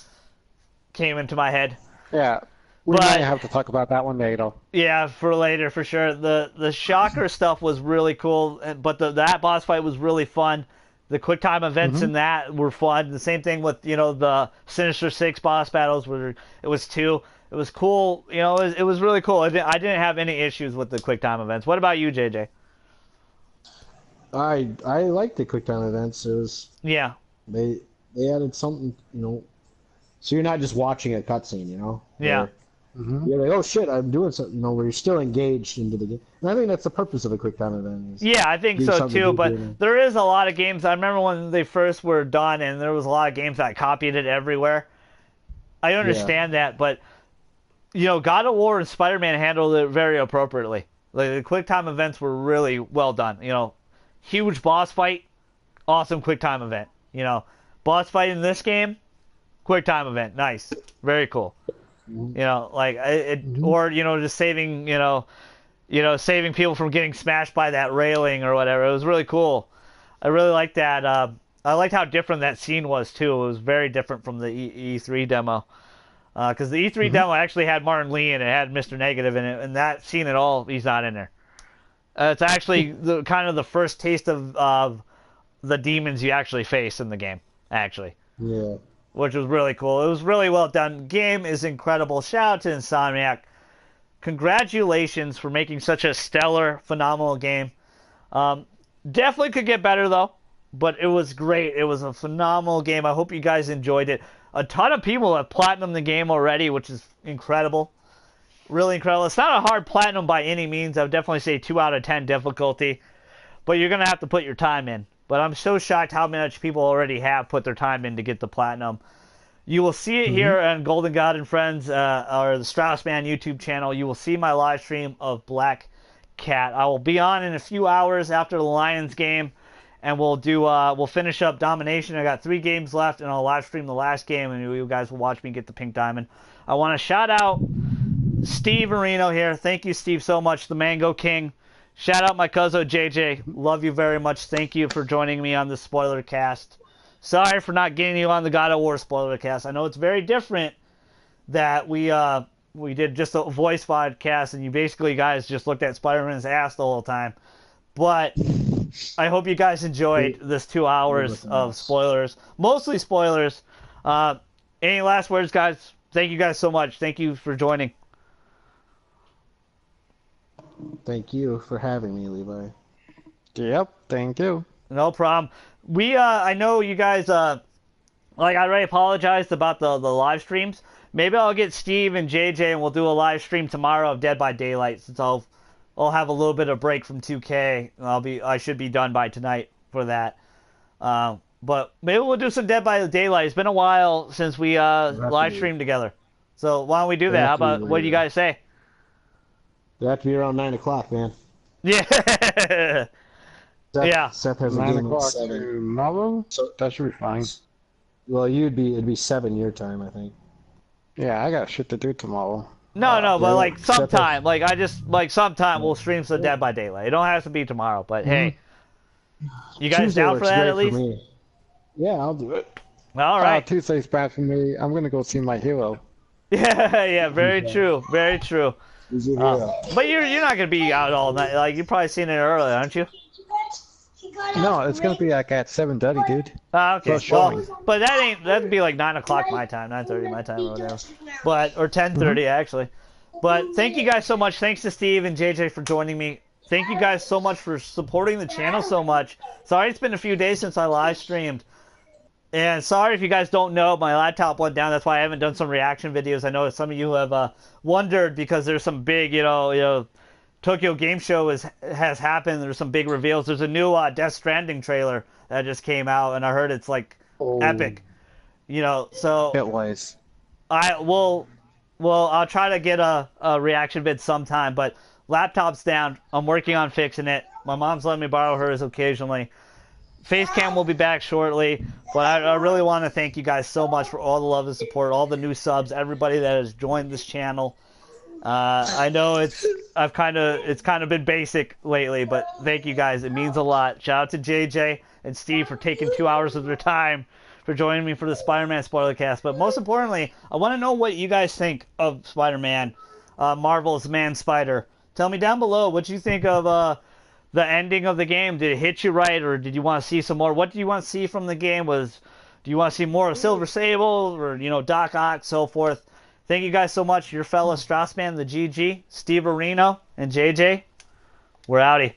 came into my head. Yeah, we might have to talk about that one later. Yeah, for later for sure. The Shocker stuff was really cool, but that boss fight was really fun. The QuickTime events in that were fun. The same thing with the Sinister Six boss battles where it was 2. It was cool. It was really cool. I didn't have any issues with the QuickTime events. What about you, JJ? I like the QuickTime events. It was they added something, so you're not just watching a cutscene, Yeah. You're like, oh shit, I'm doing something, where you're still engaged into the game. And I think that's the purpose of a QuickTime event. Yeah, I think so too, but there is a lot of games. I remember when they first were done, and there was a lot of games that copied it everywhere. I understand that, but, God of War and Spider-Man handled it very appropriately. Like, the QuickTime events were really well done. Huge boss fight, awesome QuickTime event. Boss fight in this game, QuickTime event, nice, very cool. Or just saving saving people from getting smashed by that railing or whatever. It was really cool. I really liked that. I liked how different that scene was too. It was very different from the E3 demo. Because the E3 demo actually had Martin Lee and it had Mr. Negative in it, and that scene at all, he's not in there. It's actually kind of the first taste of the demons you actually face in the game, actually. Yeah. Which was really cool. It was really well done. Game is incredible. Shout out to Insomniac. Congratulations for making such a stellar, phenomenal game. Definitely could get better, though. But it was great. It was a phenomenal game. I hope you guys enjoyed it. A ton of people have platinumed the game already, which is incredible. Really incredible. It's not a hard platinum by any means. I would definitely say 2 out of 10 difficulty. But you're going to have to put your time in. But I'm so shocked how much people already have put their time in to get the platinum. You will see it here on Golden God and Friends, or the StraussMan YouTube channel. You will see my live stream of Black Cat. I will be on in a few hours after the Lions game, and we'll finish up Domination. I got 3 games left, and I'll live stream the last game, and you guys will watch me get the pink diamond. I want to shout out Steve Marino here. Thank you, Steve, so much. The Mango King. Shout out my cousin JJ. Love you very much. Thank you for joining me on the Spoilercast. Sorry for not getting you on the God of War Spoilercast. I know it's very different that we did just a voice podcast and you basically guys just looked at Spider-Man's ass the whole time. But I hope you guys enjoyed this 2 hours of spoilers. Mostly spoilers. Any last words, guys? Thank you guys so much. Thank you for joining. Thank you for having me, Levi. Yep, thank you. No problem. I know you guys, I already apologized about the live streams. Maybe I'll get Steve and JJ and we'll do a live stream tomorrow of Dead by Daylight since I'll have a little bit of break from 2K. I should be done by tonight for that. But maybe we'll do some Dead by Daylight. It's been a while since we live streamed together. So why don't we do that? How about, what do you guys say? It'll have to be around 9 o'clock, man. Yeah. Seth has a 9 game at o'clock 7. tomorrow? So that should be fine. Well, it'd be 7 your time, I think. Yeah, I got shit to do tomorrow. No, but sometime. Sometime we'll stream some Dead by Daylight. It don't have to be tomorrow, but hey. You guys Tuesday down for that at great least? Yeah, I'll do it. All right. Tuesday's bad for me. I'm gonna go see my hero. Yeah, very true. Very true. But you're not gonna be out all night. Like you've probably seen it early, aren't you? No, it's gonna be like at 7:30, dude. Okay. Well, but that'd be like 9 o'clock my time, 9:30 my time or whatever. Or 10:30 actually. But thank you guys so much. Thanks to Steve and JJ for joining me. Thank you guys so much for supporting the channel so much. Sorry it's been a few days since I live streamed. And sorry if you guys don't know, my laptop went down. That's why I haven't done some reaction videos. I know some of you have wondered because there's some big, Tokyo Game Show has happened. There's some big reveals. There's a new Death Stranding trailer that just came out, and I heard it's epic. So it was. I'll try to get a reaction vid sometime, but laptop's down. I'm working on fixing it. My mom's letting me borrow hers occasionally. Facecam will be back shortly, but I really want to thank you guys so much for all the love and support, all the new subs, everybody that has joined this channel. I know it's kind of been basic lately, but thank you guys. It means a lot. Shout out to JJ and Steve for taking 2 hours of their time for joining me for the Spider-Man Spoilercast. But most importantly, I want to know what you guys think of Spider-Man, Marvel's Man Spider. Tell me down below what you think of the ending of the game? Did it hit you right, or did you want to see some more? What do you want to see from the game? Do you want to see more of Silver Sable, or Doc Ock, so forth? Thank you guys so much. Your fellow StraussMan, the GG, Steve Areno, and JJ. We're outie.